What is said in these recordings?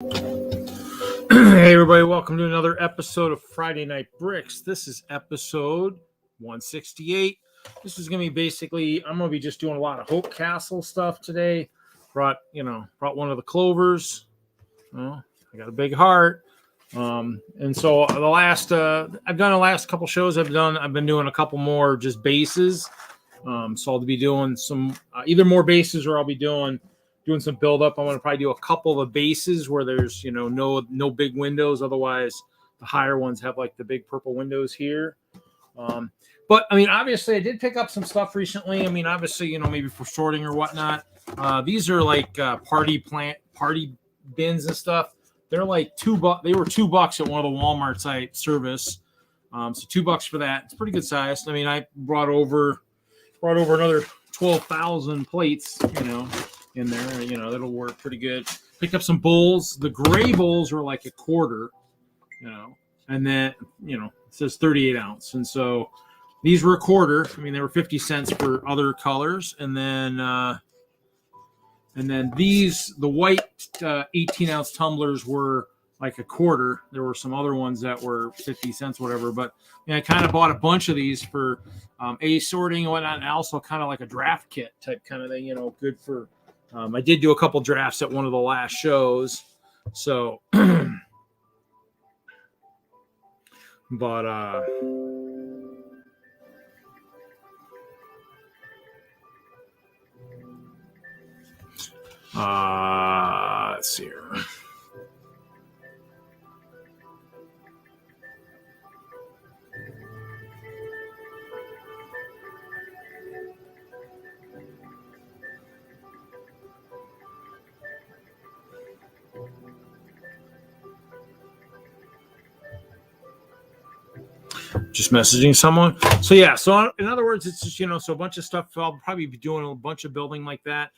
Hey everybody, welcome to another episode of Friday Night Bricks. This is episode 168. This is going to be basically, I'm going to be just doing a lot of Hope Castle stuff today. Brought one of the clovers. I got a big heart. And so I've done the last couple shows I've been doing a couple more just bases. So I'll be doing some either more bases or I'll be doing some build up. I want to probably do a couple of bases where there's no big windows. Otherwise, the higher ones have like the big purple windows here. But I mean, obviously, I did pick up some stuff recently. I mean, obviously, maybe for sorting or whatnot. These are like party bins and stuff. They're like $2. They were $2 at one of the Walmarts I service. So $2 for that. It's pretty good size. I mean, I brought over another 12,000 plates. In there, that'll work pretty good. Picked up some bowls. The gray bowls are like a quarter, and then it says 38 ounce, and so these were a quarter. I mean, they were 50 cents for other colors, and then these, the white 18 ounce tumblers were like a quarter. There were some other ones that were 50 cents, whatever. But I kind of bought a bunch of these for sorting and whatnot, and also kind of like a draft kit type kind of thing. Good for. I did do a couple drafts at one of the last shows, so but let's see here. Just messaging someone. So yeah. So in other words, it's just so a bunch of stuff. I'll probably be doing a bunch of building like that.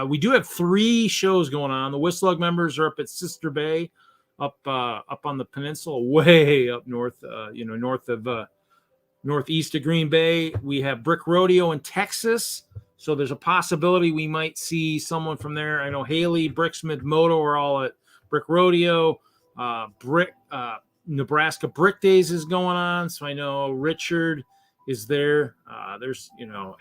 We do have 3 shows going on. The WISLUG members are up at Sister Bay, up on the peninsula, way up north. Northeast of Green Bay. We have Brick Rodeo in Texas. So there's a possibility we might see someone from there. I know Hailey, Bricksmith, MOTO are all at Brick Rodeo. Nebraska Brick Days is going on, so I know Richard is there. There's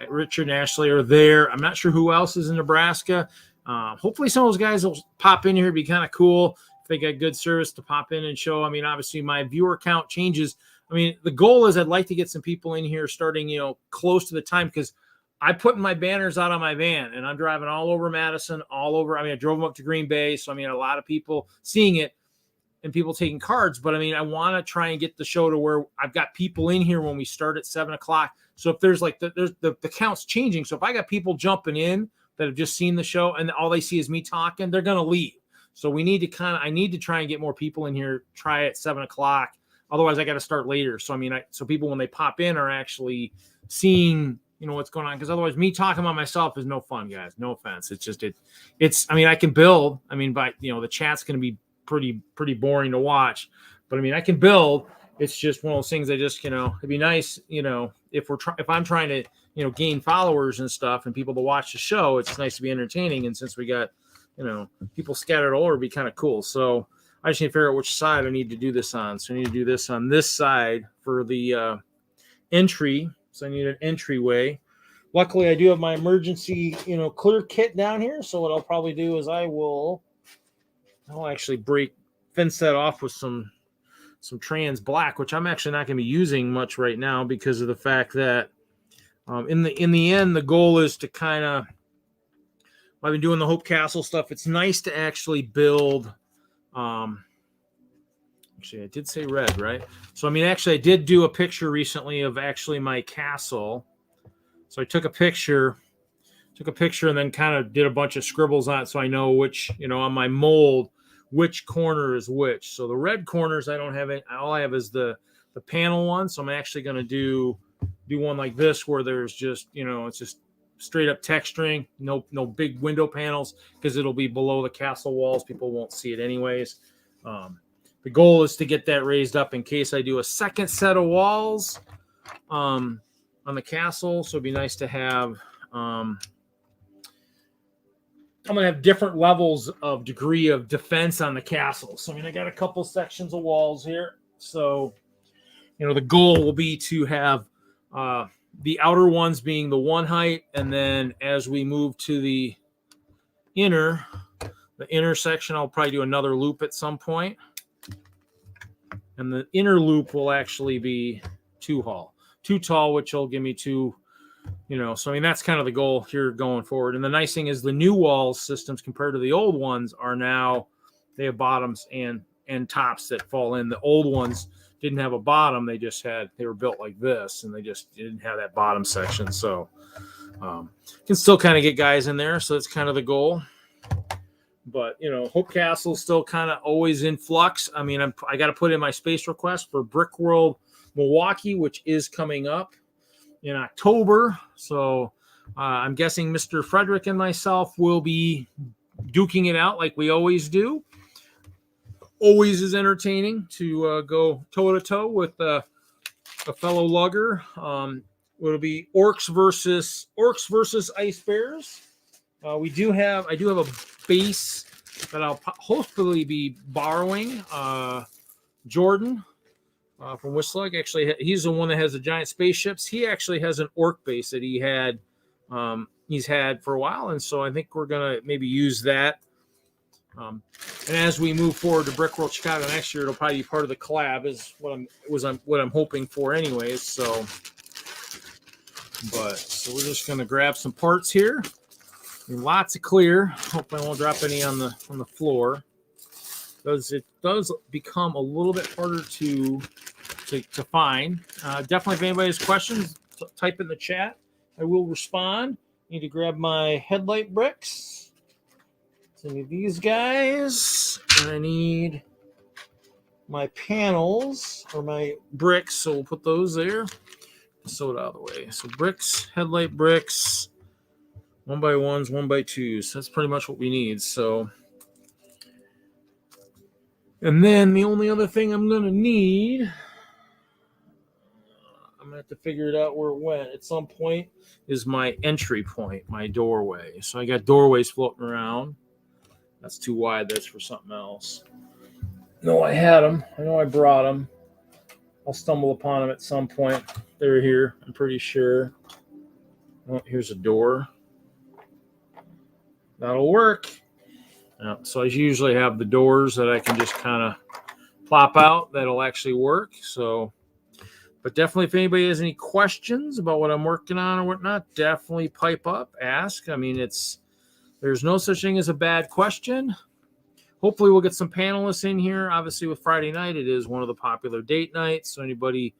Richard and Ashley are there. I'm not sure who else is in Nebraska. Hopefully some of those guys will pop in here. It'd be kind of cool if they got good service to pop in and show. I mean, obviously my viewer count changes. I mean, the goal is I'd like to get some people in here starting close to the time, because I put my banners out on my van and I'm driving all over Madison, all over. I mean, I drove them up to Green Bay, so I mean a lot of people seeing it and people taking cards, but I mean, I want to try and get the show to where I've got people in here when we start at 7:00. So if there's like the count's changing. So if I got people jumping in that have just seen the show and all they see is me talking, they're going to leave. So I need to try and get more people in here, try at 7:00. Otherwise I got to start later. So I mean, so people, when they pop in, are actually seeing, what's going on. Cause otherwise me talking about myself is no fun, guys. No offense. It's I mean, I can build, but the chat's going to be pretty boring to watch, but I mean, I can build. It's just one of those things. I just, it'd be nice, if I'm trying to, gain followers and stuff and people to watch the show, it's nice to be entertaining. And since we got, people scattered all over, it'd be kind of cool. So I just need to figure out which side I need to do this on. So I need to do this on this side for the entry. So I need an entryway. Luckily I do have my emergency, clear kit down here. So what I'll probably do is I'll actually fence that off with some trans black, which I'm actually not going to be using much right now because of the fact that in the end, the goal is to kind of, I've been doing the Hope Castle stuff. It's nice to actually build. Actually, I did say red, right? So, I mean, actually, I did do a picture recently of actually my castle. So I took a picture and then kind of did a bunch of scribbles on it so I know which, on my mold, which corner is which. So the red corners, I don't have it. All I have is the panel one. So I'm actually going to do one like this where there's just, it's just straight up texturing, no big window panels, because it'll be below the castle walls. People won't see it anyways. The goal is to get that raised up in case I do a second set of walls on the castle. So it'd be nice to have I'm going to have different levels of degree of defense on the castle. So, I mean, I got a couple sections of walls here. So, you know, the goal will be to have the outer ones being the one height. And then as we move to the inner section, I'll probably do another loop at some point. And the inner loop will actually be too tall, which will give me two, you know, so I mean, that's kind of the goal here going forward. And the nice thing is the new wall systems compared to the old ones are now, they have bottoms and tops that fall in. The old ones didn't have a bottom. They were built like this, and they just didn't have that bottom section. So can still kind of get guys in there. So that's kind of the goal. But, you know, Hope Castle's still kind of always in flux. I mean, I got to put in my space request for Brickworld Milwaukee, which is coming up in October. So I'm guessing Mr. Frederick and myself will be duking it out like we always do. Always is entertaining to go toe-to-toe with a fellow lugger. It'll be orcs versus ice bears. I do have a base that I'll hopefully be borrowing. Jordan from WISLUG, actually, he's the one that has the giant spaceships. He actually has an orc base that he's had for a while, and so I think we're gonna maybe use that. And as we move forward to Brickworld Chicago next year, it'll probably be part of the collab, is what I'm hoping for, anyways. So we're just gonna grab some parts here. Lots of clear. Hope I won't drop any on the floor, because it does become a little bit harder to find. Definitely, if anybody has questions, type in the chat. I will respond. Need to grab my headlight bricks. So I need these guys, and I need my panels or my bricks. So we'll put those there. Sew it out of the way. So bricks, headlight bricks. 1x1s, 1x2s. That's pretty much what we need. So, and then the only other thing I'm going to need, I'm going to have to figure it out where it went at some point, is my entry point, my doorway. So I got doorways floating around. That's too wide. That's for something else. No, I had them. I know I brought them. I'll stumble upon them at some point. They're here, I'm pretty sure. Oh, here's a door. That'll work. So I usually have the doors that I can just kind of plop out. That'll actually work. So, but definitely, if anybody has any questions about what I'm working on or whatnot, definitely pipe up, ask. I mean, there's no such thing as a bad question. Hopefully we'll get some panelists in here. Obviously, with Friday night, it is one of the popular date nights. So anybody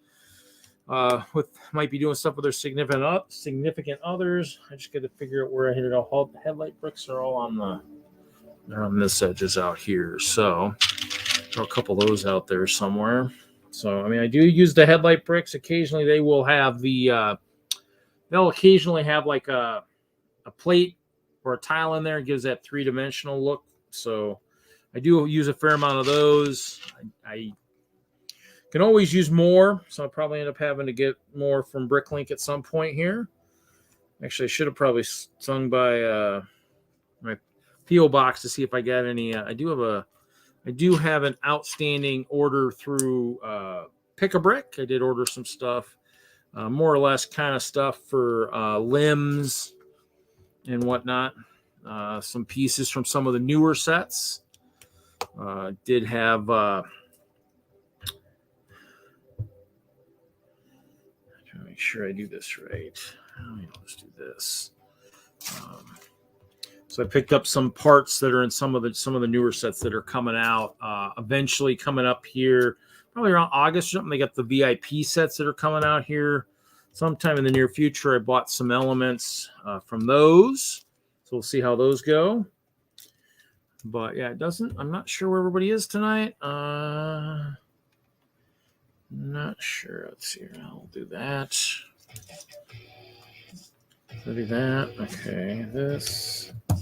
might be doing stuff with their significant others. I just got to figure out where I hit it all. The headlight bricks are all they're on this edges out here. So throw a couple of those out there somewhere. So I mean, I do use the headlight bricks. Occasionally they will have they'll occasionally have like a plate or a tile in there. It gives that three-dimensional look. So I do use a fair amount of those. I can always use more, so I'll probably end up having to get more from Bricklink at some point here. Actually, I should have probably sung by my P.O. box to see if I got any. I do have an outstanding order through Pick a Brick. I did order some stuff, more or less kind of stuff for limbs and whatnot. Some pieces from some of the newer sets. Did have. Make sure I do this right. Let's do this. So I picked up some parts that are in some of the newer sets that are coming out. Eventually coming up here, probably around August or something. They got the VIP sets that are coming out here sometime in the near future. I bought some elements from those, so we'll see how those go. But yeah, I'm not sure where everybody is tonight. Not sure. Let's see. I'll do that. I'll do that. Okay. This. I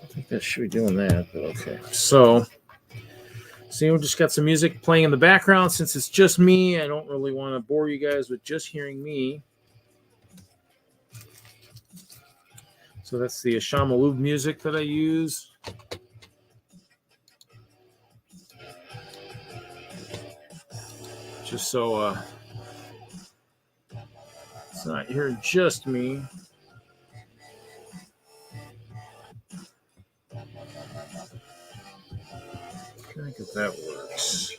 think that should be doing that, but okay. So, see, we just got some music playing in the background. Since it's just me, I don't really want to bore you guys with just hearing me. So that's the Shamaloo music that I use. Just so it's not hearing just me. I think if that works.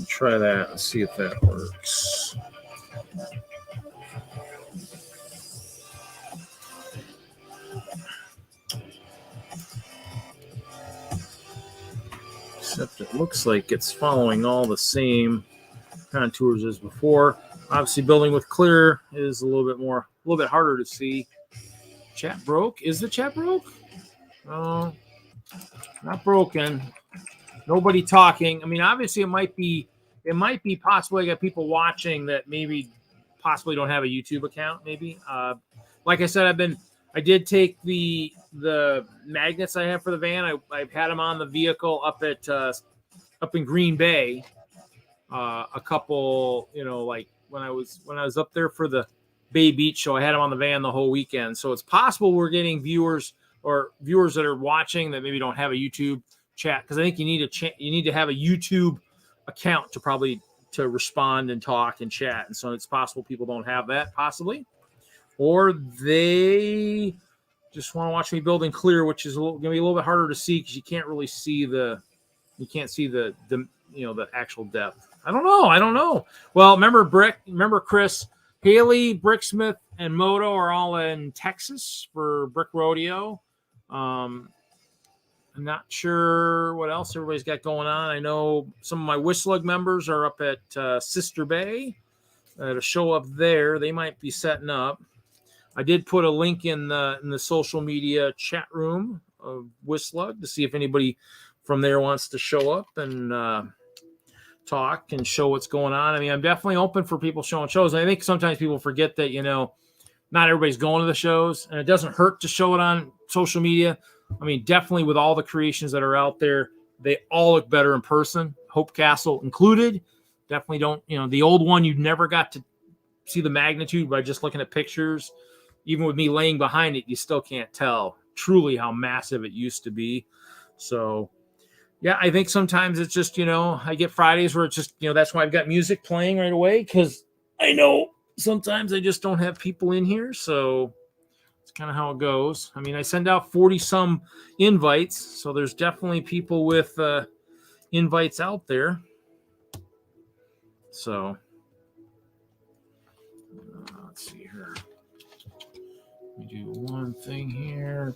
Try that and see if that works. Except it looks like it's following all the same contours as before. Obviously, building with clear is a little bit harder to see. Chat broke? Is the chat broke? Oh, not broken. Nobody talking. I mean, obviously, it might be possibly I got people watching that maybe possibly don't have a YouTube account. Maybe, like I said, I did take the magnets I have for the van. I've had them on the vehicle up in Green Bay. A couple, like when I was up there for the Bay Beach show, I had them on the van the whole weekend. So it's possible we're getting viewers that are watching that maybe don't have a YouTube chat, because I think you need to have a YouTube account to respond and talk and chat. And so it's possible people don't have that, possibly, or they just want to watch me build in clear, which is going to be a little bit harder to see because you can't really see the actual depth. I don't know. Well, remember Chris, Hailey, Bricksmith, and MOTO are all in Texas for Brick Rodeo. I'm not sure what else everybody's got going on. I know some of my WISLUG members are up at Sister Bay at a show up there. They might be setting up. I did put a link in the social media chat room of WISLUG to see if anybody from there wants to show up and talk and show what's going on. I mean, I'm definitely open for people showing shows. And I think sometimes people forget that, not everybody's going to the shows, and it doesn't hurt to show it on social media. I mean, definitely with all the creations that are out there, they all look better in person, Hope Castle included. Definitely don't, the old one, you never got to see the magnitude by just looking at pictures. Even with me laying behind it, you still can't tell truly how massive it used to be. So, yeah, I think sometimes it's just, I get Fridays where it's just, that's why I've got music playing right away, because I know sometimes I just don't have people in here. So it's kind of how it goes. I mean, I send out 40-some invites, so there's definitely people with invites out there. So let's see here. Let me do one thing here.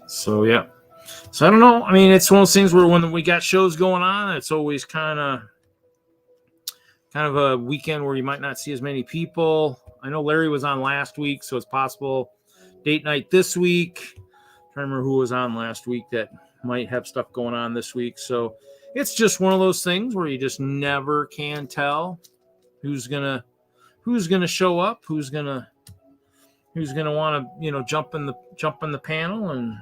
So, yeah. So, I don't know. I mean, it's one of those things where when we got shows going on, it's always kind of a weekend where you might not see as many people. I know Larry was on last week, so it's possible date night this week. I'm trying to remember who was on last week that might have stuff going on this week. So it's just one of those things where you just never can tell who's gonna show up, who's gonna want to jump in the panel and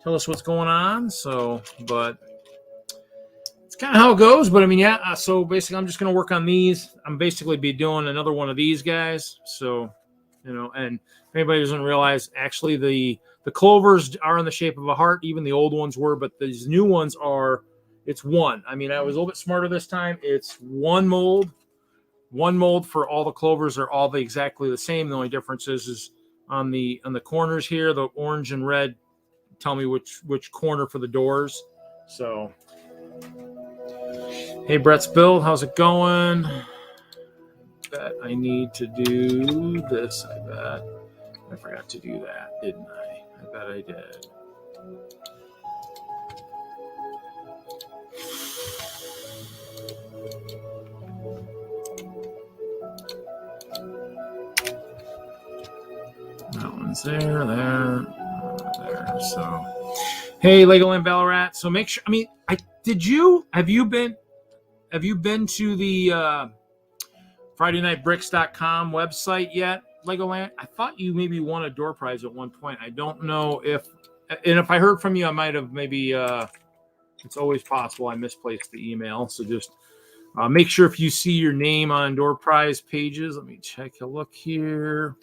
tell us what's going on. So, but it's kind of how it goes. But I mean, yeah. So basically, I'm just going to work on these. I'm basically be doing another one of these guys. So, and if anybody doesn't realize, actually the clovers are in the shape of a heart. Even the old ones were, but these new ones it's one. I mean, I was a little bit smarter this time. It's one mold. One mold for all the clovers are all exactly the same. The only difference is on the corners here, the orange and red tell me which corner for the doors. So, hey, Brett's build, how's it going? Bet I need to do this. I bet I forgot to do that, didn't I? I bet I did. That one's there. So, hey, Legoland Ballarat. So make sure. I mean, have you been to the FridayNightBricks.com website yet, Legoland? I thought you maybe won a door prize at one point. I don't know if I heard from you, I might have maybe. It's always possible I misplaced the email. So just make sure if you see your name on door prize pages. Let me take a look here.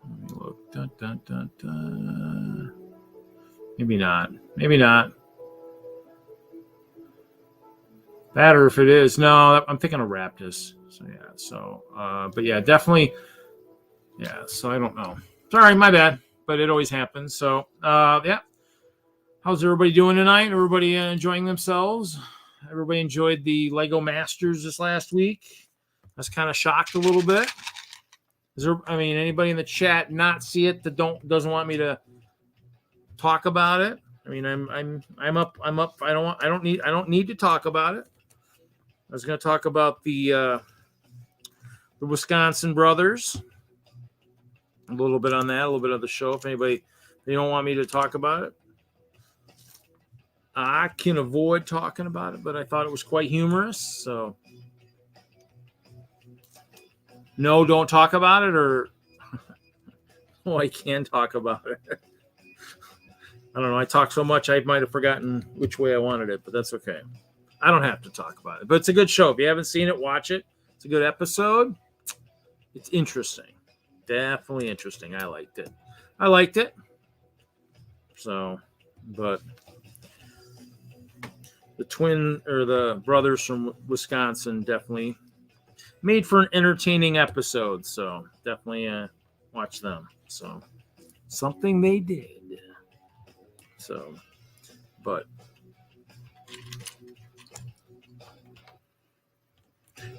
Let me look. Dun, dun, dun, dun. Maybe not. That, or if it is, no, I'm thinking of Raptus. So yeah, but yeah, definitely, yeah. So I don't know. Sorry, my bad. But it always happens. So yeah. How's everybody doing tonight? Everybody enjoying themselves? Everybody enjoyed the Lego Masters this last week. I was kind of shocked a little bit. Is there? I mean, anybody in the chat not see it that doesn't want me to talk about it? I mean, I'm up. I don't need to talk about it. I was going to talk about the Wisconsin brothers. A little bit on that, a little bit of the show. If they don't want me to talk about it, I can avoid talking about it, but I thought it was quite humorous. So, no, don't talk about it, or I can talk about it. I don't know. I talk so much, I might have forgotten which way I wanted it, but that's okay. I don't have to talk about it, but it's a good show. If you haven't seen it, watch it. It's a good episode. It's interesting. Definitely interesting. I liked it. So, but the brothers from Wisconsin definitely made for an entertaining episode. So definitely watch them. So something they did. So, but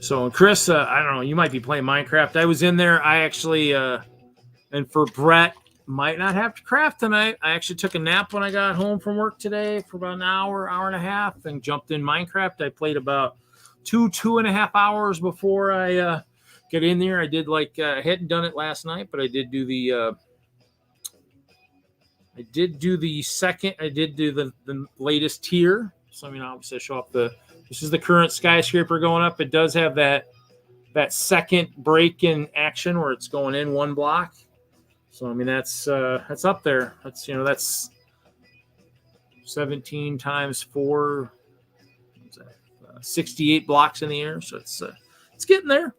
so Chris, I don't know, you might be playing Minecraft. I was in there. I actually, and for Brett, might not have to craft tonight. I actually took a nap when I got home from work today for about an hour and a half, and jumped in Minecraft. I played about 2.5 hours before I get in there. I did I hadn't done it last night, but I did do the latest tier. So I mean, obviously I show off this is the current skyscraper going up. It does have that second break in action where it's going in one block. So I mean that's up there. That's 17 times 4, 68 blocks in the air. So it's getting there.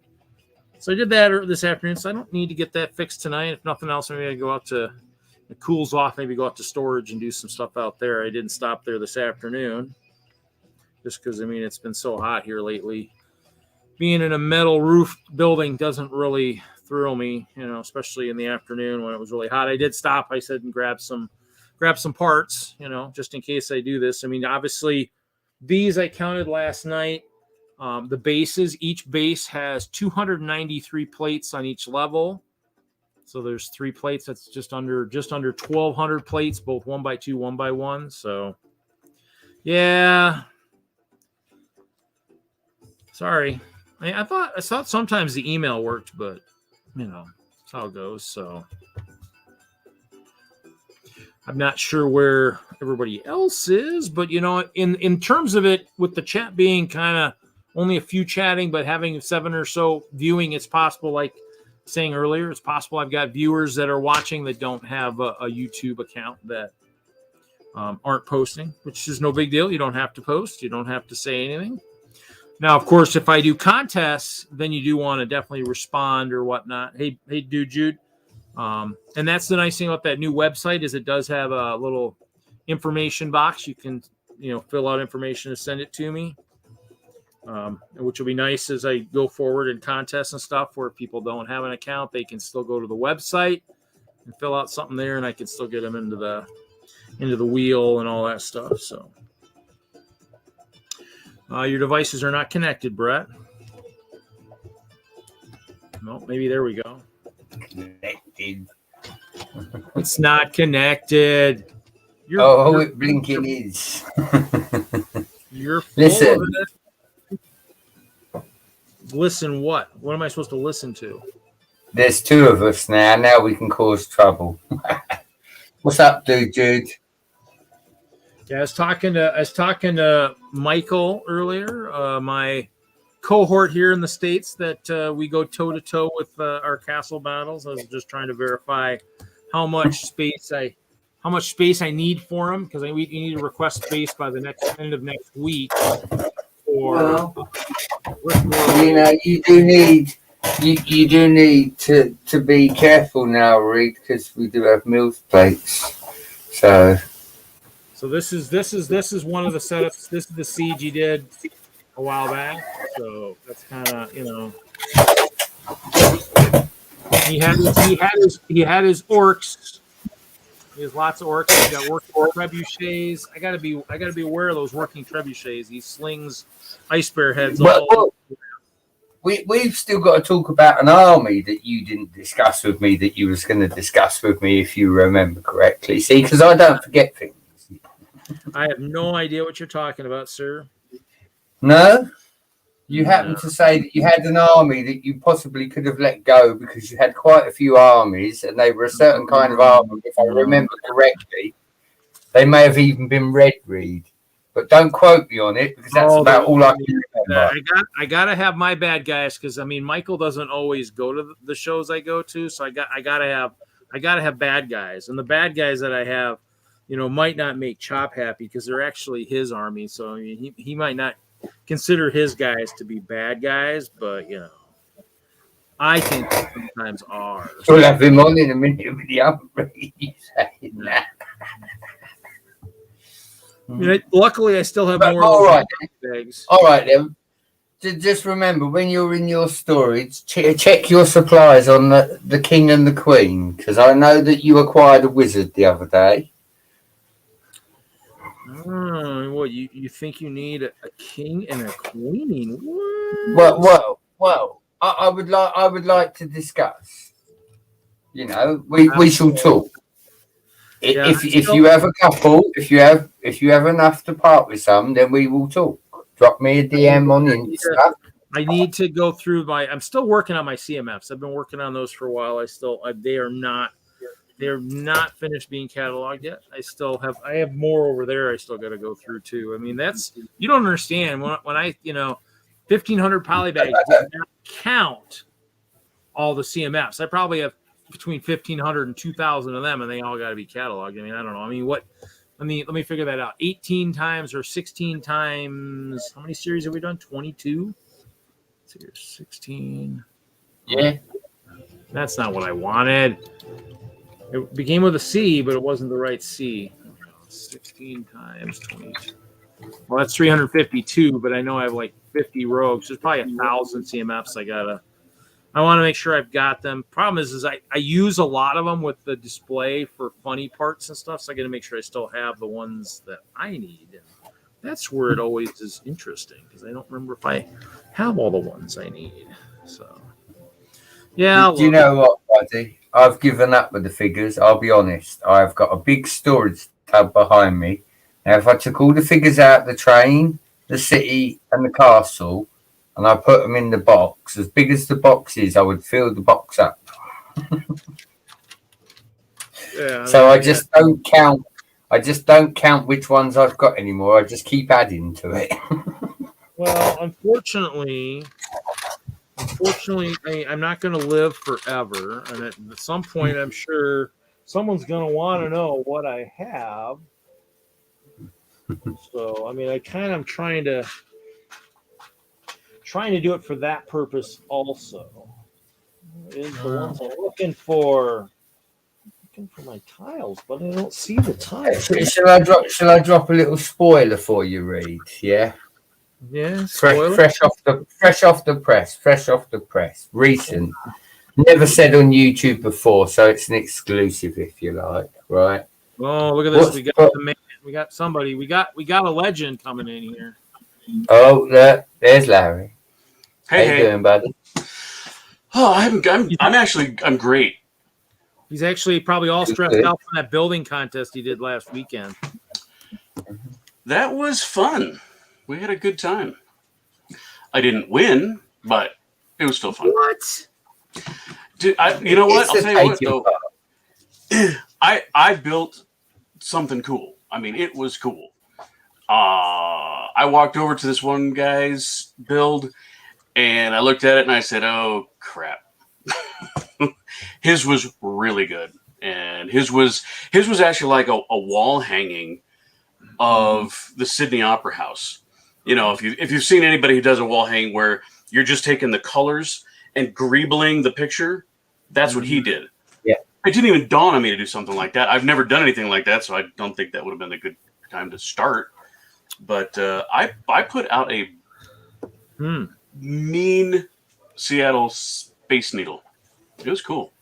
So I did that this afternoon. So I don't need to get that fixed tonight. If nothing else, maybe I go out to it cools off. Maybe go out to storage and do some stuff out there. I didn't stop there this afternoon just because I mean it's been so hot here lately. Being in a metal roof building doesn't really thrill me, especially in the afternoon when it was really hot. I did stop, I said, and grab some parts, just in case I do this. I mean, obviously, these I counted last night. The bases, each base has 293 plates on each level. So there's 3 plates. That's just under 1,200 plates, both 1x2, 1x1. So, yeah. Sorry. I thought sometimes the email worked, but that's how it goes. So I'm not sure where everybody else is, but in terms of it, with the chat being kind of only a few chatting, but having 7 or so viewing, it's possible, like saying earlier, it's possible I've got viewers that are watching that don't have a YouTube account that aren't posting, which is no big deal. You don't have to post. You don't have to say anything. Now, of course, if I do contests, then you do want to definitely respond or whatnot. Hey, dude, Jude. And that's the nice thing about that new website is it does have a little information box. You can, fill out information and send it to me, which will be nice as I go forward in contests and stuff where people don't have an account. They can still go to the website and fill out something there, and I can still get them into the wheel and all that stuff. So. Your devices are not connected, Brett. No, maybe there we go. Connected. It's not connected. It blinking is. You're full of it. Listen what? What am I supposed to listen to? There's two of us now. Now we can cause trouble. What's up, Jude? Yeah, I was talking to Michael earlier, my cohort here in the States that we go toe to toe with our castle battles. I was just trying to verify how much space I need for them, because we need to request space by the end of next week. For you do need to be careful now, Reed, because we do have mills plates. So this is one of the setups. This is the siege he did a while back. So that's kind of, he had his orcs. He has lots of orcs. He's got working trebuchets. I gotta be aware of those working trebuchets. He slings ice bear heads. We've still got to talk about an army that you didn't discuss with me that you was going to discuss with me, if you remember correctly. See, because I don't forget things. I have no idea what you're talking about, sir. No? You happen to say that you had an army that you possibly could have let go because you had quite a few armies and they were a certain kind of army. If I remember correctly, they may have even been red, Reed. But don't quote me on it, because that's about all I can remember. I gotta have my bad guys, because Michael doesn't always go to the shows I go to, so I gotta have bad guys, and the bad guys that I have, might not make Chop happy because they're actually his army. So he might not consider his guys to be bad guys, but I think sometimes are. We'll have him on in a minute with the army. Luckily, I still have more. All right, then. Just remember, when you're in your storage, check your supplies on the king and the queen, because I know that you acquired a wizard the other day. What, you think you need a king and a queen? What? Well. I would like to discuss. We shall talk. If you have a couple, if you have enough to part with some, then we will talk. Drop me a DM on Insta. I need to go through I'm still working on my CMFs. I've been working on those for a while. They're not finished being cataloged yet. I have more over there I still got to go through too. You don't understand when I 1,500 polybags does not count all the CMFs. I probably have between 1,500 and 2,000 of them, and they all got to be cataloged. I don't know. Let me figure that out. 18 times or 16 times. How many series have we done? 22. 16. Yeah. That's not what I wanted. It began with a C, but it wasn't the right C. 16 times 22. Well, that's 352, but I know I have like 50 rogues. There's probably 1,000 CMFs I want to make sure I've got them. Problem is I use a lot of them with the display for funny parts and stuff, so I got to make sure I still have the ones that I need. And that's where it always is interesting, because I don't remember if I have all the ones I need. So, yeah. Do you know what, buddy? I've given up with the figures. I'll be honest. I've got a big storage tub behind me. Now, if I took all the figures out the train, the city, and the castle, and I put them in the box, as big as the box is, I would fill the box up. So I just don't count. I just don't count which ones I've got anymore. I just keep adding to it. Well, unfortunately, I'm not going to live forever, and at some point, I'm sure someone's going to want to know what I have. So, I kind of trying to do it for that purpose also. Is the ones I'm looking for my tiles, but I don't see the tiles. Shall I drop a little spoiler for you, Reed? Yeah. Yeah. Fresh off the press. Recent. Never said on YouTube before, so it's an exclusive, if you like. Right. Oh, look at this. We got the man. We got somebody. We got a legend coming in here. Oh, there's Larry. Hey, How you doing, buddy? Oh, I'm great. He's actually probably all stressed out from that building contest he did last weekend. That was fun. We had a good time. I didn't win, but it was still fun. What? Dude, you know what? I'll tell you what, though. Part. I built something cool. I mean, it was cool. I walked over to this one guy's build, and I looked at it, and I said, "Oh crap!" His was really good, and his was actually like a wall hanging of the Sydney Opera House. You know, if you've seen anybody who does a wall hanging where you're just taking the colors and greebling the picture, that's what he did. Yeah, it didn't even dawn on me to do something like that. I've never done anything like that, so I don't think that would have been a good time to start. But I put out a mean Seattle Space Needle. It was cool.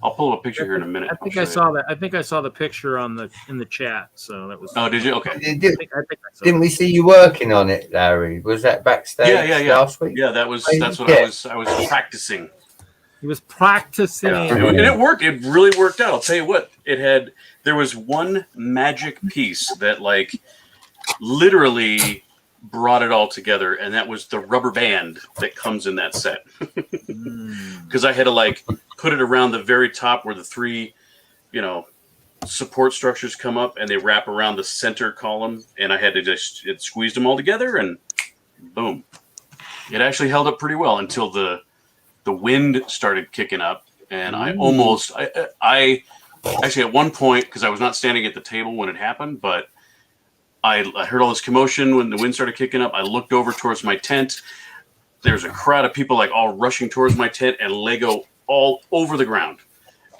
I'll pull up a picture here in a minute. I think I saw that. I think I saw the picture in the chat. So that was. Oh, did you? Okay. I think I saw Didn't we see you working on it, Larry? Was that backstage last week? Yeah, that's what I was practicing. He was practicing. Yeah. And it worked. It really worked out. I'll tell you what. There was one magic piece that like literally brought it all together, and that was the rubber band that comes in that set. Because I had to like put it around the very top where the three, support structures come up, and they wrap around the center column, and I had to just squeeze them all together, and boom, it actually held up pretty well until the wind started kicking up, and I actually at one point, because I was not standing at the table when it happened, but I heard all this commotion when the wind started kicking up. I looked over towards my tent. There's a crowd of people like all rushing towards my tent and Lego all over the ground.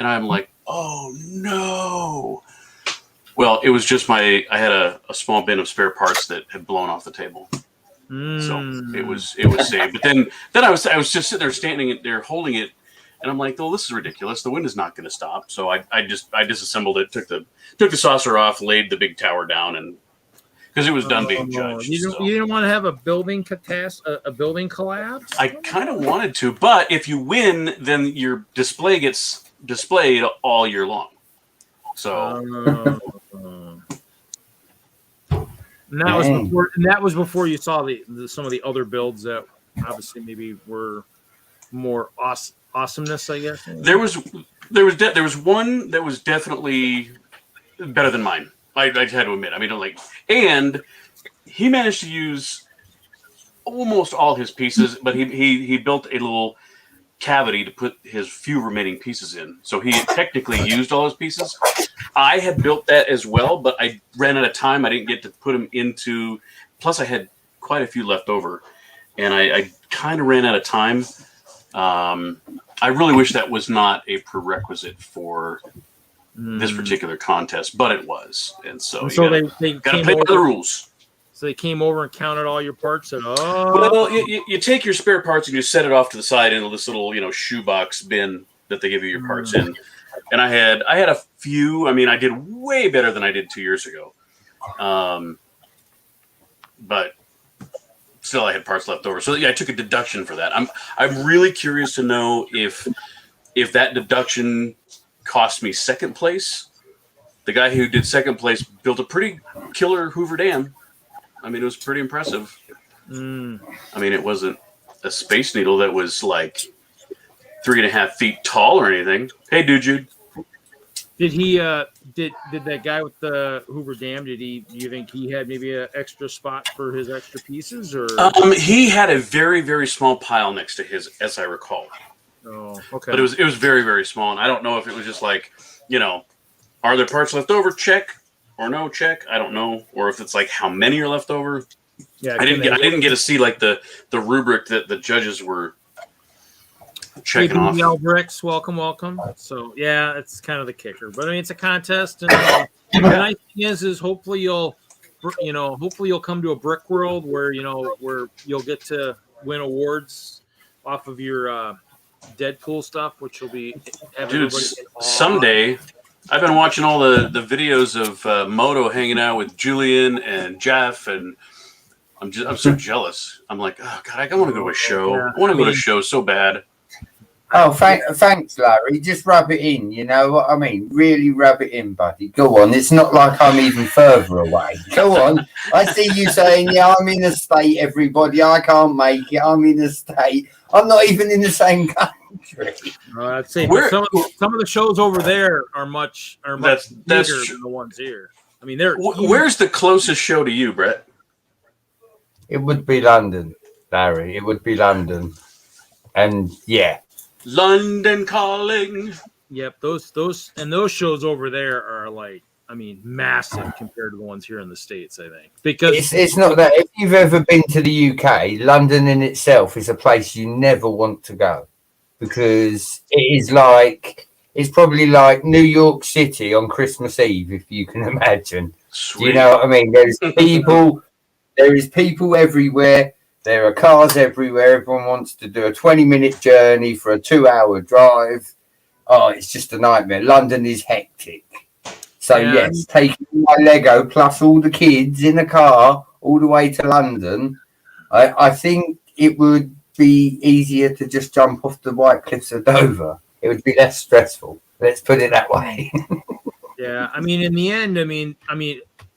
And I'm like, oh no. Well, it was just I had a small bin of spare parts that had blown off the table. So it was saved. But then I was just sitting there standing there holding it, and I'm like, oh, this is ridiculous. The wind is not going to stop. So I disassembled it, took the saucer off, laid the big tower down, and because it was done being judged. You didn't want to have a building collapse? I kind of wanted to, but if you win, then your display gets displayed all year long. So that was before you saw some of the other builds that obviously maybe were more awesomeness, I guess. There was one that was definitely better than mine. I had to admit. I mean, and he managed to use almost all his pieces, but he built a little cavity to put his few remaining pieces in. So he technically used all his pieces. I had built that as well, but I ran out of time. I didn't get to put them into. Plus, I had quite a few left over, and I kind of ran out of time. I really wish that was not a prerequisite for this particular contest, but it was, and so they got to play by the rules. So they came over and counted all your parts. And well, you take your spare parts and you set it off to the side into this little shoebox bin that they give you your parts in. And I had a few. I mean, I did way better than I did 2 years ago, but still I had parts left over. So I took a deduction for that. I'm really curious to know if that deduction cost me second place. The guy who did second place built a pretty killer Hoover Dam. I mean, it was pretty impressive. I mean, it wasn't a Space Needle that was like 3.5 feet tall or anything. Hey, dude, Jude. Did he? Did that guy with the Hoover Dam? Do you think he had maybe an extra spot for his extra pieces, or? He had a very, very small pile next to his, as I recall. Oh, okay. But it was very, very small, and I don't know if it was just like, are there parts left over? Check or no check. I don't know, or if it's like how many are left over. Yeah, I didn't get to see like the rubric that the judges were checking off. Hailey Bricks, welcome. So yeah, it's kind of the kicker, but I mean it's a contest, and the nice thing is hopefully you'll come to a Brickworld where you'll get to win awards off of your Deadpool stuff, which will be someday. I've been watching all the videos of MOTO hanging out with Julian and Jeff, and I'm so jealous. I'm like, oh god, I want to go to a show. I want to go to a show so bad. Oh, thanks, Larry. Just rub it in. You know what I mean? Really rub it in, buddy. Go on. It's not like I'm even further away. Go on. I see you saying, yeah, I'm in a state, everybody. I can't make it. I'm in a state. I'm not even in the same country. I'd say some of the shows over there are much bigger than the ones here. I mean, where's the closest show to you, Brett? It would be London, Barry. It would be London, and yeah, London calling. Yep, those shows over there are like, I mean, massive compared to the ones here in the States, I think. Because it's not that. If you've ever been to the UK, London in itself is a place you never want to go, because it's probably like New York City on Christmas Eve, if you can imagine. Sweet. Do you know what I mean? There is people everywhere. There are cars everywhere. Everyone wants to do a 20-minute journey for a 2-hour drive. Oh, it's just a nightmare. London is hectic. So, yes, taking my Lego plus all the kids in a car all the way to London, I think it would be easier to just jump off the White Cliffs of Dover. It would be less stressful. Let's put it that way. Yeah, I mean, in the end,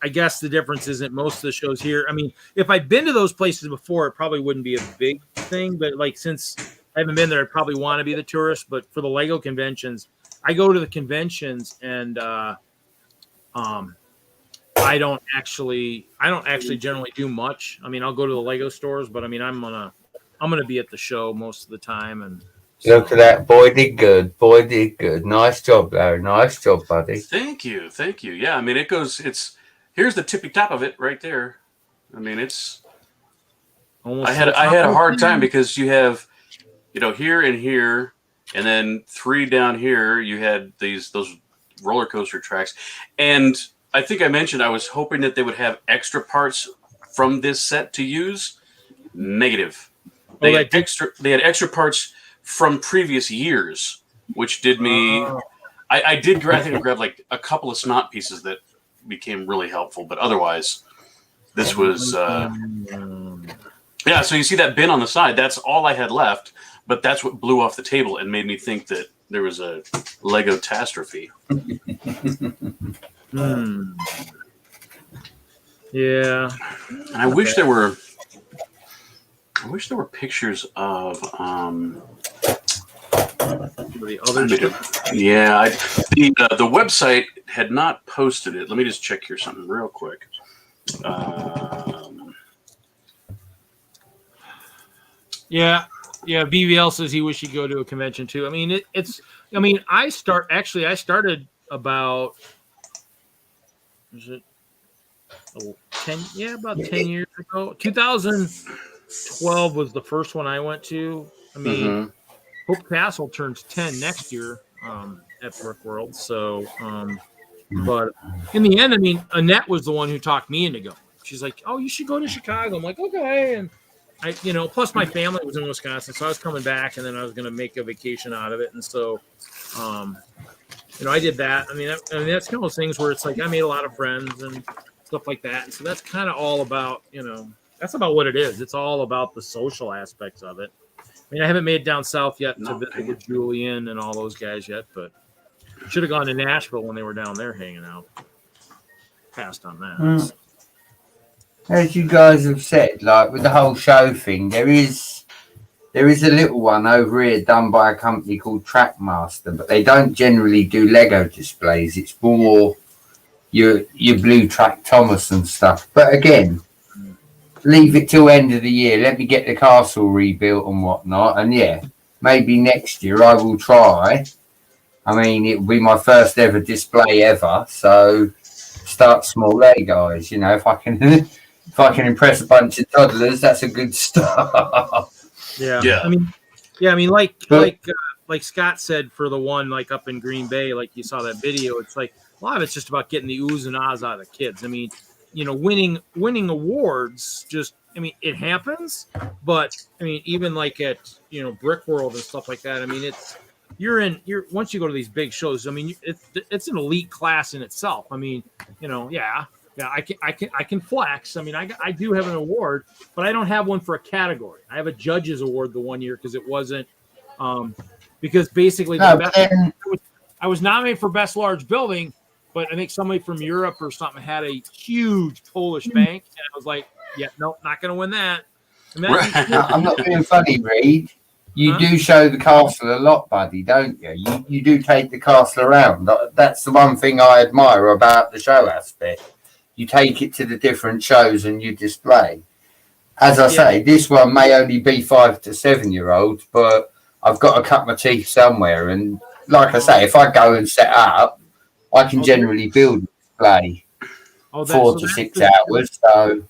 I guess the difference isn't most of the shows here. I mean, if I'd been to those places before, it probably wouldn't be a big thing. But like, since I haven't been there, I probably want to be the tourist. But for the Lego conventions, I go to the conventions and I don't actually generally do much. I mean, I'll go to the Lego stores, but I mean, I'm gonna be at the show most of the time. And look at that, boy did good. Nice job, Larry. Nice job, buddy. Thank you. Yeah, I mean, here's the tippy top of it right there. I mean, it's almost. I had a hard time because you have, here and here, and then 3 down here. You had those roller coaster tracks, and I think I mentioned I was hoping that they would have extra parts from this set to use. Negative. They had extra parts from previous years, which did me. I think I grabbed like a couple of snot pieces that became really helpful, but otherwise, this was. Yeah, so you see that bin on the side. That's all I had left, but that's what blew off the table and made me think that there was a Lego catastrophe. Yeah, and I wish there were pictures of the other stuff. Yeah, the website had not posted it. Let me just check here something real quick. Yeah. BVL says he wish he'd go to a convention too. I mean, I started about, was it 10 years ago. 2012 was the first one I went to. I mean, Hope Castle turns 10 next year at Brickworld. So, but in the end, I mean, Annette was the one who talked me into going. She's like, "Oh, you should go to Chicago." I'm like, "Okay." And I, plus my family was in Wisconsin, so I was coming back, and then I was going to make a vacation out of it. And so, I did that. I mean, that's kind of those things where it's like I made a lot of friends and stuff like that. And so that's kind of all about, that's about what it is. It's all about the social aspects of it. I mean, I haven't made it down south yet to visit with Julian and all those guys yet, but should have gone to Nashville when they were down there hanging out. Passed on that. As you guys have said, like with the whole show thing, there is a little one over here done by a company called Trackmaster, but they don't generally do Lego displays. It's more your Blue Track Thomas and stuff. But again, leave it till end of the year. Let me get the castle rebuilt and whatnot. And yeah, maybe next year I will try. I mean, it will be my first ever display ever. So start small there, guys. If I can impress a bunch of toddlers, that's a good start. Yeah. I mean, like Scott said for the one like up in Green Bay, like you saw that video. It's like a lot of it's just about getting the oohs and ahs out of the kids. I mean, winning awards, it happens. But I mean, even like at Brickworld and stuff like that. I mean, you're once you go to these big shows. I mean, it's an elite class in itself. I mean, Yeah, I can flex. I mean, I do have an award, but I don't have one for a category. I have a judge's award the one year because it wasn't because basically I was nominated for best large building, but I think somebody from Europe or something had a huge Polish bank, and I was like, yeah, nope, not going to win that. I'm not being funny, Reed. You do show the castle a lot, buddy, don't you? You do take the castle around. That's the one thing I admire about the show aspect. You take it to the different shows and you display. As I say, this one may only be 5 to 7 year olds, but I've got to cut my teeth somewhere. And like I say, if I go and set up, I can generally build and display 4 to 6 hours. So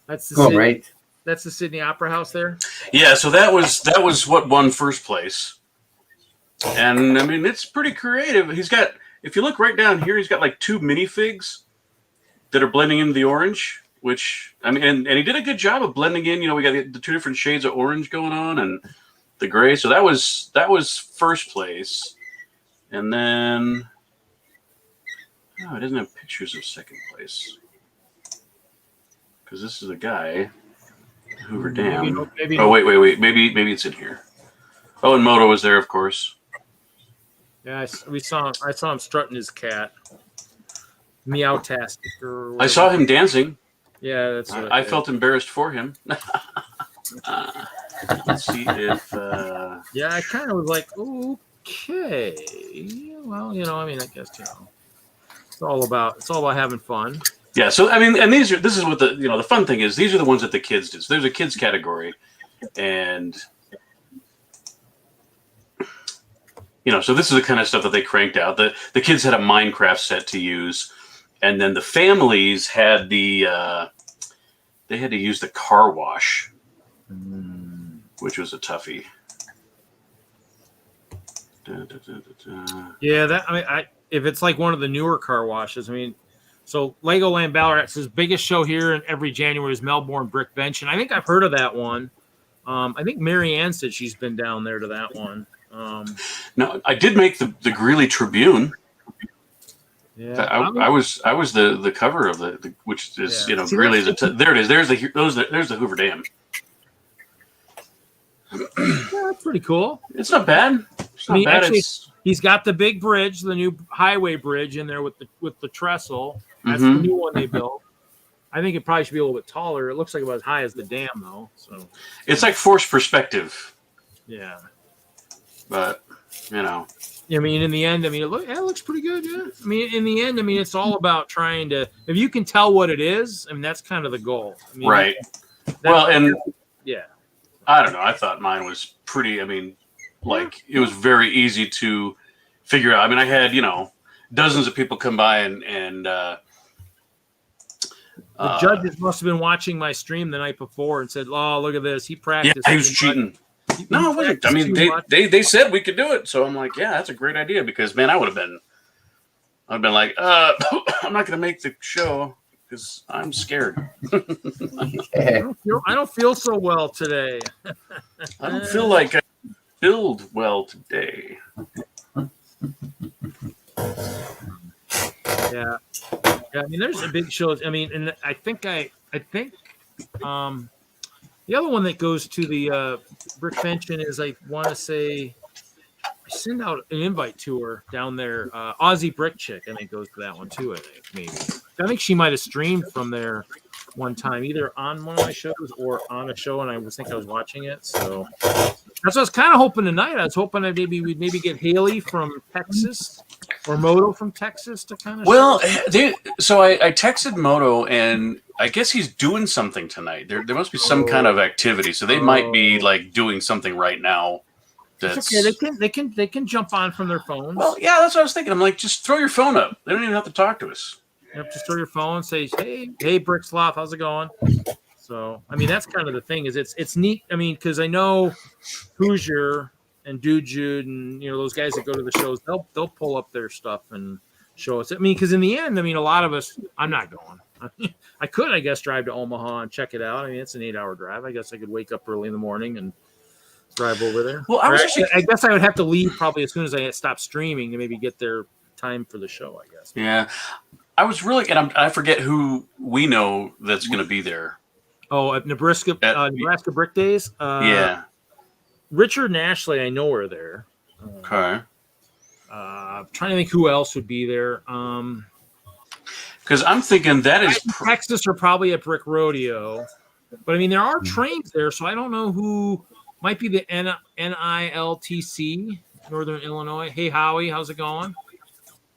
that's the go on, Reed. That's the Sydney Opera House there. Yeah, so that was what won first place. And I mean, it's pretty creative. He's got, if you look right down here, he's got like 2 minifigs that are blending into the orange, which I mean, and he did a good job of blending in. You know, we got the 2 different shades of orange going on and the gray. So that was first place. And then it doesn't have pictures of second place because this is a guy. Hoover Dam. Maybe wait. Maybe it's in here. Oh, and MOTO was there, of course. Yeah, I saw him strutting his cat. Meowtastic. I saw him dancing. Yeah, that's what I felt embarrassed for him. Let's see if. Yeah, I kind of was like, okay. Well, I mean, I guess it's all about having fun. Yeah, so I mean, and this is what the fun thing is. These are the ones that the kids do. So there's a kids category, and so this is the kind of stuff that they cranked out. The kids had a Minecraft set to use, and then the families had they had to use the car wash, which was a toughie. Yeah, if it's like one of the newer car washes, I mean. So Legoland Ballarat says biggest show here in every January is Melbourne Brick Bench, and I think I've heard of that one. I think Mary Ann said she's been down there to that one. No, I did make the Greeley Tribune. Yeah, I was the cover of the which is Greeley is there it is. There's the Hoover Dam. Yeah, that's pretty cool. It's not bad. It's not bad. Actually, he's got the big bridge, the new highway bridge in there with the trestle. That's the new one they built. I think it probably should be a little bit taller. It looks like about as high as the dam, though. So it's like forced perspective. Yeah, but I mean, in the end, it looks pretty good. Yeah, I mean, in the end, it's all about trying to. If you can tell what it is, that's kind of the goal. Right. Well, and yeah, I don't know. I thought mine was pretty. It was very easy to figure out. I mean, I had, dozens of people come by and the judges must have been watching my stream the night before and said, "Oh, look at this. He practiced." Yeah, he was cheating. No, it wasn't. I mean, they said we could do it. So I'm like, yeah, that's a great idea because, man, I'd been like, I'm not going to make the show because I'm scared. I don't feel so well today. I don't feel like I build well today. Yeah. I mean, there's a big show. I mean, and I think the other one that goes to the Brick Convention is, I want to say, I send out an invite to her down there. Aussie Brick Chick, I think, goes to that one too. I think she might have streamed from there one time, either on one of my shows or on a show, and I was watching it. So that's what I was kind of hoping tonight. I was hoping that we'd get Hailey from Texas or MOTO from Texas to kind of. Well, so I texted MOTO, and I guess he's doing something tonight. There must be some kind of activity, so they might be like doing something right now. That's okay. They can jump on from their phones. Well, yeah, that's what I was thinking. I'm like, just throw your phone up. They don't even have to talk to us. Just throw your phone, say, hey, Bricksloth, how's it going? So, I mean, that's kind of the thing is it's neat. I mean, because I know Hoosier and Dude Jude and, those guys that go to the shows, they'll pull up their stuff and show us. I mean, because in the end, a lot of us, I'm not going. I could, I guess, drive to Omaha and check it out. I mean, it's an 8-hour drive. I guess I could wake up early in the morning and drive over there. Well, I guess I would have to leave probably as soon as I stop streaming to maybe get there time for the show, I guess. Yeah. I was really, and I forget who we know that's going to be there. Oh, at Nebraska Brick Days? Yeah. Richard and Ashley, I know are there. Okay. I'm trying to think who else would be there. Because I'm thinking that is Texas are probably at Brick Rodeo, but I mean there are trains there, so I don't know who might be the NILTC, Northern Illinois. Hey, Howie, how's it going?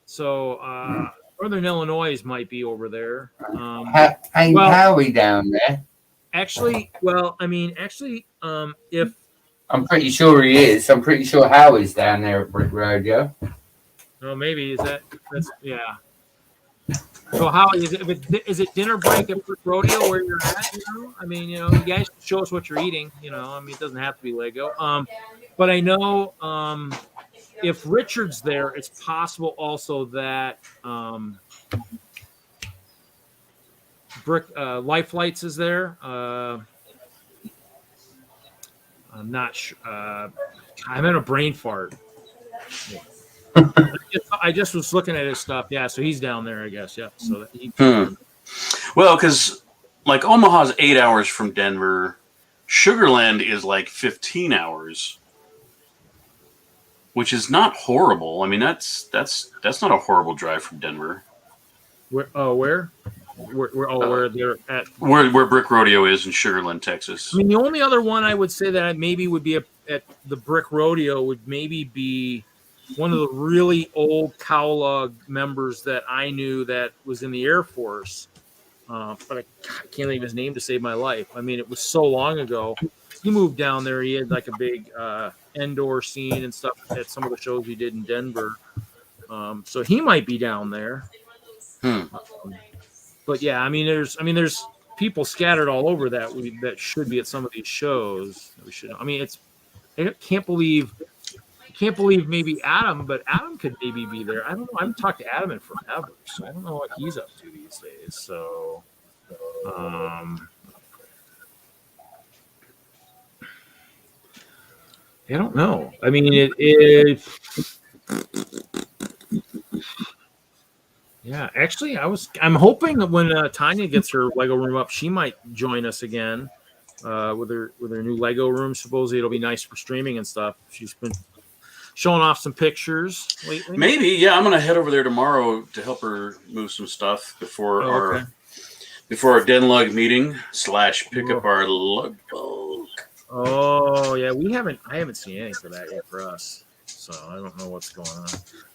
So Northern Illinois might be over there. Howie down there? Actually, if I'm pretty sure he is. I'm pretty sure Howie's down there at Brick Rodeo. Oh, maybe that's yeah. So how is it dinner break at Brick Rodeo where you're at? You know, I mean, you know, you guys show us what you're eating. You know, I mean, it doesn't have to be Lego. But I know if Richard's there, it's possible also that Brick Life Lights is there. I'm not sure. I'm in a brain fart. I just was looking at his stuff. Yeah, so he's down there, I guess. Yeah. So Well, because like Omaha's 8 hours from Denver, Sugarland is like 15 hours, which is not horrible. I mean, that's not a horrible drive from Denver. Where they're at? Where Brick Rodeo is in Sugarland, Texas. I mean, the only other one I would say that maybe would be at the Brick Rodeo would maybe be one of the really old Cowlug members that I knew that was in the Air Force, but I can't think of his name to save my life. I mean, it was so long ago. He moved down there. He had like a big indoor scene and stuff at some of the shows he did in Denver. So he might be down there. But yeah, I mean, there's people scattered all over that should be at some of these shows. We should. I mean, I can't believe maybe Adam, but Adam could maybe be there. I don't know. I haven't talked to Adam in forever, so I don't know what he's up to these days. So, I don't know. I mean, yeah, actually, I'm hoping that when Tanya gets her Lego room up, she might join us again with her new Lego room. Supposedly it'll be nice for streaming and stuff. She's been showing off some pictures lately. Maybe, yeah. I'm gonna head over there tomorrow to help her move some stuff before our DENLUG meeting / pick up our lug bulk. Oh yeah, I haven't seen anything for that yet for us, so I don't know what's going on.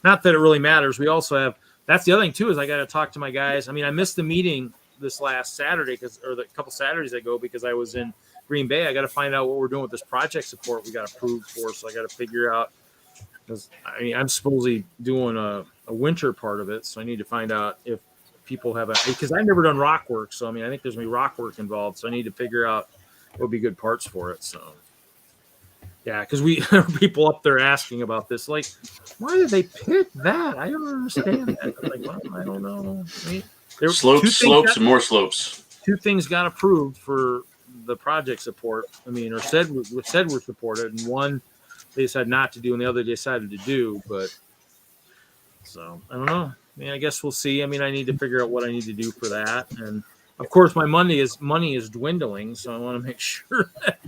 Not that it really matters. We also have. That's the other thing too is I got to talk to my guys. I mean, I missed the meeting this last Saturday or the couple Saturdays ago because I was in Green Bay. I got to find out what we're doing with this project support we got approved for. So I got to figure out. Because I mean, I'm supposedly doing a winter part of it, so I need to find out if people have because I've never done rock work. So I mean, I think there's gonna be rock work involved. So I need to figure out what would be good parts for it. So yeah, because there are people up there asking about this, like, why did they pick that? I don't understand that. I'm like, well, I don't know. I mean, slopes, and more slopes. 2 things got approved for the project support. I mean, or said were supported, and one they decided not to do, and the other they decided to do. But so I don't know. I mean, I guess we'll see. I mean, I need to figure out what I need to do for that, and of course, my money is dwindling, so I want to make sure that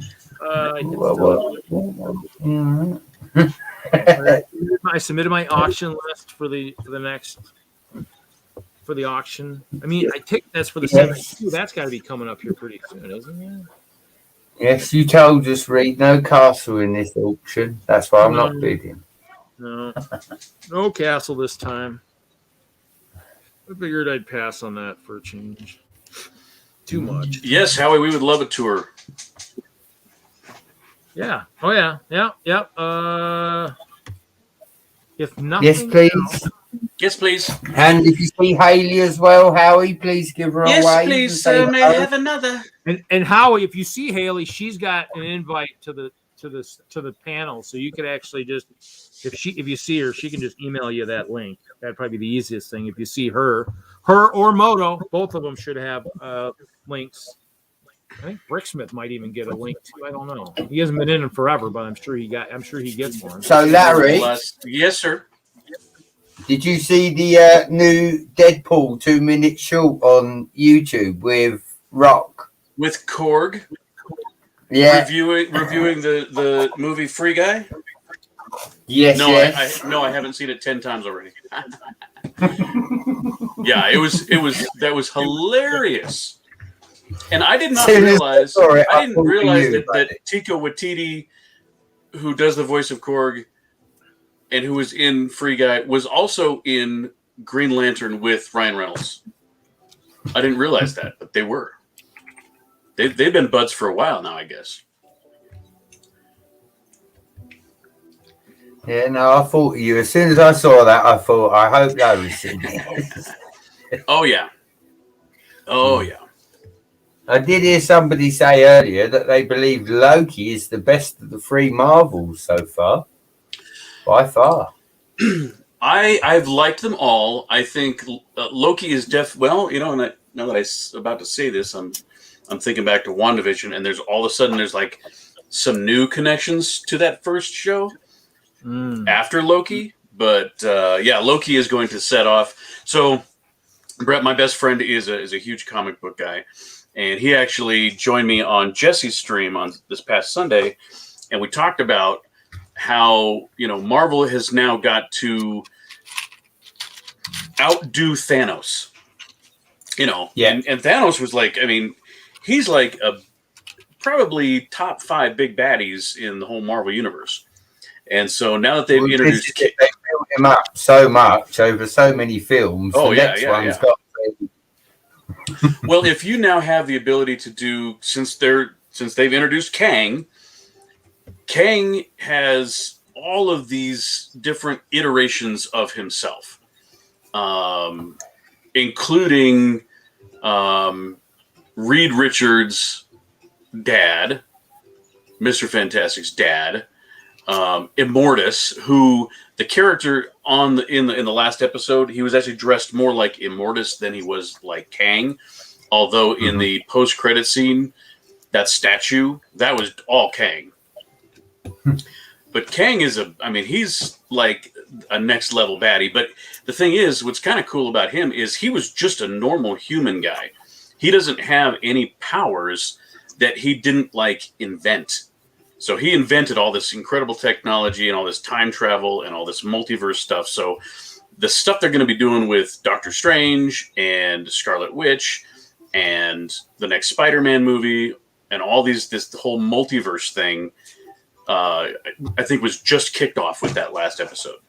I submitted my auction list for the auction. I mean, I take that's for the 72. That's got to be coming up here pretty soon, isn't it? Yes, you told us, Reed, no castle in this auction. That's why I'm not bidding. No castle this time. I figured I'd pass on that for a change. Too much. Yes, Howie, we would love a tour. Yeah. Oh, yeah. Yeah. If nothing. Yes, please. Else, yes, please. And if you see Hailey as well, Howie, please give her a wave. Yes, please, sir. May I have another? And Howie, if you see Hailey, she's got an invite to the panel, so you could actually just if you see her, she can just email you that link. That'd probably be the easiest thing. If you see her or MOTO, both of them should have links. I think Bricksmith might even get a link too. I don't know. He hasn't been in forever, but I'm sure he gets one. So Larry, yes, sir. Did you see the new Deadpool 2-minute short on YouTube with Rock? With Korg? Yeah. Reviewing the movie Free Guy? Yes. No, yes. I haven't seen it 10 times already. Yeah, that was hilarious. And I did not realize. I didn't realize that Tico Waititi, who does the voice of Korg, and who was in Free Guy, was also in Green Lantern with Ryan Reynolds. I didn't realize that, but they were. They've been buds for a while now, I guess. Yeah, no, I thought of you. As soon as I saw that, I thought, I hope Larry's in there. Oh, yeah. Oh, yeah. I did hear somebody say earlier that they believe Loki is the best of the 3 Marvels so far. By far. I've liked them all. I think Loki is well, you know, and now that I'm about to say this, I'm thinking back to WandaVision, and there's all of a sudden there's like some new connections to that first show after Loki. But yeah, Loki is going to set off. So Brett, my best friend, is a huge comic book guy, and he actually joined me on Jesse's stream on this past Sunday, and we talked about how, you know, Marvel has now got to outdo Thanos. You know, and Thanos was like, I mean, he's like a probably top 5 big baddies in the whole Marvel universe. And so now that they've introduced, they built him up so much over so many films. Oh, the next one's got. Well, if you now have the ability to do, since they've introduced Kang has all of these different iterations of himself, including Reed Richards' dad, Mr. Fantastic's dad, Immortus, who the character in the last episode, he was actually dressed more like Immortus than he was like Kang. Although in the post-credit scene, that statue, that was all Kang. But Kang is he's like a next level baddie. But the thing is, what's kind of cool about him is he was just a normal human guy. He doesn't have any powers that he didn't like invent. So he invented all this incredible technology and all this time travel and all this multiverse stuff. So the stuff they're going to be doing with Doctor Strange and Scarlet Witch and the next Spider-Man movie and all this whole multiverse thing, I think was just kicked off with that last episode.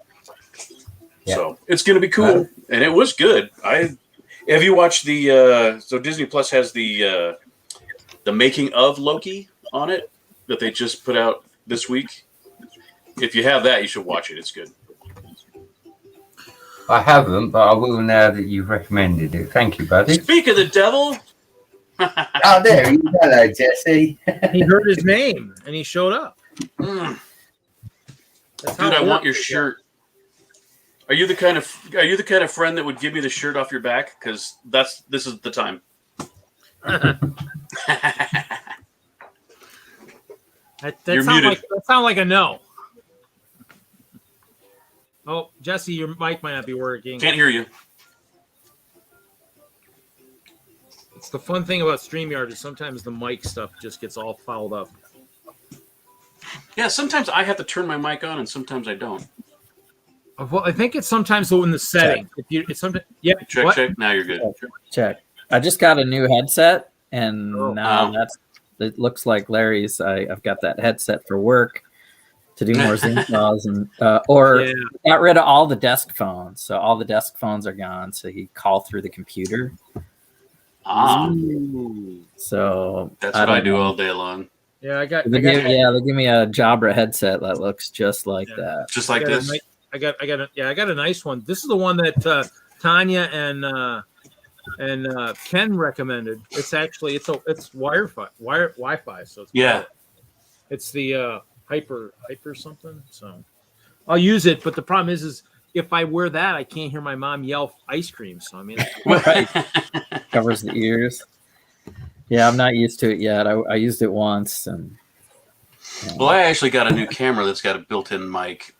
Yeah. So it's going to be cool. And it was good. Have you watched so Disney Plus has the making of Loki on it that they just put out this week? If you have that, you should watch it. It's good. I haven't, but I will now that you've recommended it. Thank you, buddy. Speak of the devil. Oh, there you go. Hello, Jesse. He heard his name and he showed up. Dude, I want your shirt. Are you the kind of friend that would give me the shirt off your back? Because this is the time. That sound like a no. Oh, Jesse, your mic might not be working. Can't hear you. It's the fun thing about StreamYard is sometimes the mic stuff just gets all fouled up. Yeah, sometimes I have to turn my mic on, and sometimes I don't. Well, I think it's sometimes in the setting. It's sometimes. Yeah. Check. Now you're good. Check. I just got a new headset, and now it looks like Larry's. I've got that headset for work to do more Zoom calls, and got rid of all the desk phones. So all the desk phones are gone. So he call through the computer. So that's what I do all day long. Yeah, they give me a Jabra headset that looks just like that. Just like this. I got a nice one. This is the one that Tanya and Ken recommended. It's actually it's Wi-Fi. So it's the hyper something. So I'll use it, but the problem is if I wear that, I can't hear my mom yell ice cream. So I mean, right. Covers the ears. Yeah, I'm not used to it yet. I used it once, and well, I actually got a new camera that's got a built-in mic.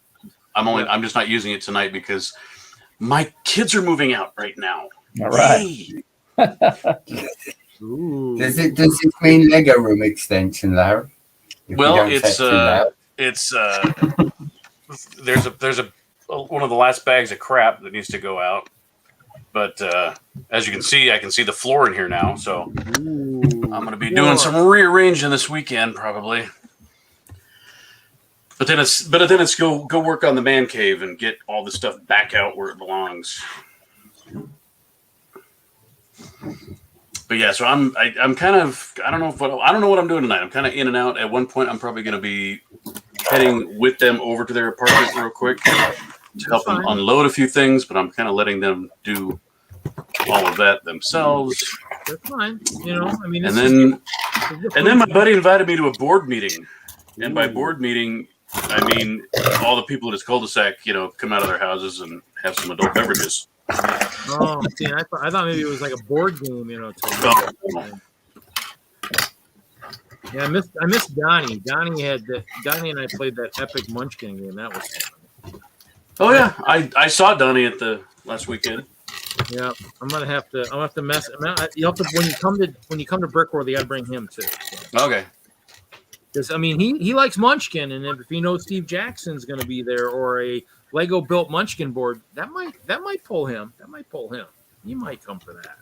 I'm just not using it tonight because my kids are moving out right now. All right. Does it mean Lego room extension, Larry? Well, there's one of the last bags of crap that needs to go out, But as you can see, I can see the floor in here now. So Ooh, I'm going to be doing some rearranging this weekend probably. But then it's go work on the man cave and get all the stuff back out where it belongs. But yeah, so I'm kind of I don't know what I'm doing tonight. I'm kind of in and out. At one point, I'm probably going to be heading with them over to their apartment real quick to help them unload a few things. But I'm kind of letting them do all of that themselves. That's fine. You know, I mean, and then my buddy invited me to a board meeting, and by board meeting, I mean all the people in his cul-de-sac, come out of their houses and have some adult beverages. Oh, see, I thought maybe it was like a board game, No. Yeah, I missed Donnie. Donnie and I played that epic Munchkin game. That was fun. Oh yeah, I saw Donnie at the last weekend. Yeah, I'm gonna have to mess. You have to when you come to Brickworld, you gotta bring him too. So. Okay. Because I mean, he likes Munchkin, and if he knows Steve Jackson's going to be there or a Lego built Munchkin board, that might pull him. He might come for that.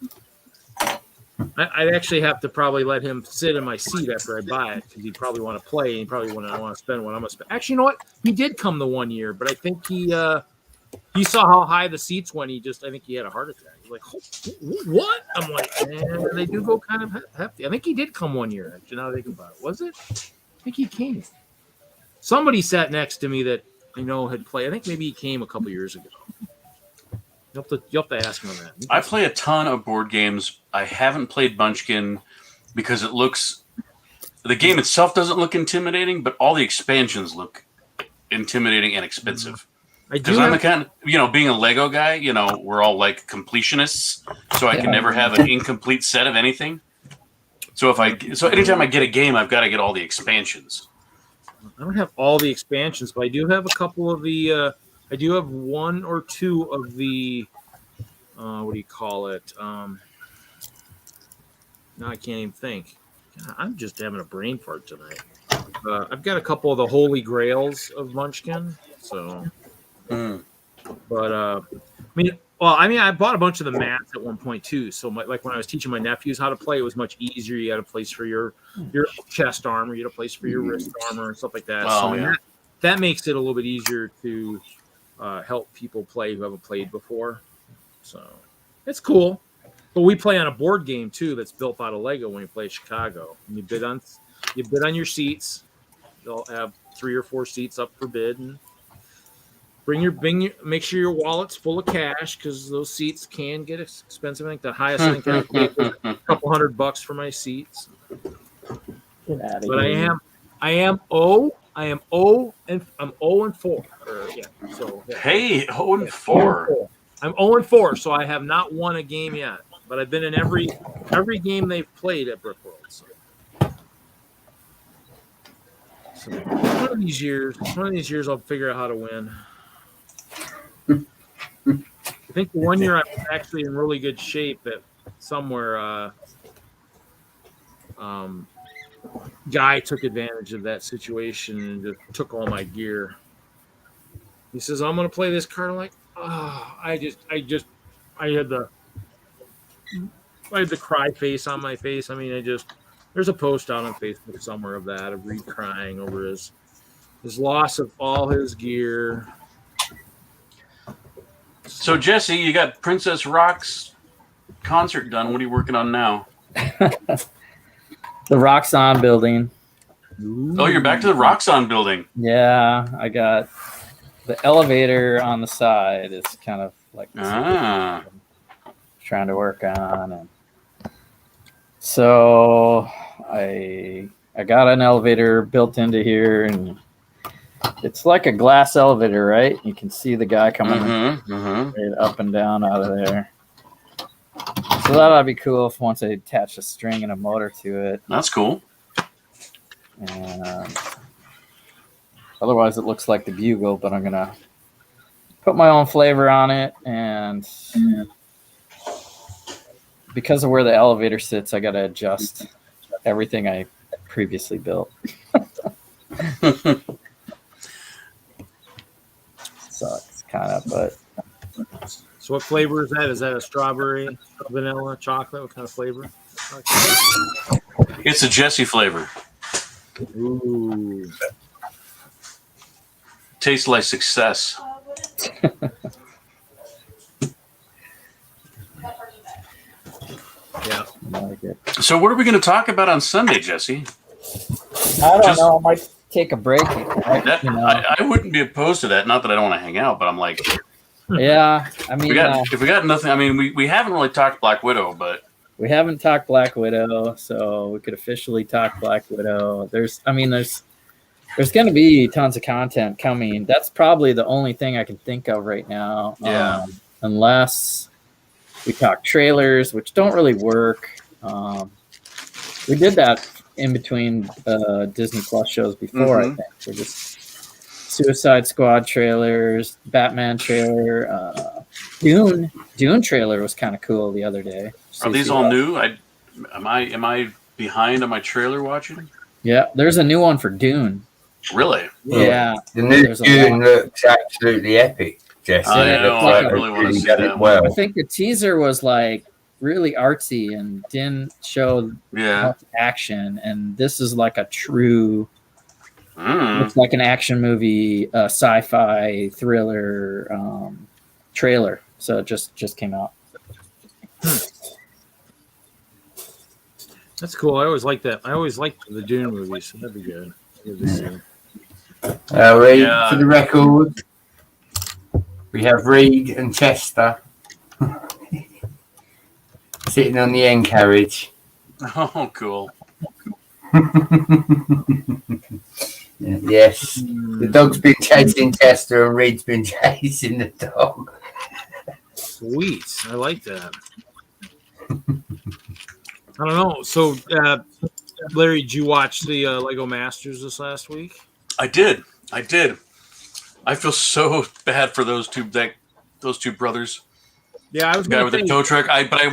I'd actually have to probably let him sit in my seat after I buy it because he'd probably want to play and he probably wouldn't want to spend what I'm going to spend. Actually, you know what? He did come the one year, but I think he saw how high the seats went. I think he had a heart attack. He's like, oh, what? I'm like, man, they do go kind of hefty. I think he did come one year. Actually, now that I think about it, was it? I think he came. Somebody sat next to me that I know had played. I think maybe he came a couple years ago. You'll have to ask him on that. I play a ton of board games. I haven't played Munchkin because the game itself doesn't look intimidating, but all the expansions look intimidating and expensive. Because I'm the kind of, being a Lego guy, we're all like completionists, so I can never have an incomplete set of anything. So anytime I get a game, I've got to get all the expansions. I don't have all the expansions, but I do have a couple of the. I do have one or two of the. What do you call it? Now I can't even think. God, I'm just having a brain fart tonight. I've got a couple of the Holy Grails of Munchkin. So, but I bought a bunch of the mats at one point too. So, like when I was teaching my nephews how to play, it was much easier. You had a place for your chest armor, you had a place for your wrist armor, and stuff like that. Oh, so that makes it a little bit easier to help people play who haven't played before. So it's cool. But we play on a board game too that's built out of Lego when you play Chicago. And you bid on your seats. They'll have 3 or 4 seats up for bid, and make sure your wallet's full of cash because those seats can get expensive. I think the highest I think I paid was a couple $100 for my seats. But I am 0 and 4. So hey, 0 and 4. I'm 0 and 4, so I have not won a game yet. But I've been in every game they've played at Brickworld. So one of these years, I'll figure out how to win. I think the one year I was actually in really good shape that somewhere guy took advantage of that situation and just took all my gear. He says, I'm going to play this card. I'm like, I had the cry face on my face. I mean, there's a post out on Facebook somewhere of that, of Reed crying over his loss of all his gear. So, Jesse, you got Princess Rock's concert done. What are you working on now? The Roxxon building. Ooh. Oh, you're back to the Roxxon building. Yeah, I got the elevator on the side. It's kind of like trying to work on, and so I got an elevator built into here, and it's like a glass elevator, right? You can see the guy coming right up and down out of there. So that ought to be cool if once I attach a string and a motor to it. That's cool. And otherwise, it looks like the Bugle, but I'm going to put my own flavor on it. And because of where the elevator sits, I got to adjust everything I previously built. Sucks kind of, but So what flavor is that? Is that a strawberry, vanilla, chocolate? What kind of flavor? It's a Jesse flavor. Ooh. Tastes like success. Yeah. I like it. So what are we going to talk about on Sunday, Jesse? I don't know. I might take a break. I wouldn't be opposed to that. Not that I don't want to hang out, but I'm like, yeah. I mean, if we got nothing, I mean, we haven't really talked Black Widow, but we haven't talked Black Widow, so we could officially talk Black Widow. There's going to be tons of content coming. That's probably the only thing I can think of right now. Yeah. Unless we talk trailers, which don't really work. We did that in between Disney Plus shows before, I think. We're just Suicide Squad trailers, Batman trailer, Dune trailer was kind of cool the other day. Are these all new? Am I behind on my trailer watching? Yeah, there's a new one for Dune. Really? Yeah. The new Dune looks absolutely epic, Jesse. I know. Like I really want to see done that it well. I think the teaser was like really artsy and didn't show much action, and this is like a true looks like an action movie, sci-fi thriller trailer. So it just came out. That's cool. I always like that. I always liked the Dune movies. So that'd be good. For the record, we have Reed and Chester sitting on the end carriage. Oh, cool. Yes. The dog's been chasing Chester and Reed's been chasing the dog. Sweet. I like that. I don't know. So, Larry, did you watch the Lego Masters this last week? I did. I feel so bad for those two brothers. Yeah, I was the guy with the tow truck. I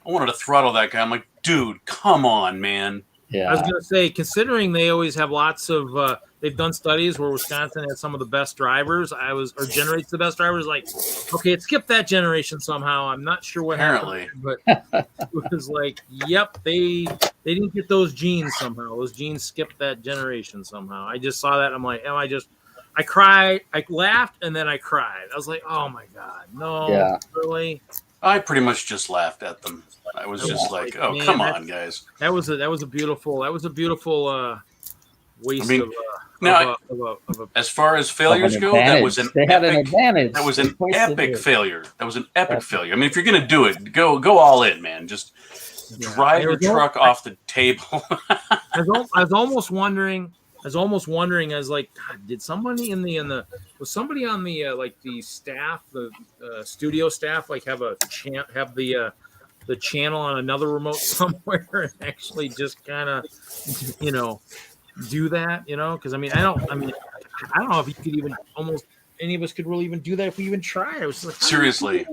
wanted to throttle that guy. I'm like, dude, come on, man. Yeah. I was going to say, considering they always have lots of, they've done studies where Wisconsin has some of the best drivers. Or generates the best drivers. Like, okay, it skipped that generation somehow. I'm not sure what happened, but it was like, yep, they didn't get those genes somehow. Those genes skipped that generation somehow. I just saw that. I'm like, I cried, I laughed, and then I cried. I was like, oh my God, no, really? I pretty much just laughed at them. I was just like, oh, man, come on, guys. That was a beautiful waste as far as failures go, that was an advantage. That was an epic failure. That was an epic failure. I mean, if you're gonna do it, go all in, man. Just drive your truck off the table. I was almost wondering. I was like, God, did somebody was somebody on the like the staff, the studio staff, like have the channel on another remote somewhere and actually just kind of, do that, because I don't know if you could even any of us could really even do that if we even tried. I was like, seriously,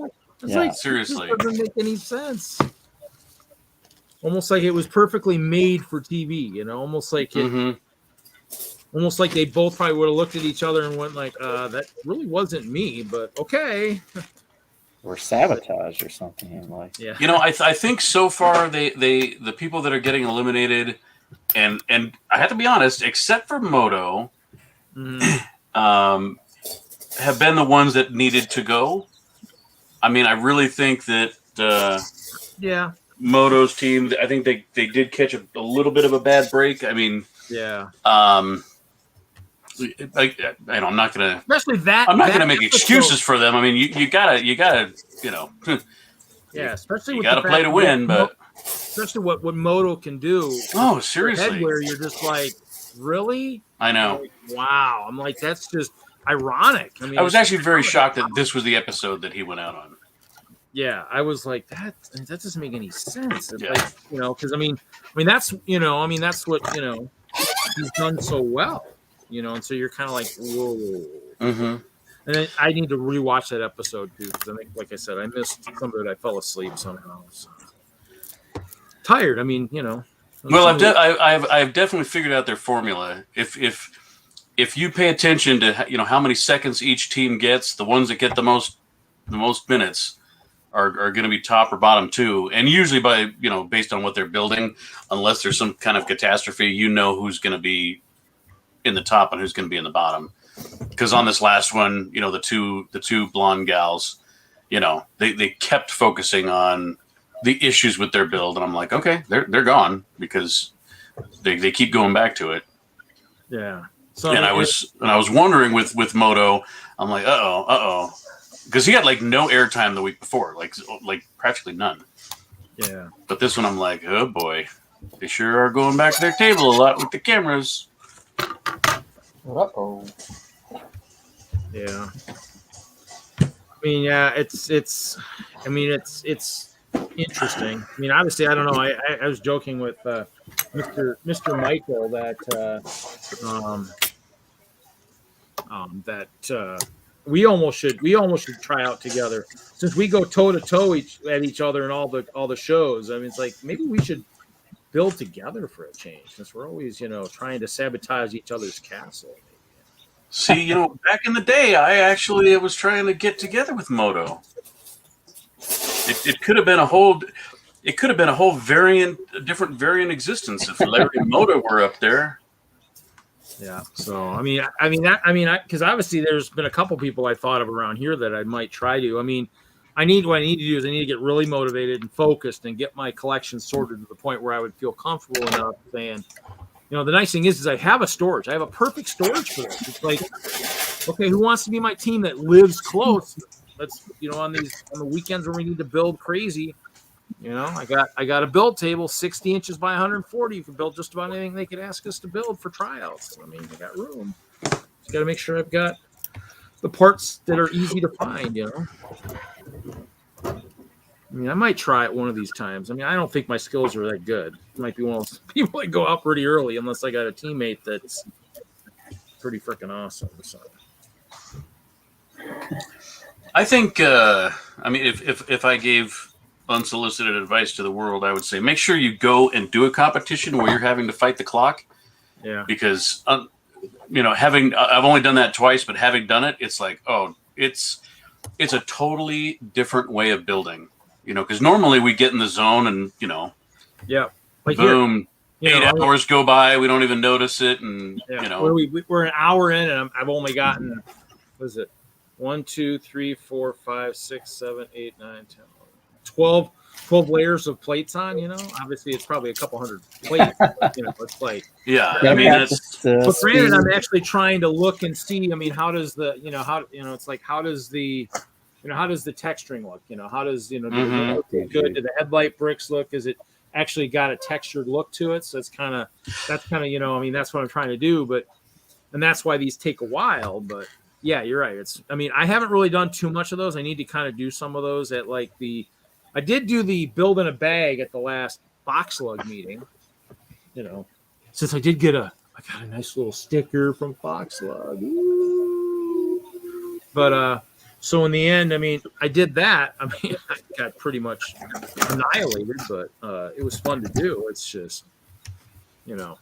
seriously, it doesn't make any sense. Almost like it was perfectly made for TV, almost like it. Almost like they both probably would have looked at each other and went like, that really wasn't me, but okay. Or sabotage or something like. Yeah. I think so far the people that are getting eliminated, and I have to be honest, except for MOTO, have been the ones that needed to go. I mean, I really think that MOTO's team, I think they did catch a little bit of a bad break. I mean, I'm not gonna. Especially that. I'm not gonna make excuses for them. I mean, you gotta, especially you gotta play to win, but especially what MOTO can do. Oh, seriously, where you're just like, really? I know. Like, wow, I'm like, that's just ironic. I mean, I was actually very shocked that this was the episode that he went out on. Yeah, I was like, that doesn't make any sense. It's like, because I mean that's what he's done so well. And so you're kind of like, whoa. Mm-hmm. And then I need to rewatch that episode too, because I think, like I said, I missed some of it. I fell asleep somehow. So. Tired. I mean, Well, I've definitely figured out their formula. If you pay attention to how many seconds each team gets, the ones that get the most most minutes are going to be top or bottom two, and usually by based on what they're building, unless there's some kind of catastrophe, who's going to be in the top and who's going to be in the bottom. Because on this last one, the two blonde gals, they kept focusing on the issues with their build, and I'm like, okay, they're gone because they keep going back to it. Yeah. So I was wondering with MOTO, I'm like, uh oh. Because he had like no airtime the week before, like practically none. Yeah. But this one, I'm like, oh boy, they sure are going back to their table a lot with the cameras. Uh-oh. Yeah. I mean, yeah, it's interesting. I mean, obviously, I don't know. I was joking with Mr. Michael that we almost should try out together, since we go toe to toe at each other in all the shows. I mean, it's like maybe we should build together for a change, since we're always trying to sabotage each other's castle. See, back in the day, I was trying to get together with MOTO. It could have been a whole different variant existence if Larry and MOTO were up there. Yeah. So because obviously there's been a couple people I thought of around here that I might try to. I mean, what I need to do is I need to get really motivated and focused and get my collection sorted to the point where I would feel comfortable enough saying, the nice thing is I have a storage. I have a perfect storage for this. It's like, okay, who wants to be my team that lives close? Let's, on the weekends when we need to build crazy, I got a build table 60 inches by 140. You can build just about anything they could ask us to build for tryouts. I mean, I got room. Just got to make sure I've got the parts that are easy to find, I mean, I might try it one of these times. I mean, I don't think my skills are that good. I might be one of those people that go out pretty early unless I got a teammate that's pretty freaking awesome. So. I think, if I gave unsolicited advice to the world, I would say make sure you go and do a competition where you're having to fight the clock. Yeah. Because, I've only done that twice, but having done it, it's like, oh, it's a totally different way of building. Because normally we get in the zone and, yeah, like boom, here, 8 hours go by, we don't even notice it. And, we're an hour in and I've only gotten, what is it? 1, 2, 3, 4, 5, 6, 7, 8, 9, 10, 11, 12 layers of plates on, obviously it's probably a couple hundred plates, it's like, yeah, I mean, but granted, I'm actually trying to look and see, I mean, how does the, it's like, how does the texturing look, how does, do they look good? Do the headlight bricks look? Is it actually got a textured look to it? So that's kind of, that's what I'm trying to do, and that's why these take a while, but yeah, you're right. I haven't really done too much of those. I need to kind of do some of those at I did do the build in a bag at the last BoxLug meeting, since I got a nice little sticker from BoxLug. But, so in the end, I did that. I got pretty much annihilated, but it was fun to do. It's just, I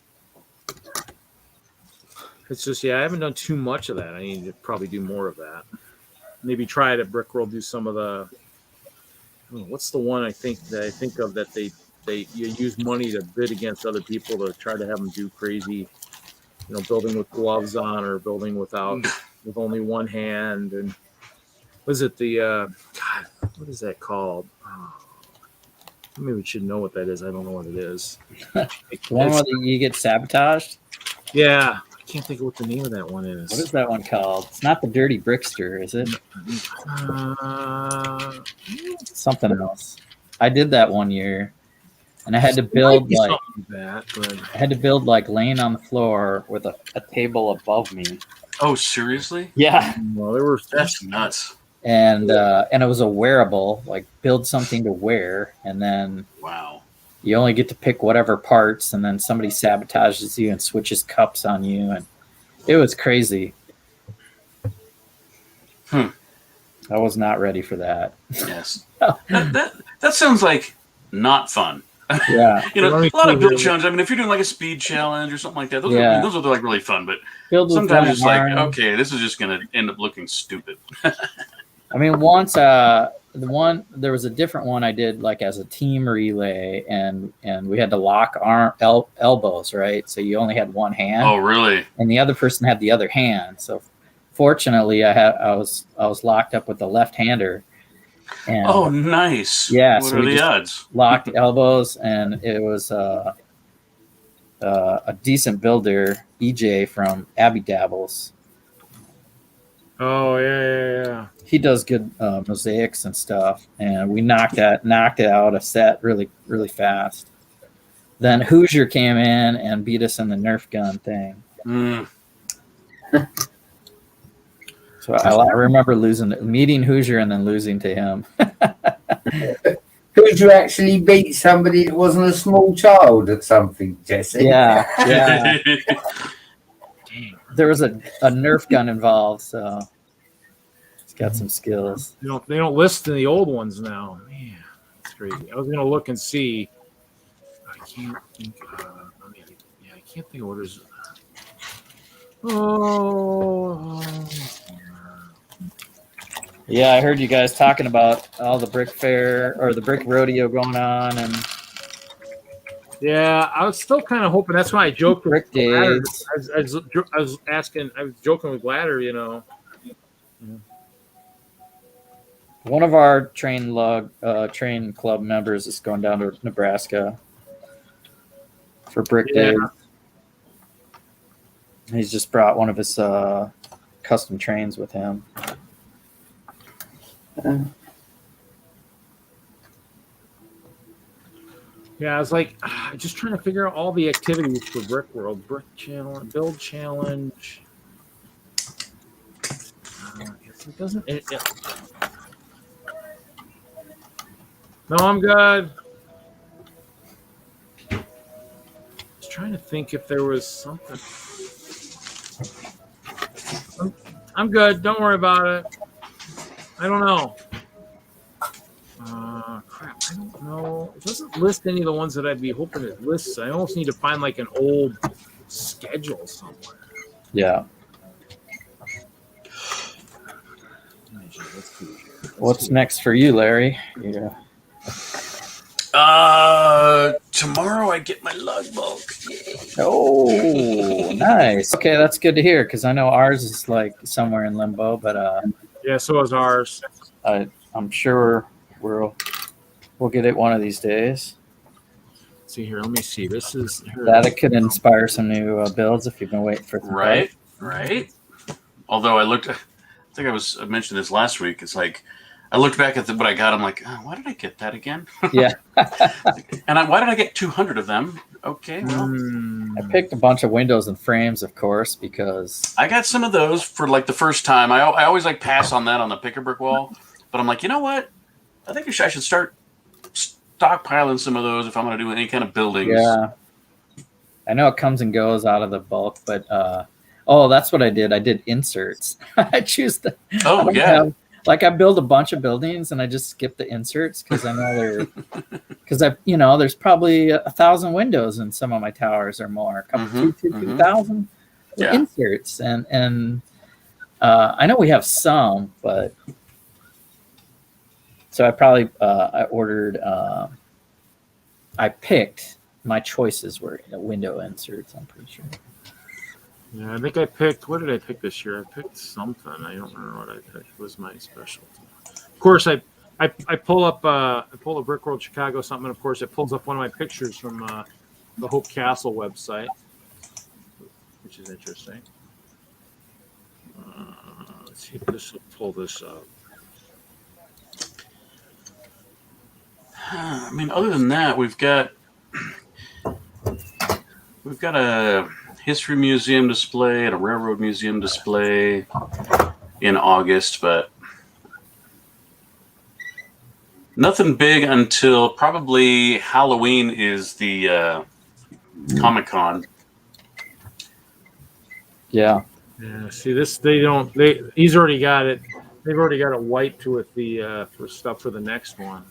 haven't done too much of that. I need to probably do more of that. Maybe try it at Brickworld, do some of the, what's the one I think of that you use money to bid against other people to try to have them do crazy, building with gloves on or building with only one hand. And was it the, what is that called? Oh, maybe we should know what that is. I don't know what it is. One where you get sabotaged? Yeah. I can't think of what the name of that one is. What is that one called? It's not the Dirty Brickster, is it? Something else. I did that one year, and I had to build laying on the floor with a table above me. Oh, seriously? Yeah. Well, that's nuts. And it was a wearable, like build something to wear, and then wow. You only get to pick whatever parts, and then somebody sabotages you and switches cups on you, and it was crazy. I was not ready for that. Yes, that sounds like not fun. Yeah, a lot of build challenges. If you're doing like a speed challenge or something like that, those are like really fun. But sometimes it's like, okay, this is just going to end up looking stupid. I mean, once there was a different one I did like as a team relay, and we had to lock elbows, right? So you only had one hand. Oh, really? And the other person had the other hand. So fortunately, I was locked up with a left-hander. And, oh, nice. Yeah. What so are we the just odds? locked elbows, and it was a decent builder, EJ from Abby Dabbles. Oh yeah. He does good mosaics and stuff, and we knocked it out a set really, really fast. Then Hoosier came in and beat us in the Nerf gun thing. So I remember meeting Hoosier and then losing to him. Hoosier actually beat somebody that wasn't a small child at something, Jesse. Yeah. There was a Nerf gun involved, so he's got some skills. They don't list in the old ones now. Man, that's crazy. I was gonna look and see. I can't think. I can't think of what is. Oh. Yeah, I heard you guys talking about all the brick fair or the brick rodeo going on, and yeah, I was still kind of hoping. That's why I joked with Brick Days. I was joking with Ladder, you know. One of our train club members is going down to Nebraska for Brick Days. He's just brought one of his custom trains with him. Yeah, I was like, just trying to figure out all the activities for Brickworld. Brick challenge, build challenge. It doesn't. No, I'm good. Just trying to think if there was something. I'm good. Don't worry about it. I don't know. Crap. I don't know. It doesn't list any of the ones that I'd be hoping it lists. I almost need to find like an old schedule somewhere. Yeah. What's next for you, Larry? Yeah. Tomorrow I get my lug bulk. Yay. Oh, nice. Okay, that's good to hear because I know ours is like somewhere in limbo, but yeah, so is ours. I'm sure we'll get it one of these days. Let's see here, let me see. This is that could inspire some new builds if you've been waiting for some right. Although I think I mentioned this last week. It's like I looked back at what I got. I'm like, why did I get that again? Yeah. And why did I get 200 of them? Okay, well, I picked a bunch of windows and frames, of course, because I got some of those for like the first time. I always like pass on that on the picker brick wall, but I'm like, you know what? I think I should start stockpiling some of those if I'm going to do any kind of buildings. Yeah. I know it comes and goes out of the bulk, but that's what I did. I did inserts. I choose the. Oh yeah. I build a bunch of buildings and I just skip the inserts because I know there's probably 1,000 windows in some of my towers or more, 2,000 inserts, and I know we have some, but so I probably I picked my choices were window inserts. I'm pretty sure. Yeah, I think I picked. What did I pick this year? I picked something. I don't remember what I picked. It was my specialty. Of course, I pull up Brickworld Chicago something. And of course, it pulls up one of my pictures from the Hope Castle website, which is interesting. Let's see if this will pull this up. I mean, other than that, we've got a history museum display and a railroad museum display in August, but nothing big until probably Halloween is the Comic-Con. Yeah. See this, he's already got it. They've already got it wiped with the for stuff for the next one.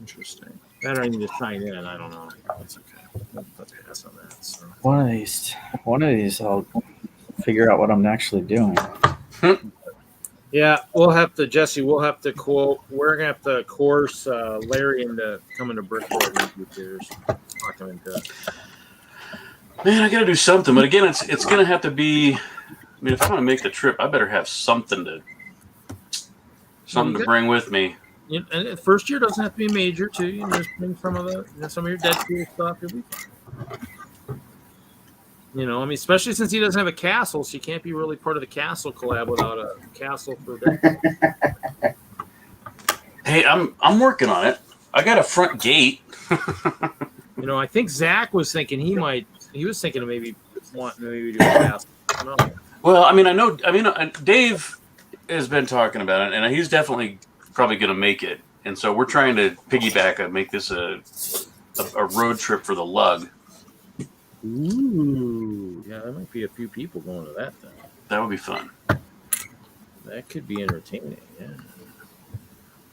Interesting. That I need to sign in. I don't know. That's okay. Let's pass on that. So. One of these, I'll figure out what I'm actually doing. Yeah, we'll have to, Jesse. We'll have to quote. We're gonna have to coerce Larry into coming to Brickworld in a few years. Talk him into it. Man, I got to do something. But again, it's gonna have to be. I mean, if I want to make the trip, I better have something to bring with me. And the first year doesn't have to be major too. You just bring some of your Deadpool stuff. You'll be fine. You know, I mean, especially since he doesn't have a castle, so you can't be really part of the castle collab without a castle for that. Hey, I'm working on it. I got a front gate. You know, I think Zach was thinking he was thinking of maybe wanting to maybe do a castle. I don't know. Well, I mean, Dave has been talking about it, and he's definitely probably going to make it. And so we're trying to piggyback and make this a road trip for the lug. Ooh, yeah, there might be a few people going to that then. That would be fun. That could be entertaining, yeah.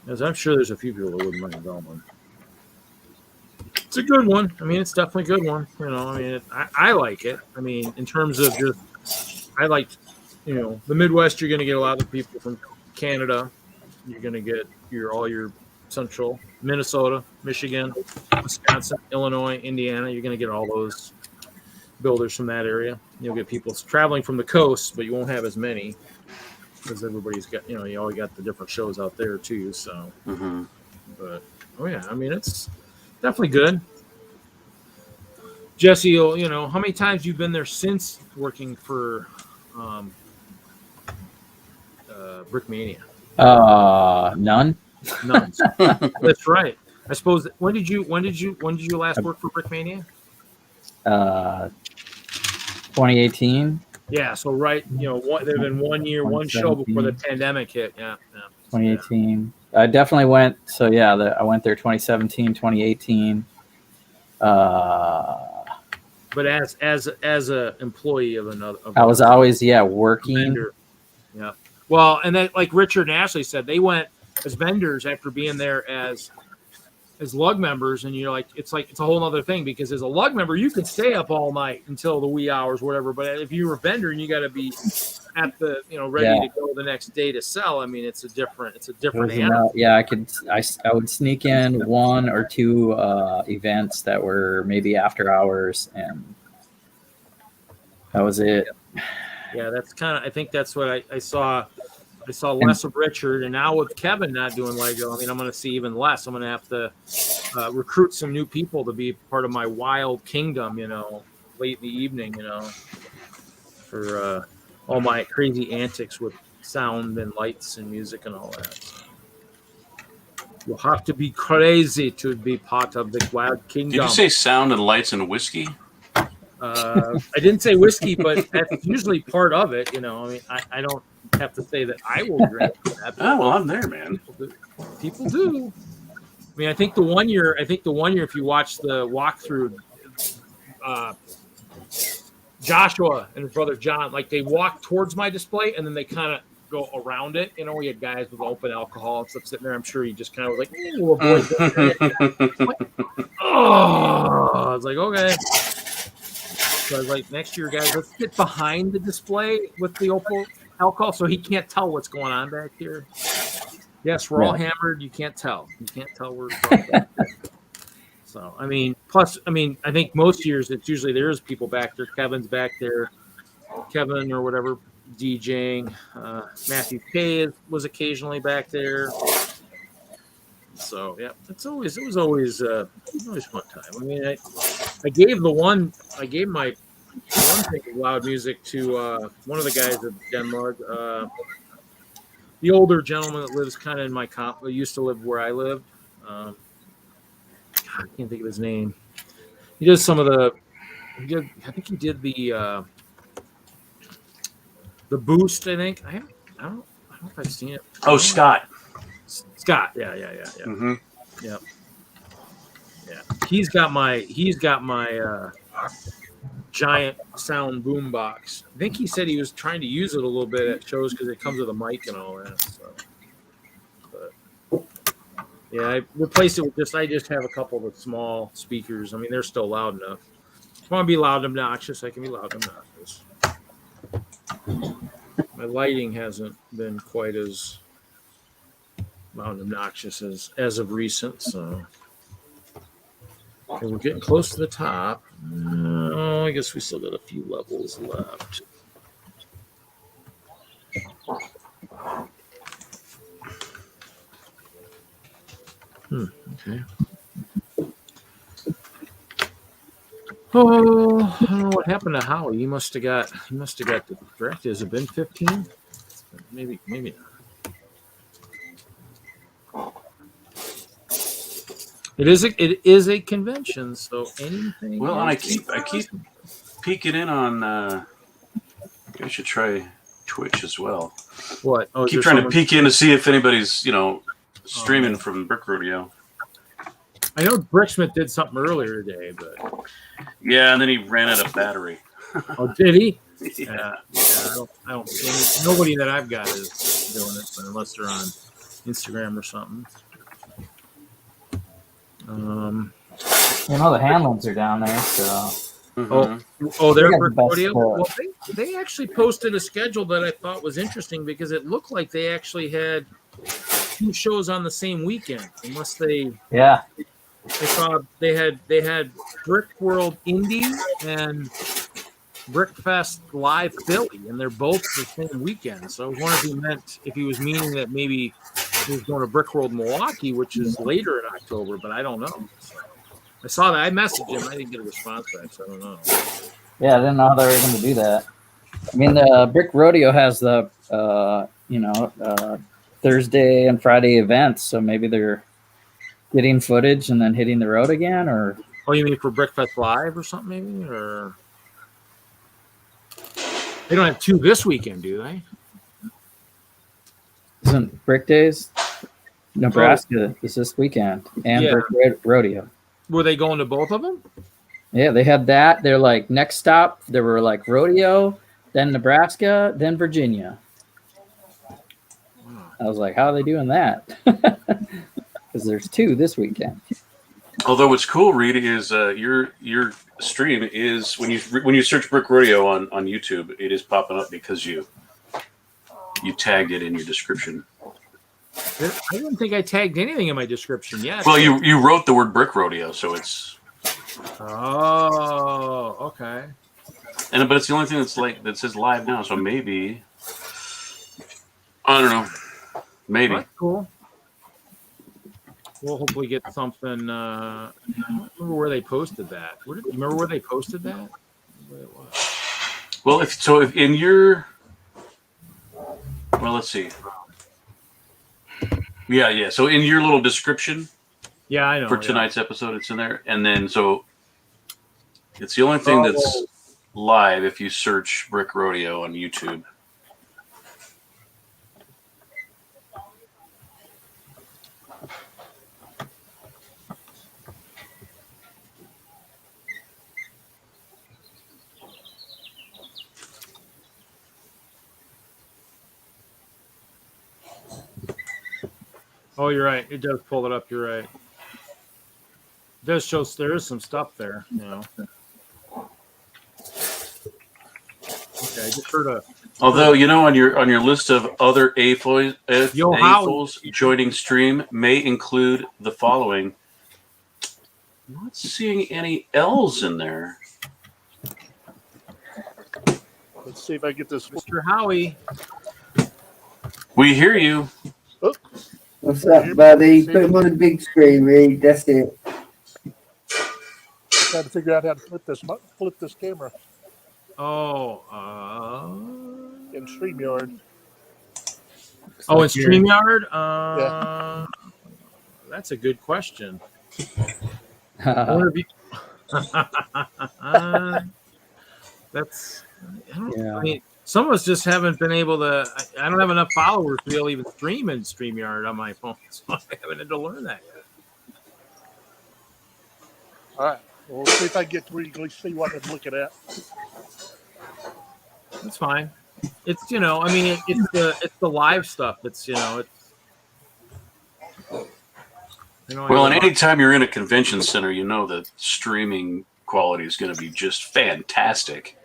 Because I'm sure there's a few people that wouldn't mind going. It's a good one. I mean, it's definitely a good one. You know, I mean, I like it. I mean, in terms of just, I like, you know, the Midwest, you're going to get a lot of people from Canada. You're going to get all your central, Minnesota, Michigan, Wisconsin, Illinois, Indiana. You're going to get all those builders from that area. You'll get people traveling from the coast, but you won't have as many because everybody's got, you know, you always got the different shows out there too. So, but oh yeah, I mean, it's definitely good. Jesse, you know, how many times you've been there since working for Brickmania? None. That's right. I suppose. When did you last work for Brickmania? 2018. Yeah. So right, you know, there've been 1 year, one show before the pandemic hit. Yeah. 2018. Yeah. I definitely went. So yeah, I went there 2017, 2018. But as a employee of another, I was always working. Vendor. Yeah. Well, and then like Richard and Ashley said, they went as vendors after being there as lug members, and you're like, it's a whole other thing because as a lug member, you can stay up all night until the wee hours, whatever. But if you're a vendor and you got to be at the, you know, ready to go the next day to sell, I mean, it's a different animal. Yeah, I would sneak in 1 or 2 events that were maybe after hours, and that was it. Yeah, that's kind of. I think that's what I saw. I saw less of Richard, and now with Kevin not doing Lego, I mean, I'm going to see even less. I'm going to have to recruit some new people to be part of my wild kingdom, you know, late in the evening, you know, for all my crazy antics with sound and lights and music and all that. So you'll have to be crazy to be part of the wild kingdom. Did you say sound and lights and whiskey? I didn't say whiskey, but that's usually part of it, you know. I mean, I don't have to say that I will drink that. Oh, well, I'm there, man. People do. I mean, I think the one year, if you watch the walkthrough, Joshua and his brother John, like they walk towards my display and then they kind of go around it. You know, we had guys with open alcohol and stuff sitting there. I'm sure he just kind of was like, we'll avoid this. Oh, I was like, okay. So I was like, next year, guys, let's get behind the display with the open alcohol so he can't tell what's going on back here. Yes, we're all hammered. You can't tell. You can't tell we're back there. So, I mean, plus, I mean, I think most years it's usually there's people back there. Kevin's back there. Kevin or whatever DJing. Matthew K was occasionally back there. So yeah, it was always fun time. I mean, I gave my one thing of loud music to one of the guys at DENLUG, the older gentleman that lives kind of in my used to live where I lived. I can't think of his name. He does some of I think he did the boost. I think I don't know if I've seen it. Oh, Scott. Scott, yeah. Mm-hmm. Yeah. He's got my giant sound boom box. I think he said he was trying to use it a little bit at shows because it comes with a mic and all that. So, but yeah, I replaced it with I just have a couple of small speakers. I mean, they're still loud enough. If I want to be loud and obnoxious, I can be loud and obnoxious. My lighting hasn't been quite as obnoxious as of recent, so okay, we're getting close to the top. I guess we still got a few levels left. Okay. Oh, I don't know what happened to Howie. He must have got the direct. Has it been 15? Maybe not. It is a convention, so anything. Well, and I keep peeking in on. I should try Twitch as well. What? Oh, keep trying to peek in to see if anybody's streaming from Brick Rodeo. I know Bricksmith did something earlier today, but yeah, and then he ran out of battery. Oh, did he? Yeah. I don't. Nobody that I've got is doing it, unless they're on Instagram or something. The Hanlons are down there, so. Oh, they're Brick Rodeo. Well, they actually posted a schedule that I thought was interesting because it looked like they actually had 2 shows on the same weekend, unless they. Yeah. I saw they had Brickworld Indie and Brickfest Live Philly, and they're both the same weekend. So I was wondering if he was meaning that maybe he was going to Brickworld Milwaukee, which is later in October, but I don't know. So I saw that. I messaged him. I didn't get a response back, so I don't know. Yeah, I didn't know how they were going to do that. I mean, the Brick Rodeo has the Thursday and Friday events, so maybe they're getting footage and then hitting the road again, or you mean for Brickfest Live or something, maybe? Or they don't have 2 this weekend, do they? Isn't Brick Days Nebraska is this weekend and Brick Rodeo? Were they going to both of them? Yeah, they had that. They're like next stop. There were like rodeo, then Nebraska, then Virginia. I was like, how are they doing that? Because there's 2 this weekend. Although what's cool, Reed, is your stream is when you search Brick Rodeo on YouTube, it is popping up because you tagged it in your description. I didn't think I tagged anything in my description yet. Well, you wrote the word Brick Rodeo, so it's. Oh, okay. But it's the only thing that says live now, so maybe I don't know. Maybe. That's cool. We'll hopefully get something. I don't remember where they posted that. You remember where they posted that? Well, if in your, let's see. Yeah. So in your little description, I know for tonight's episode, it's in there, and then so it's the only thing that's live if you search Brick Rodeo on YouTube. Oh, you're right. It does pull it up. You're right. It does show there is some stuff there. Okay, I just heard a. Although on your list of other AFOLs joining stream may include the following. I'm not seeing any L's in there. Let's see if I get this. Mr. Howie. We hear you. Oh. What's up, buddy? Put him on the big screen, Reed. That's it. Trying to figure out how to flip this camera. Oh, in StreamYard. Oh, in StreamYard? Yeah. That's a good question. I mean, some of us just haven't been able to. I don't have enough followers to be able to even stream in StreamYard on my phone, so I haven't had to learn that yet. All right. Well, we'll see if I can get to where you can see what I'm looking at. That's fine. It's it's the live stuff. It's Well, and anytime you're in a convention center, the streaming quality is going to be just fantastic.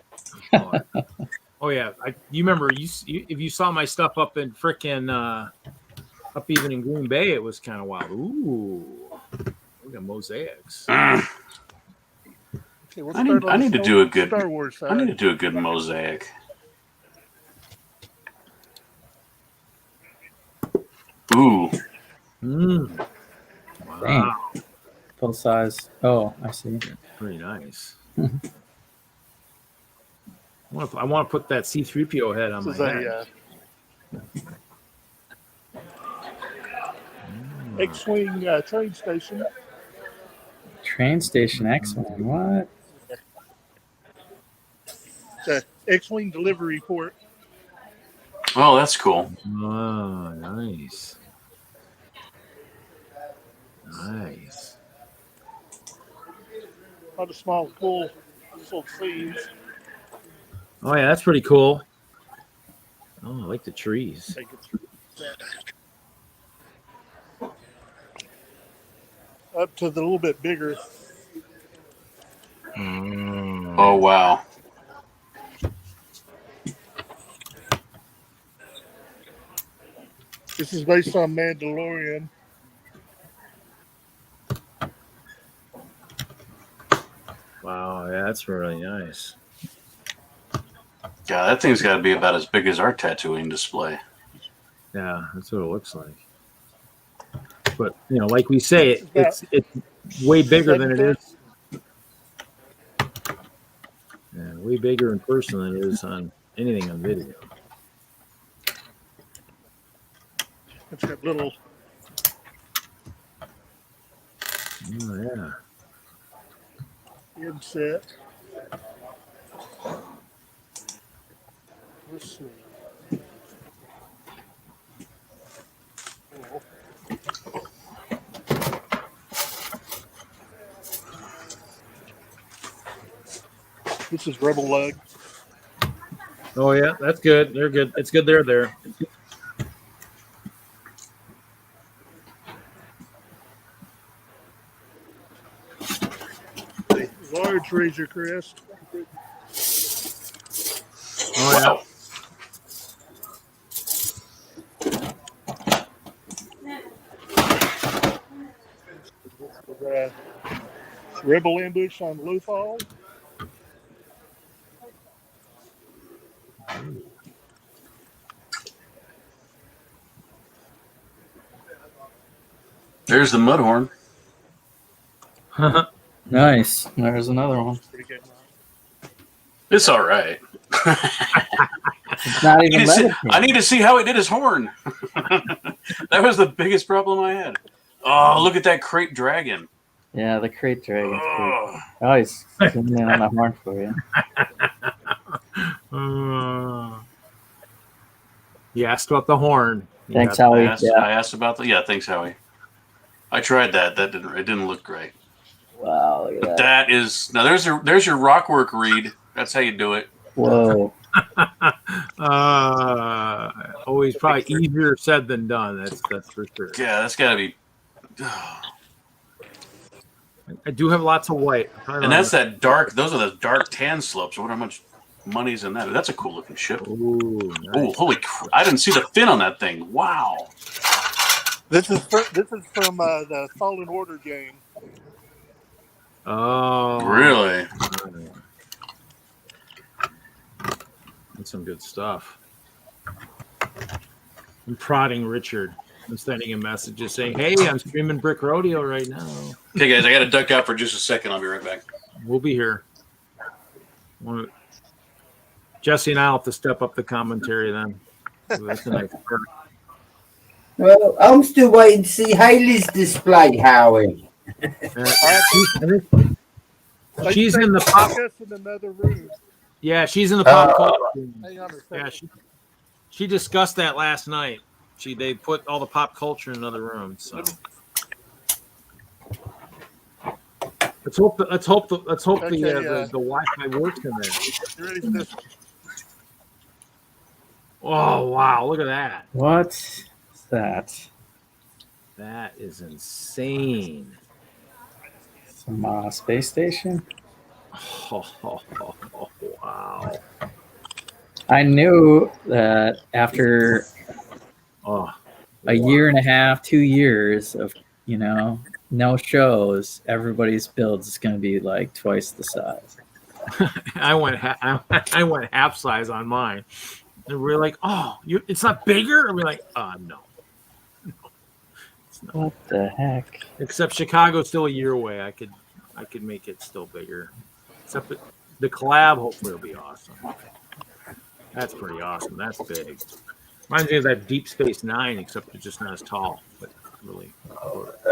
Oh yeah, you remember if you saw my stuff up in frickin' up even in Green Bay, it was kind of wild. Ooh, we got mosaics. Okay, I need to do a good Star Wars side. I need to do a good mosaic. Ooh. Wow. Dang. Full size. Oh, I see. Pretty nice. I want to put that C-3PO head on my head. X-Wing train station. Train station X-Wing. What? It's a X-Wing delivery port. Oh, that's cool. Oh, nice. Nice. A lot of small, cool little scenes. Oh, yeah, that's pretty cool. Oh, I like the trees. Up to the little bit bigger. Oh, wow. This is based on Mandalorian. Wow, yeah, that's really nice. Yeah, that thing's got to be about as big as our tattooing display. Yeah, that's what it looks like. But like we say, it's way bigger than it is. Yeah, way bigger in person than it is on anything on video. It's got little. Oh yeah. Inset. Let's see. This is Rebel Lug. Oh yeah, that's good. They're good. It's good they're there. Large Razor Crest. Oh yeah. Rebel Ambush on Lothal. There's the Mudhorn. Nice. There's another one. It's all right. It's not even I need to see how it did his horn. That was the biggest problem I had. Oh, look at that crate dragon. Yeah, the crate dragon's cool. Oh, he's zooming in on the horn for you. You asked about the horn. Thanks, Howie. I asked about the. Yeah, thanks, Howie. I tried that. It didn't look great. Wow, look at that. That is now. There's your rockwork read. That's how you do it. Whoa. Always probably easier said than done. That's for sure. Yeah, that's got to be. I do have lots of white. And that's that dark. Those are the dark tan slopes. I wonder how much money's in that. That's a cool looking ship. Ooh, nice. Oh, holy crap! I didn't see the fin on that thing. Wow. This is from the Fallen Order game. Oh, Really? That's some good stuff. I'm prodding Richard. I'm sending him messages saying, "Hey, I'm streaming Brick Rodeo right now." Okay, guys, I got to duck out for just a second. I'll be right back. We'll be here. Jesse and I'll have to step up the commentary then. So that's a nice part. Well, I'm still waiting to see Hailey's display, Howie. She's in the pop. In another room. Yeah, she's in the pop culture. Hang on a second. Yeah, she discussed that last night. They put all the pop culture in another room. So let's hope the Wi-Fi works in there. You ready for this? Oh wow! Look at that. What's that? That is insane. Some space station? Oh, wow. I knew that after a year and a half, 2 years of, no shows, everybody's builds is going to be like twice the size. I went half size on mine. And we're like, oh, it's not bigger? And we're like, no. It's not. What the heck? Except Chicago's still a year away. I could make it still bigger. Except the collab hopefully will be awesome. That's pretty awesome. That's big. Reminds me of that Deep Space Nine, except it's just not as tall. But really.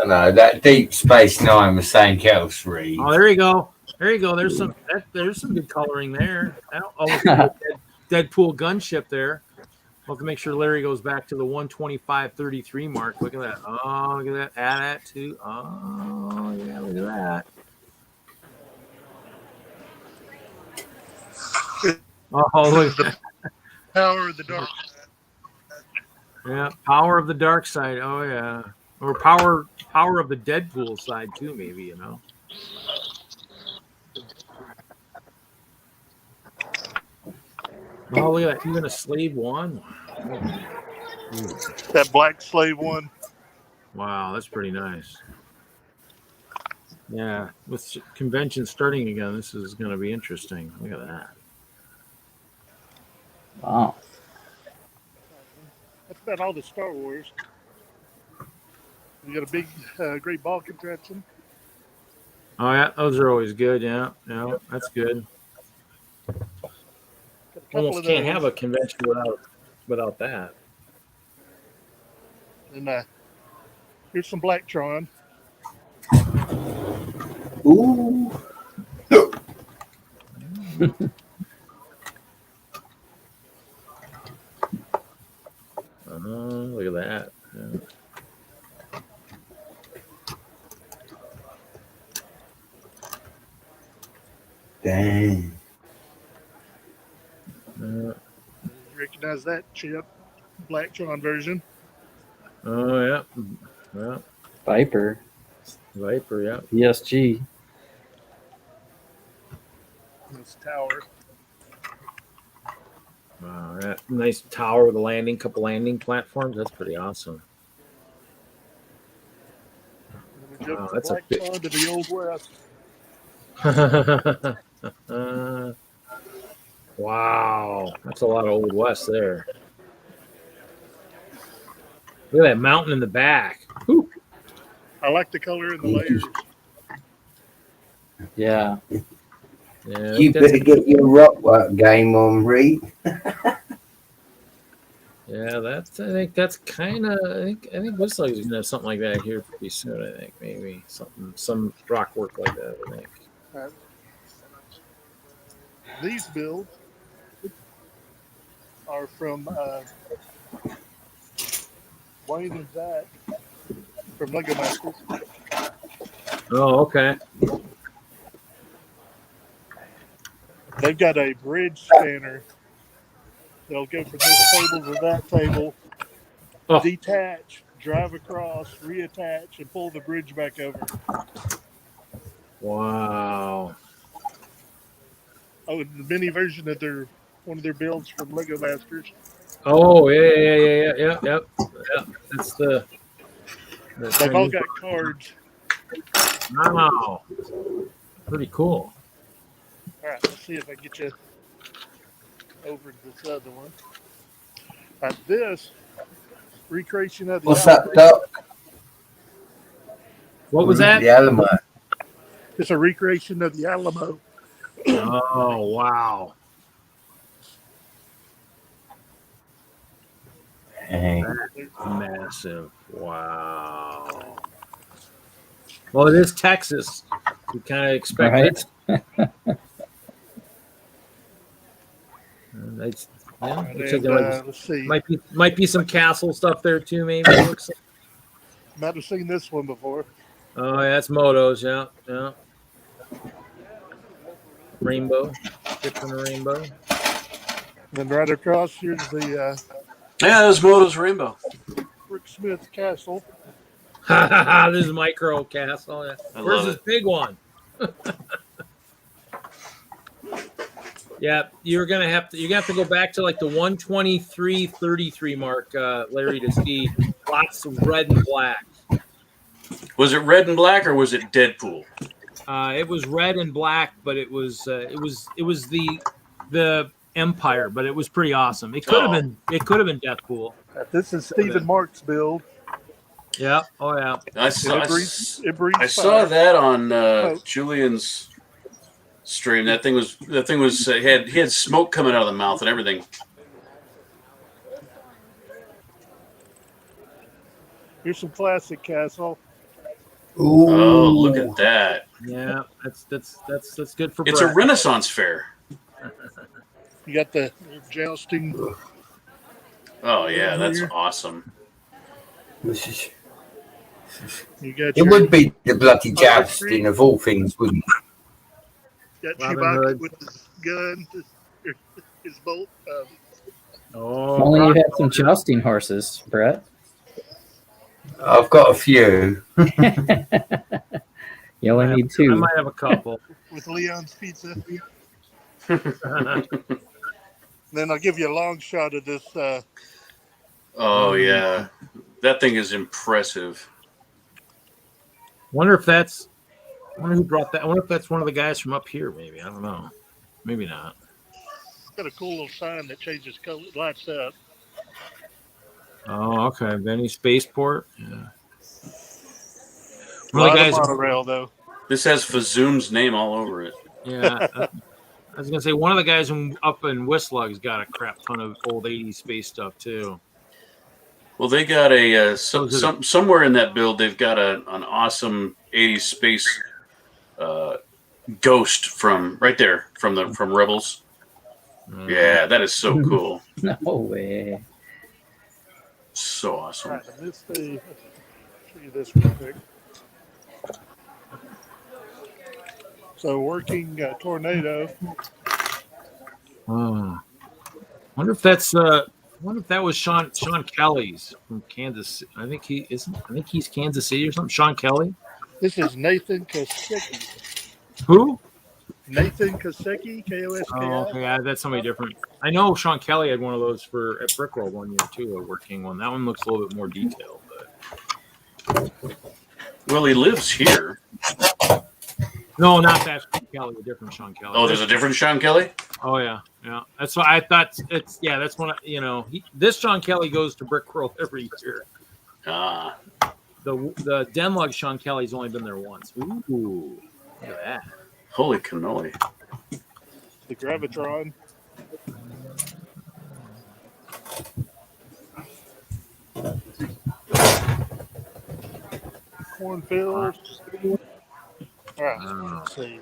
No, that Deep Space Nine was saying else, Reed. Oh, there you go. There you go. There's some good coloring there. Deadpool gunship there. We'll have to make sure Larry goes back to the 125.33 mark. Look at that. Oh, look at that. Add that too. Oh, yeah, look at that. Oh, look at that. Power of the dark. Yeah, power of the dark side. Oh, yeah. Or power of the Deadpool side too, maybe, Oh, look at that. Even a slave one. That black slave one. Wow, that's pretty nice. Yeah, with convention starting again, this is going to be interesting. Look at that. Wow. That's about all the Star Wars. You got a big, great ball contraption. Oh, yeah, those are always good. Yeah, that's good. Almost can't have a convention without that. And here's some Blacktron. Ooh. Look at that. Yeah. Dang. Recognize that chip, Blacktron version. Oh, yeah. Yeah. Viper, yeah. PSG. This tower. Wow, that nice tower with a couple landing platforms. That's pretty awesome. Wow, that's a big... to the Old West. Wow, that's a lot of Old West there. Look at that mountain in the back. Whew. I like the color and the layers. Yeah. Yeah, you better get your rock work game on, Reed. Yeah, I think that's kind of. I think WISLUG is gonna have something like that here pretty soon. I think maybe some rock work like that. I think. These builds are from Wayne and Zach from Lego Masters. Oh, okay. They've got a bridge spanner. They'll go from this table to that table, detach, drive across, reattach, and pull the bridge back over. Wow. Oh, the mini version of one of their builds from Lego Masters. Oh, yeah. That's the They've all got cards. Wow. Pretty cool. All right, let's see if I can get you over to this other one. All right, this recreation of the What's up, Doc? What was that? The Alamo. It's a recreation of the Alamo. Oh, wow. Dang. That's massive. Wow. Well, it is Texas. You kind of expect it. Let's see. Might be some castle stuff there too. Maybe. Looks like. Might have seen this one before. Oh, yeah, that's MOTOs. Yeah. Rainbow, different rainbow. Then right across here's the that's MOTO's rainbow. Bricksmith castle. This is micro castle. Yeah. Where's this big one? Yeah, you're gonna have to go back to like the 123.33 mark, Larry, to see lots of red and black. Was it red and black or was it Deadpool? It was red and black, but it was the Empire, but it was pretty awesome. It could have been Deathpool. This is Stephen Mark's build. Yeah. Oh yeah. I saw fire. that on Julian's stream. That thing was he had smoke coming out of the mouth and everything. Here's some classic castle. Ooh. Oh, look at that! Yeah, that's good for. It's Brett. a Renaissance fair. You got the jousting. Oh yeah, that's awesome. You got It would be the bloody jousting of all things, wouldn't it? Got Chewbacca with his gun, his bolt. Only you had some jousting horses, Brett. I've got a few. You only need 2. I might have a couple. With Leon's Pizza. Then I'll give you a long shot of this. Oh yeah, that thing is impressive. Wonder who brought that. I wonder if that's one of the guys from up here. Maybe, I don't know. Maybe not. It's got a cool little sign that changes color, lights up. Oh, okay. Benny Spaceport. Yeah. A lot of monorail, though. This has Fazoom's name all over it. Yeah. I was gonna say one of the guys up in WISLUG's got a crap ton of old '80s space stuff too. Well, they got somewhere in that build. They've got an awesome '80s space ghost from right there from Rebels. Yeah, that is so cool. No way. So awesome. All right, let's show you this real quick. So working tornado. Oh. Wonder if that was Sean Kelly's from Kansas. I think he's Kansas City or something. Sean Kelly. This is Nathan Kosecki. Who? Nathan Kosecki, Koski. Oh, okay. Yeah, that's somebody different. I know Sean Kelly had one of those at Brickworld one year too, a working one. That one looks a little bit more detailed. But... Well, he lives here. No, not that Sean Kelly, a different Sean Kelly. Oh, there's a different Sean Kelly? Oh, yeah. That's what I thought. That's one, this Sean Kelly goes to Brickworld every year. Ah. The DENLUG Sean Kelly's only been there once. Ooh, look at that. Holy cannoli. The Gravitron. Cornfield. All right, let's see.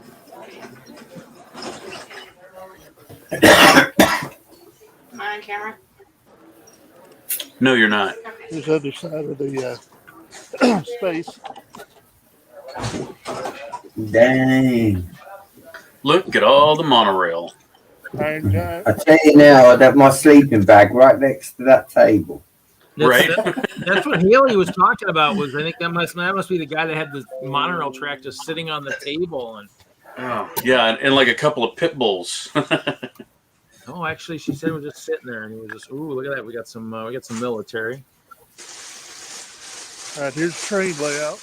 Am I on camera? No, you're not. Here's the other side of the space. Dang. Look at all the monorail. Iron Giant. I tell you now, I'd have my sleeping bag right next to that table. That's what Hailey was talking about. I think that must be the guy that had the monorail track just sitting on the table and. Oh yeah, and like a couple of pit bulls. Oh, actually, she said it was just sitting there, and he was just. Ooh, look at that! We got some military. All right, here's train layout.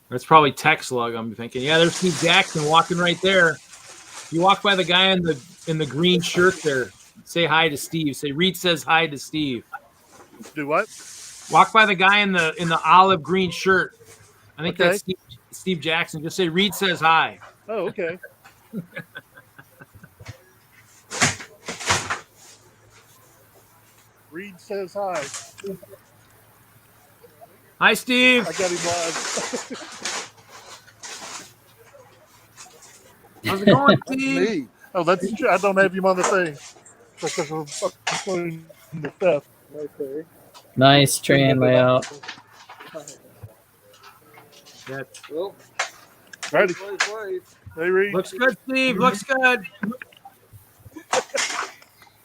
That's probably TechSlug. I'm thinking. Yeah, there's Steve Jackson walking right there. You walk by the guy in the green shirt there. Say hi to Steve. Say Reed says hi to Steve. Do what? Walk by the guy in the olive green shirt. I think that's Steve Jackson. Just say Reed says hi. Oh, okay. Reed says hi. Hi, Steve. I got him live. How's it going, Steve? Me. Oh, that's true. I don't have him on the thing because I'm putting the stuff right there. Nice train layout. Well, ready. Hey, Reed. Looks good, Steve. Looks good. Say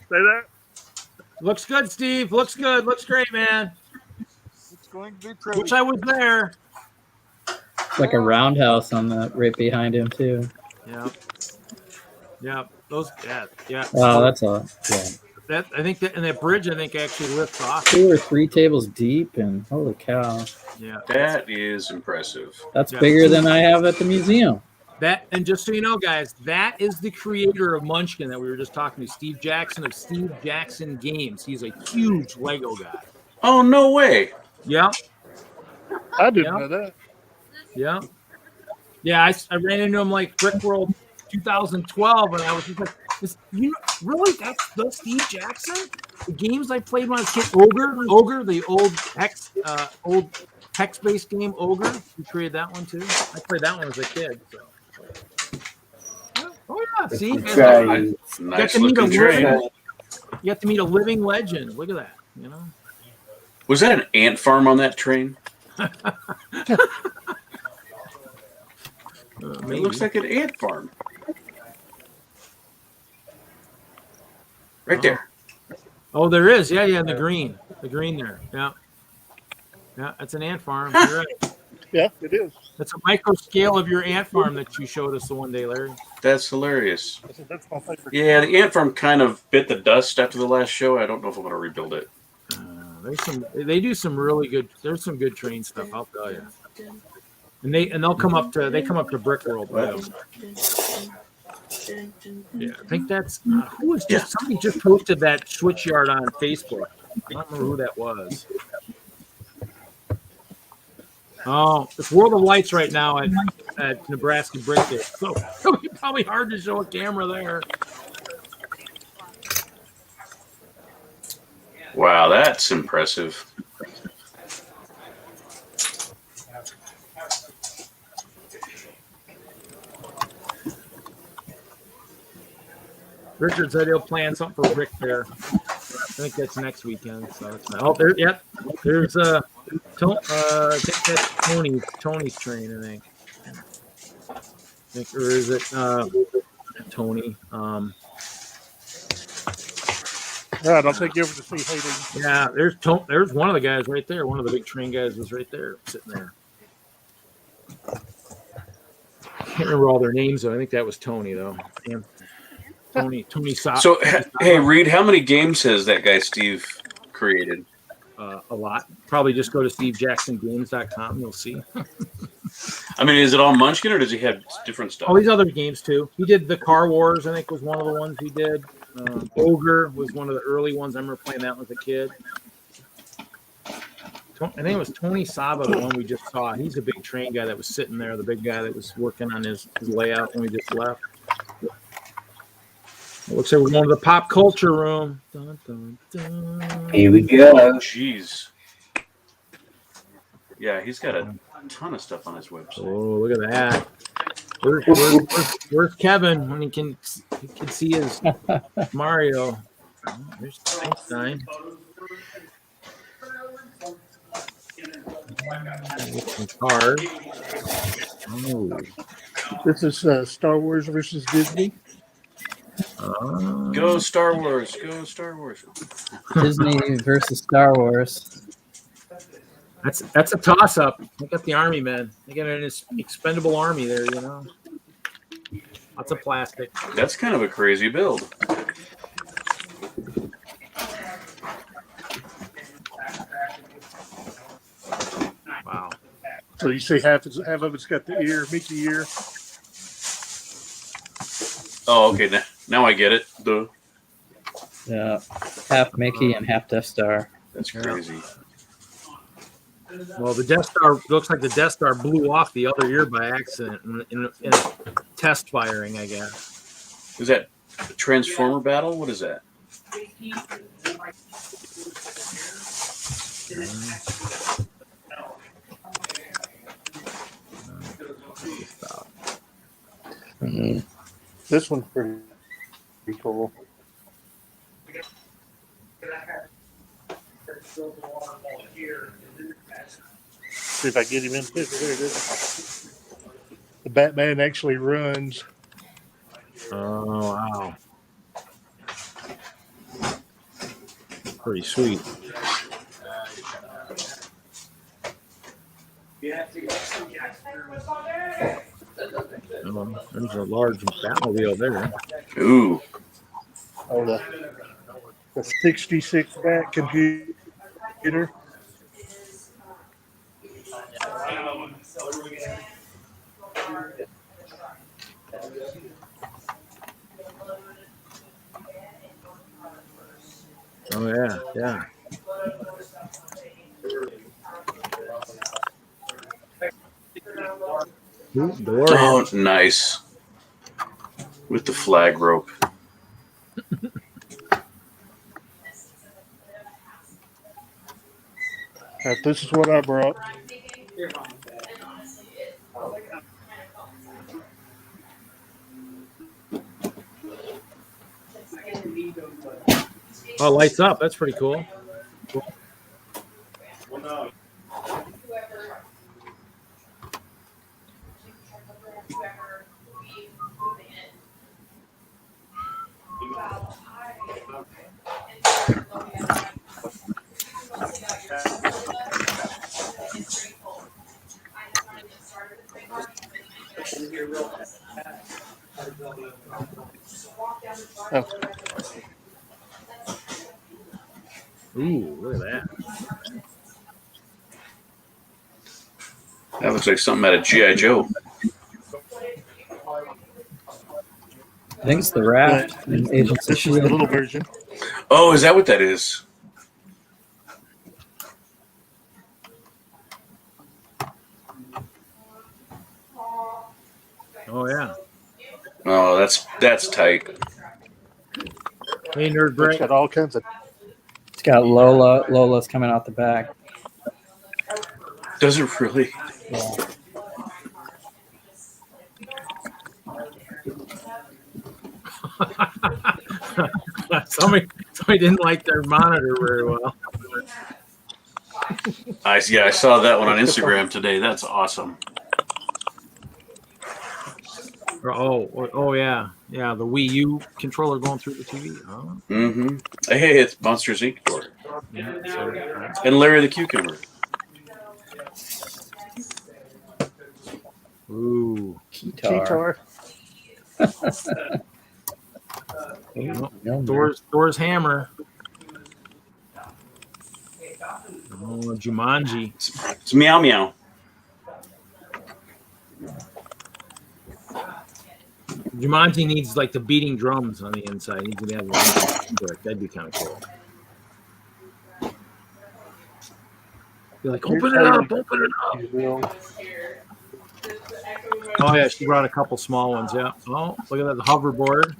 that. Looks good, Steve. Looks good. Looks great, man. It's going to be pretty. Wish I was there. like a roundhouse on the right behind him too. Yeah. Yeah. Those. Yeah. Wow, that's a yeah. That I think that, and that bridge I think actually lifts off. 2 or 3 tables deep, and holy cow, Yeah. That is impressive. that's Yeah. bigger than I have at the museum. That, and just so you know, guys, that is the creator of Munchkin that we were just talking to, Steve Jackson of Steve Jackson Games. He's a huge Lego guy. Oh, no way. Yeah. I didn't know that. Yeah. Yeah, I ran into him like Brickworld 2012, and I was just like, really? That's Steve Jackson? The games I played when I was a kid, Ogre, the old text-based game, Ogre. You created that one too? I played that one as a kid. So. Oh yeah, see, you got to meet a living legend. Look at that, you know. Was that an ant farm on that train? It looks like an ant farm. Right there. Oh, there is. Yeah, the green there. Yeah, that's an ant farm. You're right. Yeah, it is. That's a micro scale of your ant farm that you showed us the one day, Larry. That's hilarious. That's my favorite. Yeah, the ant farm kind of bit the dust after the last show. I don't know if I'm going to rebuild it. They do some really good. There's some good train stuff, I'll tell you. And they'll come up to Brickworld. Yeah, I think that's somebody just posted that switch yard on Facebook. I don't remember who that was. Oh, it's World of Lights right now at Nebraska Brick Days. So it'll be probably hard to show a camera there. Wow, that's impressive. Richard said he'll plan something for Brick Fair. I think that's next weekend. So it's not. Oh, there's I think that's Tony's train. I think, or is it Tony? All right, I'll take you over to see Hailey. Yeah, there's one of the guys right there. One of the big train guys was right there, sitting there. I can't remember all their names though. I think that was Tony though. Damn. Tony Sock. So, hey, Reed, how many games has that guy Steve created? A lot. Probably just go to stevejacksongames.com. You'll see. I mean, is it all Munchkin or does he have different stuff? All these other games too. He did the Car Wars. I think was one of the ones he did. Ogre was one of the early ones. I remember playing that as a kid. I think it was Tony Saba, the one we just saw. He's a big train guy that was sitting there. The big guy that was working on his layout when we just left. It looks like we're going to the pop culture room. Dun, dun, dun. Here we go. Jeez. Yeah, he's got a ton of stuff on his website. Oh, look at that. Where's Kevin when he can see his Mario? Oh, there's Einstein. Some cars. Oh. This is Star Wars versus Disney. Go Star Wars. Go Star Wars. Disney versus Star Wars. That's a toss-up. Look at the army, man. They got an expendable army there, you know. Lots of plastic. That's kind of a crazy build. Wow. So you see half of it's got the ear, Mickey ear. Oh, okay. Now I get it. Duh. Yeah, half Mickey and half Death Star. That's crazy. Well, the Death Star looks like the Death Star blew off the other ear by accident in a test firing, I guess. Is that a Transformer battle? What is that? This one's pretty cool. See if I get him in. There it is. The Batman actually runs. Oh, wow. Pretty sweet. There's a large Batmobile there. Ooh. Oh, the 66 back computer. Oh yeah, yeah. Door. Oh, nice. With the flag rope. This is what I brought. Oh, lights up. That's pretty cool. Oh. Ooh, look at that. That looks like something out of G.I. Joe. I think it's the raft in Agents of This is the S.H.I.E.L.D. little version. Oh, is that what that is? Oh yeah. Oh, that's tight. Hey, Nerd It's Brick. got all kinds of. It's got Lola. Lola's coming out the back. Does it really? Yeah. somebody didn't like their monitor very well. I saw that one on Instagram today. That's awesome. Oh yeah, yeah. The Wii U controller going through the TV. Oh. Mm-hmm. Hey, it's Monsters Inc. door. Yeah, so, And Larry the Cucumber. ooh. Keytar. Thor's hammer. Oh, Jumanji. It's Meow Meow. Jumanji needs like the beating drums on the inside. He needs to have one. That'd be kind of cool. You're like, open it up. Oh yeah, she brought a couple small ones. Yeah. Oh, look at that, the hoverboard.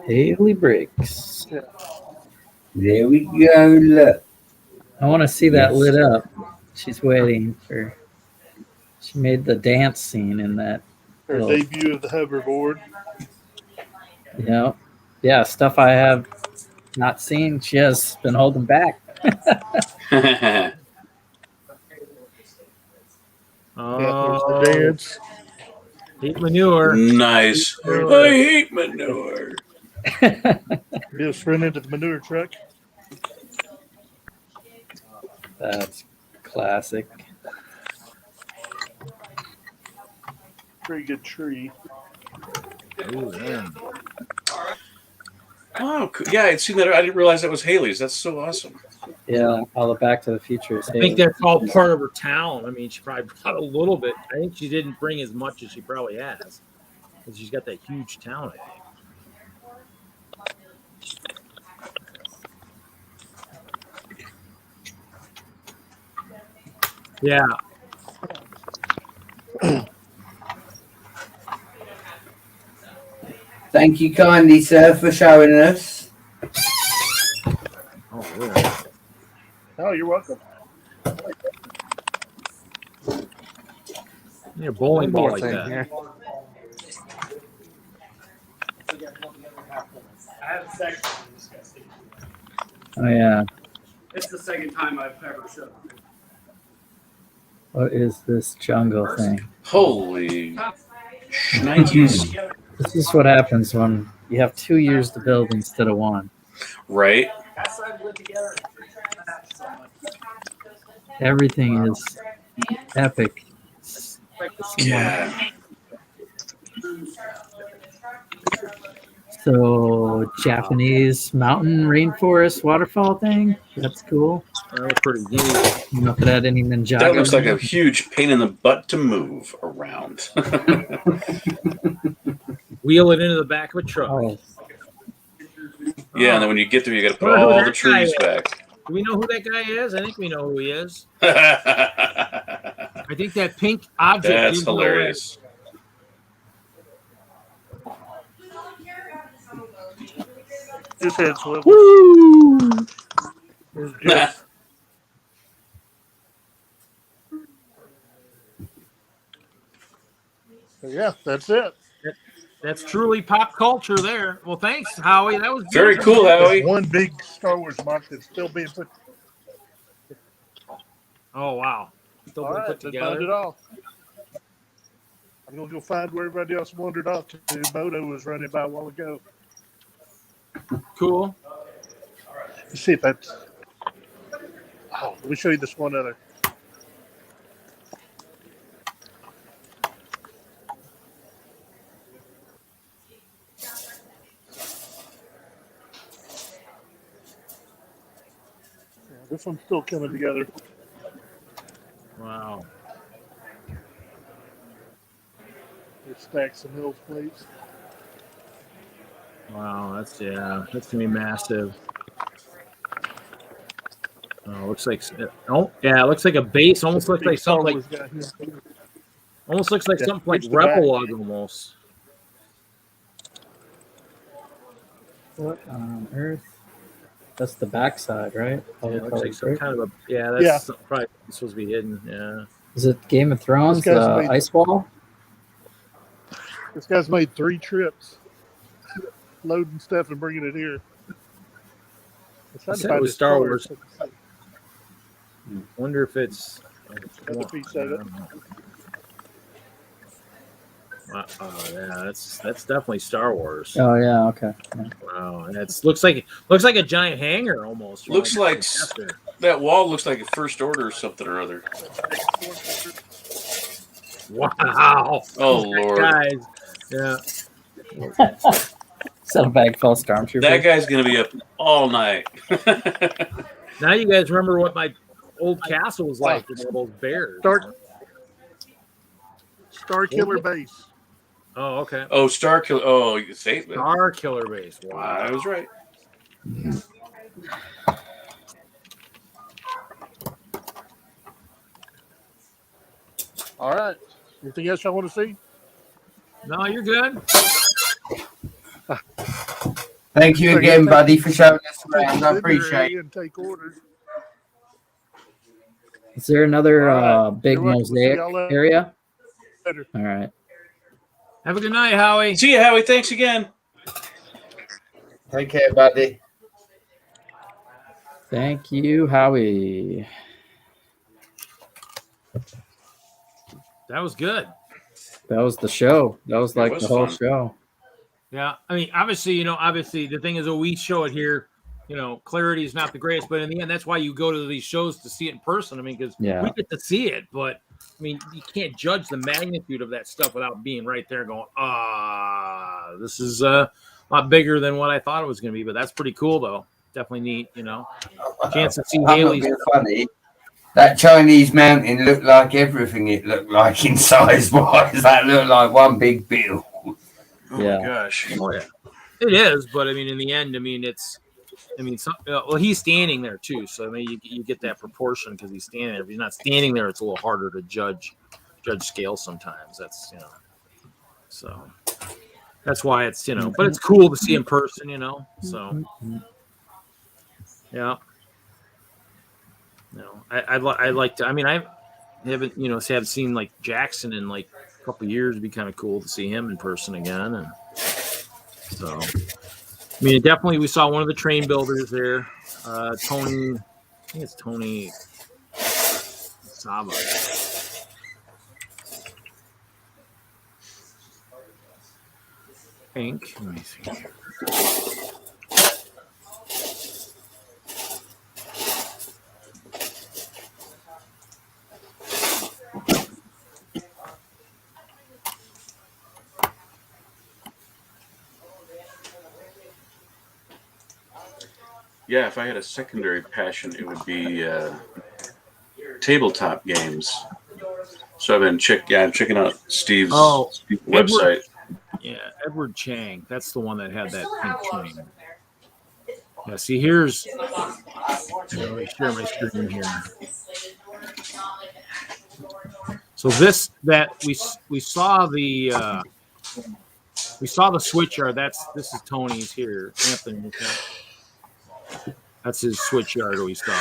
Hailey Bricks. There we go. Look. I want to see that lit up. She's waiting for. She made the dance scene in that. Her debut of the hoverboard. Yeah, stuff I have not seen. She has been holding back. Oh, there's the dance. Hate manure. Nice. I hate manure. Just run into the manure truck. That's classic. Pretty good tree. Ooh, man. Oh, yeah, I'd seen that. I didn't realize that was Haley's. That's so awesome. Yeah, all the Back to the Future. I think that's all part of her talent. I mean, she probably brought a little bit. I think she didn't bring as much as she probably has, because she's got that huge talent. I think. Yeah. Thank you kindly, sir, for showing us. Oh, really? Oh, you're welcome. You're a bowling ball like that. Here. Oh yeah. It's the second time I've ever showed. What is this jungle thing? Holy shnikes. This is what happens when you have 2 years to build instead of one. Right? Everything is epic. Yeah. So Japanese mountain rainforest waterfall thing. That's cool. That was pretty huge. I don't know if it had any Ninjago. That looks like a huge pain in the butt to move around. Wheel it into the back of a truck. Oh, Yeah, and then when you get there, you got to put all the trees back. Do we know who that guy is? I think we know who he is. I think that pink object. That's hilarious. His head swivels. woo! There's Jeff. So yeah, that's it. That's truly pop culture there. Well, thanks, Howie. That was Very good. cool, Howie. There's one big Star Wars mark that's still being put. Oh wow! Still All been right, put then together. find it off. I'm gonna go find where everybody else wandered off to. MOTO was running by a while ago. Cool. Let's see if that's. Oh, let me show you this one other. Yeah, this one's still coming together. Wow. It stacks some Hills plates. Wow. That's gonna be massive. Oh, looks like it looks like a base. Almost looks like something like something like Repolog almost. What on earth? That's the backside, right? Yeah, it looks like some kind of a probably supposed to be hidden. Yeah. Is it Game of Thrones? The ice wall? This guy's made 3 trips loading stuff and bringing it here. I said it was Star Wars. Wonder if it's Another piece of it. Oh yeah, that's definitely Star Wars. Oh yeah, okay. Yeah. Wow, and it looks like a giant hangar almost. Looks like that wall looks like a first order or something or other. Wow. Oh Lord. Guys. Yeah. Saddlebag full stormtrooper. That guy's gonna be up all night. Now you guys remember what my old castle was like with all those bears. Star Killer Base. Oh, okay. Oh, Star Killer. Oh, you say that. Star Killer Base. Wow. I was right. All right. Anything else y'all want to see? No, you're good. Thank you again, buddy, for showing us around. I appreciate it. And take orders. Is there another big You're welcome. mosaic See y'all area? later. All right. Have a good night, Howie. See you, Howie. Thanks again. Take care, buddy. Thank you, Howie. That was good. That was the show. That was like was the whole fun. show. Yeah, I mean, obviously the thing is, we show it here. Clarity is not the greatest, but in the end, that's why you go to these shows to see it in person. I mean, because we get to see it, but I mean, you can't judge the magnitude of that stuff without being right there going, this is a lot bigger than what I thought it was going to be, but that's pretty cool, though. Definitely neat, chance to see I'm not Hailey's. being funny. That Chinese mountain looked like everything it looked like in size-wise. That looked like one big bill. Oh Yeah. my gosh. Oh, yeah. It is, but I mean, in the end, he's standing there too, so I mean, you get that proportion because he's standing there. If he's not standing there, it's a little harder to judge scale sometimes. That's so that's why it's but it's cool to see in person, So yeah, I'd like to. I mean, I haven't have seen like Jackson in like a couple of years. It'd be kind of cool to see him in person again, and so. I mean, definitely we saw one of the train builders there, Tony. I think it's Tony Saba. Pink. Let me see here. Yeah, if I had a secondary passion, it would be tabletop games. So I've been checking out Steve's website. Edward Chang. That's the one that had that pink chain. Yeah, see, here's. Let me share my screen here. So this we saw the switch yard. This is Tony's here. Anthony. That's his switch yard we saw.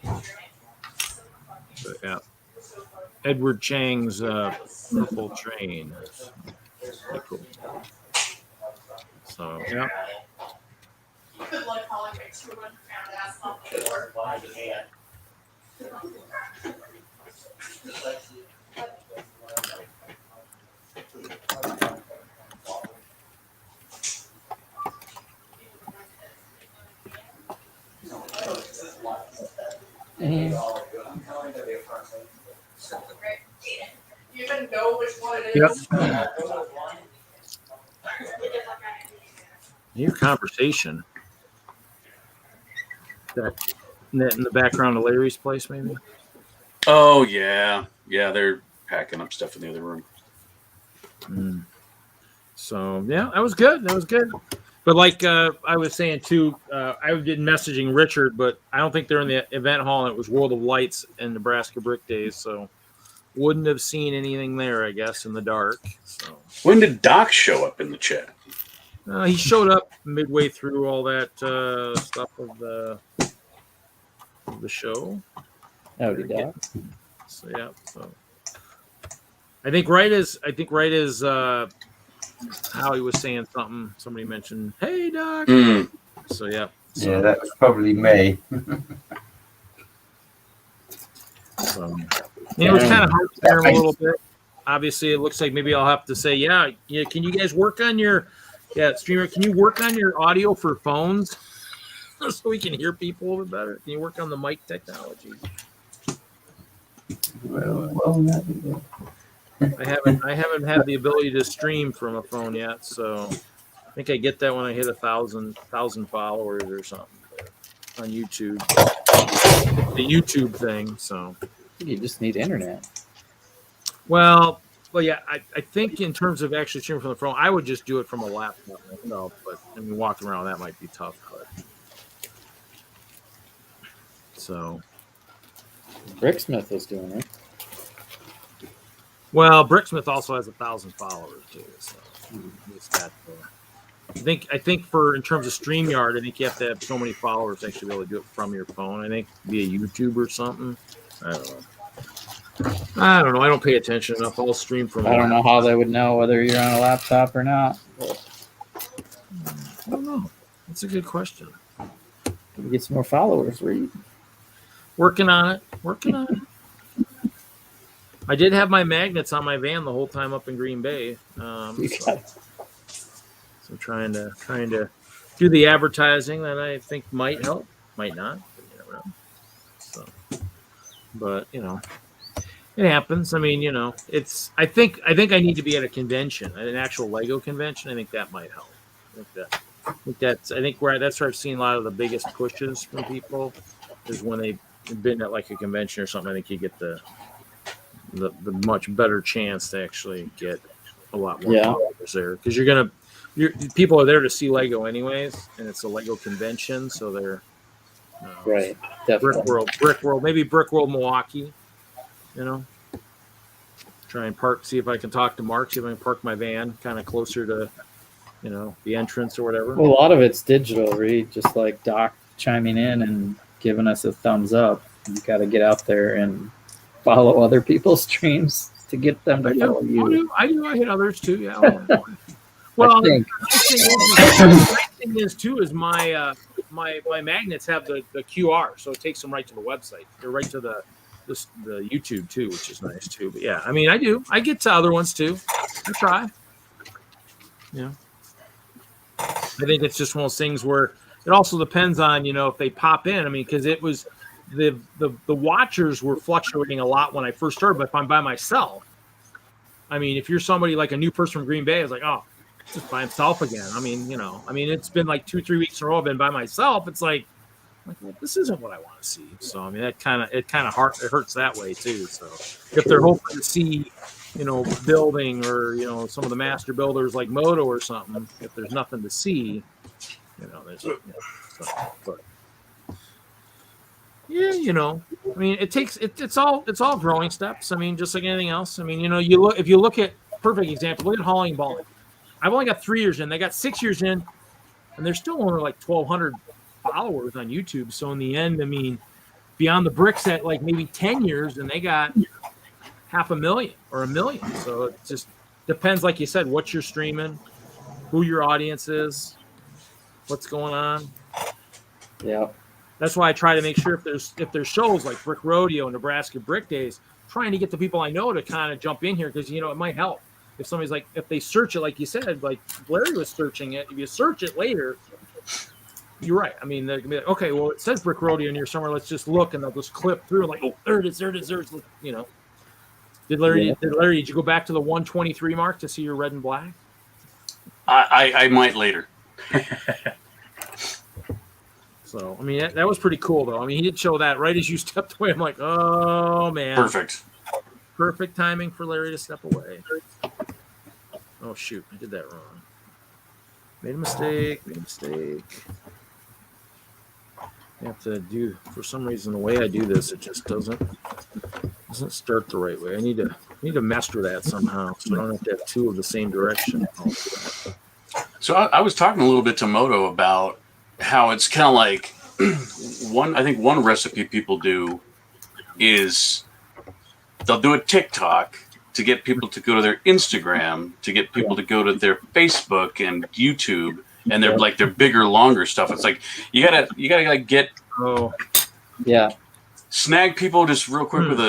But, yeah. Edward Chang's purple train. Pretty cool. So yeah. You even know which one it is. Yep. Your conversation. That in the background of Larry's place, maybe. Oh yeah, they're packing up stuff in the other room. So yeah, that was good. But like I was saying too, I've been messaging Richard, but I don't think they're in the event hall, and it was World of Lights and Nebraska Brick Days, so wouldn't have seen anything there, I guess, in the dark. So when did Doc show up in the chat? He showed up midway through all that stuff of the show. Howdy, Doc. So yeah, so I think right as Howie was saying something. Somebody mentioned, "Hey, Doc." So yeah. Yeah, that was probably me. So it was kind of hard to hear him a little bit. Obviously, it looks like maybe I'll have to say, yeah. Can you guys work on your streamer? Can you work on your audio for phones so we can hear people a little bit better? Can you work on the mic technology? I haven't had the ability to stream from a phone yet, so I think I get that when I hit 1,000 followers or something on YouTube. The YouTube thing, so you just need internet. Well, yeah, I think in terms of actually streaming from the phone, I would just do it from a laptop myself. But I mean, walking around that might be tough. But so Bricksmith is doing it. Well, Bricksmith also has 1,000 followers too. So it's got. I think for in terms of StreamYard, I think you have to have so many followers to actually be able to do it from your phone. I think via YouTube or something. I don't know. I don't pay attention enough. I'll stream from. I don't know how they would know whether you're on a laptop or not. I don't know. That's a good question. Get some more followers, Reed. Working on it. I did have my magnets on my van the whole time up in Green Bay. So trying to do the advertising that I think might help, might not. But you never know. So, but it happens. I mean, it's. I think I need to be at a convention, at an actual Lego convention. I think that might help. That's where I've seen a lot of the biggest pushes from people is when they've been at like a convention or something. I think you get the much better chance to actually get a lot more followers there because people are there to see Lego anyways, and it's a Lego convention, so they're right. Definitely. Brickworld, maybe Brickworld Milwaukee. Try and see if I can talk to Mark, see if I can park my van kind of closer to, the entrance or whatever. Well, a lot of it's digital, Reed. Just like Doc chiming in and giving us a thumbs up. You got to get out there and follow other people's streams to get them to follow you. I do. I hit others too. Yeah. Well, the nice thing is too is my magnets have the QR, so it takes them right to the website. They're right to the YouTube too, which is nice too. But yeah, I mean, I do. I get to other ones too. I try. Yeah. I think it's just one of those things where it also depends on if they pop in. I mean, because it was the watchers were fluctuating a lot when I first started. But if I'm by myself, I mean, if you're somebody like a new person from Green Bay, it's like, oh, just by himself again. I mean, it's been like 2-3 weeks in a row I've been by myself. It's like well, this isn't what I want to see. So I mean, it kind of hurts that way too. So if they're hoping to see, building or some of the master builders like MOTO or something, if there's nothing to see, there's but yeah, I mean, it's all growing steps. I mean, just like anything else. I mean, if you look at perfect example, look at hauling and balling. I've only got 3 years in. They got 6 years in, and they're still only like 1,200 followers on YouTube. So in the end, I mean, Beyond the Bricks at like maybe 10 years, and they got 500,000 or 1 million. So it just depends, like you said, what you're streaming, who your audience is, what's going on. Yeah. That's why I try to make sure if there's shows like Brick Rodeo and Nebraska Brick Days, trying to get the people I know to kind of jump in here because it might help. If somebody's like, if they search it, like you said, like Larry was searching it, if you search it later, you're right. I mean, they're gonna be like, okay, well, it says Brick Rodeo near somewhere. Let's just look, and they'll just clip through, like, oh, there it is. Did Larry? Did you go back to the 123 mark to see your red and black? I might later. So I mean, that was pretty cool, though. I mean, he did show that right as you stepped away. I'm like, oh man, perfect timing for Larry to step away. Oh shoot, I did that wrong. Made a mistake. I have to do, for some reason, the way I do this, it just doesn't start the right way. I need to master that somehow, so I don't have to have two of the same direction. So I was talking a little bit to MOTO about how it's kind of like one recipe people do is they'll do a TikTok to get people to go to their Instagram, to get people to go to their Facebook and YouTube, and they're like their bigger, longer stuff. It's like you gotta like get snag people just real quick with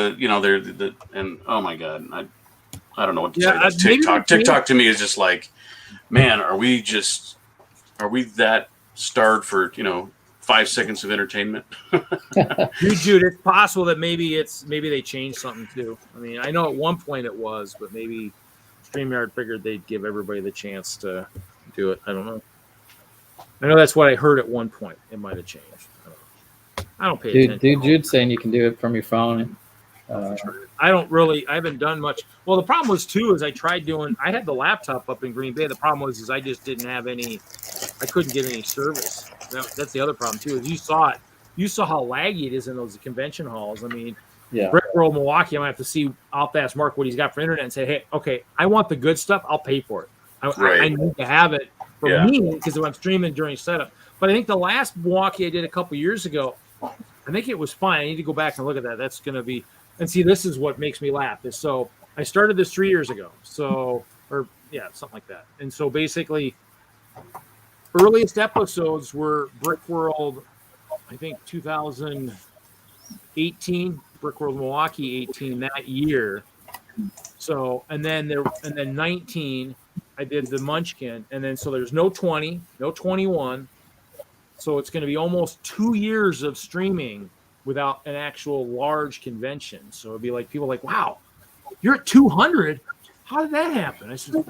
and oh my god, I don't know what to say. That's TikTok. TikTok to me is just like, man, are we that starved for 5 seconds of entertainment? Dude, it's possible that maybe they changed something too. I mean, I know at one point it was, but maybe StreamYard figured they'd give everybody the chance to do it. I don't know. I know that's what I heard at one point. It might have changed. I don't pay attention. Dude, Jude's saying you can do it from your phone. I haven't done much. Well, the problem was too, is I had the laptop up in Green Bay. The problem was I just didn't have I couldn't get any service. That's the other problem too, is you saw how laggy it is in those convention halls. I mean, Brickworld Milwaukee, I'm gonna have to I'll ask Mark what he's got for internet and say, hey, okay, I want the good stuff, I'll pay for it. I need to have it for me because if I'm streaming during setup. But I think the last Milwaukee I did a couple years ago, I think it was fine. I need to go back and look at that. That's gonna be, and see, this is what makes me laugh. Is so I started this 3 years ago. So, something like that. And so basically, earliest episodes were Brickworld, I think 2018, Brickworld Milwaukee 18 that year. So, and then 19, I did the Munchkin, and then so there's no 20, no 21. So it's going to be almost 2 years of streaming without an actual large convention. So it'd be like people like, wow, you're at 200. How did that happen? I said,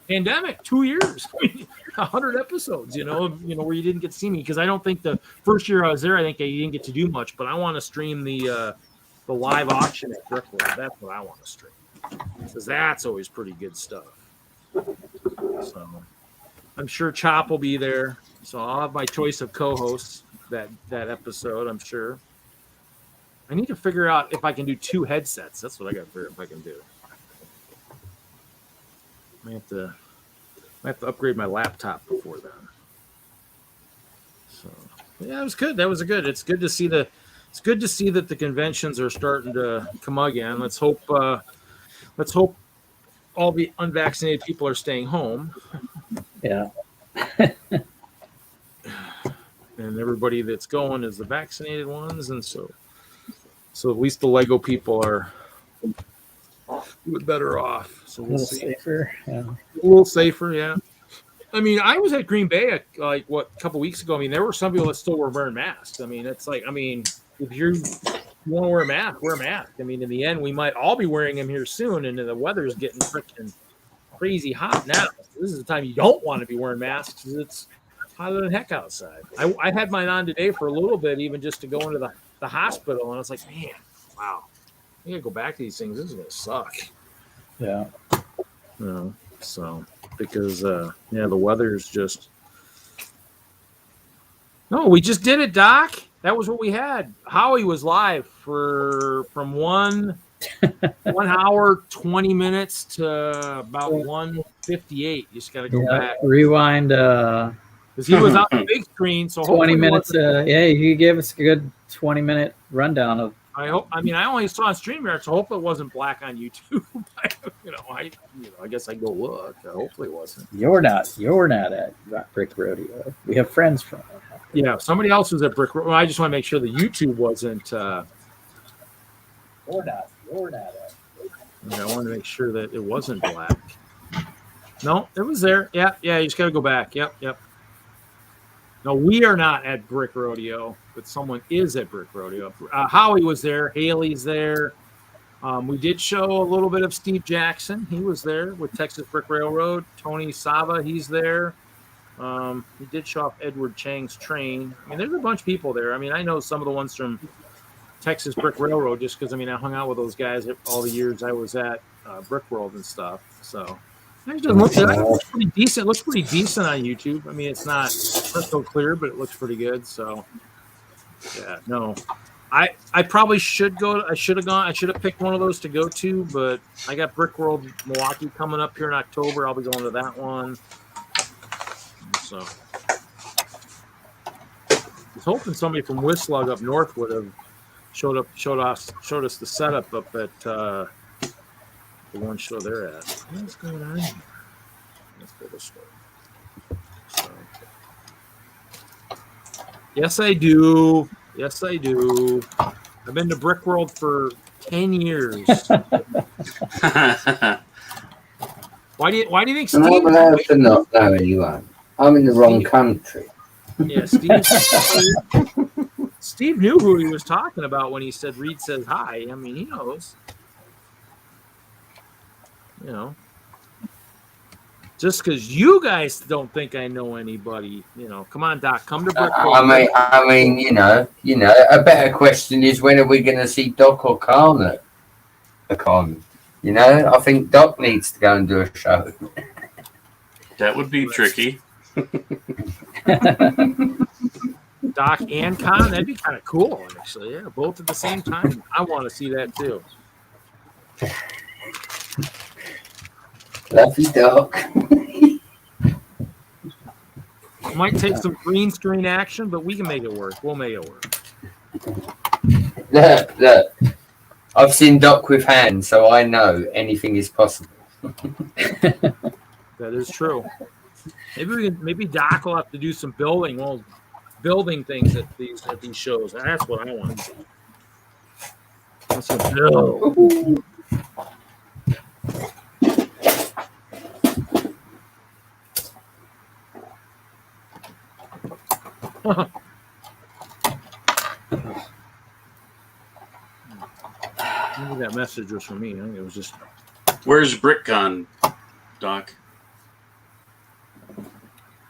pandemic, 2 years, 100 episodes, where you didn't get to see me. Because I don't think the first year I was there, I think I didn't get to do much, but I want to stream the live auction at Brickworld. That's what I want to stream. Because that's always pretty good stuff. So I'm sure Chop will be there. So I'll have my choice of co-hosts that episode, I'm sure. I need to figure out if I can do 2 headsets. That's what I got to figure out if I can do. I have to upgrade my laptop before then. So it was good. That was good. It's good to see that the conventions are starting to come again. Let's hope all the unvaccinated people are staying home. Yeah. And everybody that's going is the vaccinated ones, and so at least the Lego people are better off. So we'll see. Safer, yeah. A little safer, yeah. I mean, I was at Green Bay a couple weeks ago. I mean, there were some people that still were wearing masks. I mean, it's like, if you want to wear a mask, wear a mask. I mean, in the end, we might all be wearing them here soon, and the weather's getting freaking crazy hot now. This is the time you don't want to be wearing masks because it's hotter than heck outside. I had mine on today for a little bit, even just to go into the hospital, and I was like, man, wow, I gotta go back to these things. This is gonna suck. Yeah. So because the weather's just. No, we just did it, Doc. That was what we had. Howie was live from 1 hour 20 minutes to about 1:58. You just got to go back. Rewind. Because he was on the big screen, so 20 minutes. He gave us a good 20-minute rundown of. I hope. I mean, I only saw on StreamYard, so hopefully it wasn't black on YouTube. I guess I go look. Hopefully it wasn't. You're not at Brick Rodeo. We have friends from. Yeah, somebody else was at Brick Rodeo. Well, I just want to make sure the YouTube wasn't. You're not at. I wanted to make sure that it wasn't black. No, it was there. Yeah. You just got to go back. Yep. No, we are not at Brick Rodeo, but someone is at Brick Rodeo. Howie was there. Hailey's there. We did show a little bit of Steve Jackson. He was there with Texas Brick Railroad. Tony Sava, he's there. We did show off Edward Chang's train. I mean, there's a bunch of people there. I mean, I know some of the ones from Texas Brick Railroad just because, I hung out with those guys all the years I was at Brickworld and stuff. So it looks pretty decent. It looks pretty decent on YouTube. I mean, it's not crystal clear, but it looks pretty good. So, yeah, no. I probably should go. I should have gone. I should have picked one of those to go to, but I got Brickworld Milwaukee coming up here in October. I'll be going to that one. So, I was hoping somebody from WISLUG up north would have showed us the setup up at the one show they're at. What's going on here? Let's go this way. So, yes, I do. I've been to Brickworld for 10 years. Why do you think Steve? I'm allowed to not know anyone. I'm in the wrong country. Yeah, Steve knew who he was talking about when he said Reed says hi. I mean, he knows. Just because you guys don't think I know anybody, come on, Doc, come to Brickworld. I mean, a better question is when are we going to see Doc or Khan at a con? I think Doc needs to go and do a show. That would be tricky. Doc and Con, that'd be kind of cool, actually. Yeah, both at the same time. I want to see that too. Love you, Doc. Might take some green screen action, but we can make it work. We'll make it work. Look. I've seen Doc with hands, so I know anything is possible. That is true. Maybe Doc will have to do some building things at these shows. That's what I want to see. Let's go build. Maybe that message was from me. I think it was just. Where's BrickCon, Doc?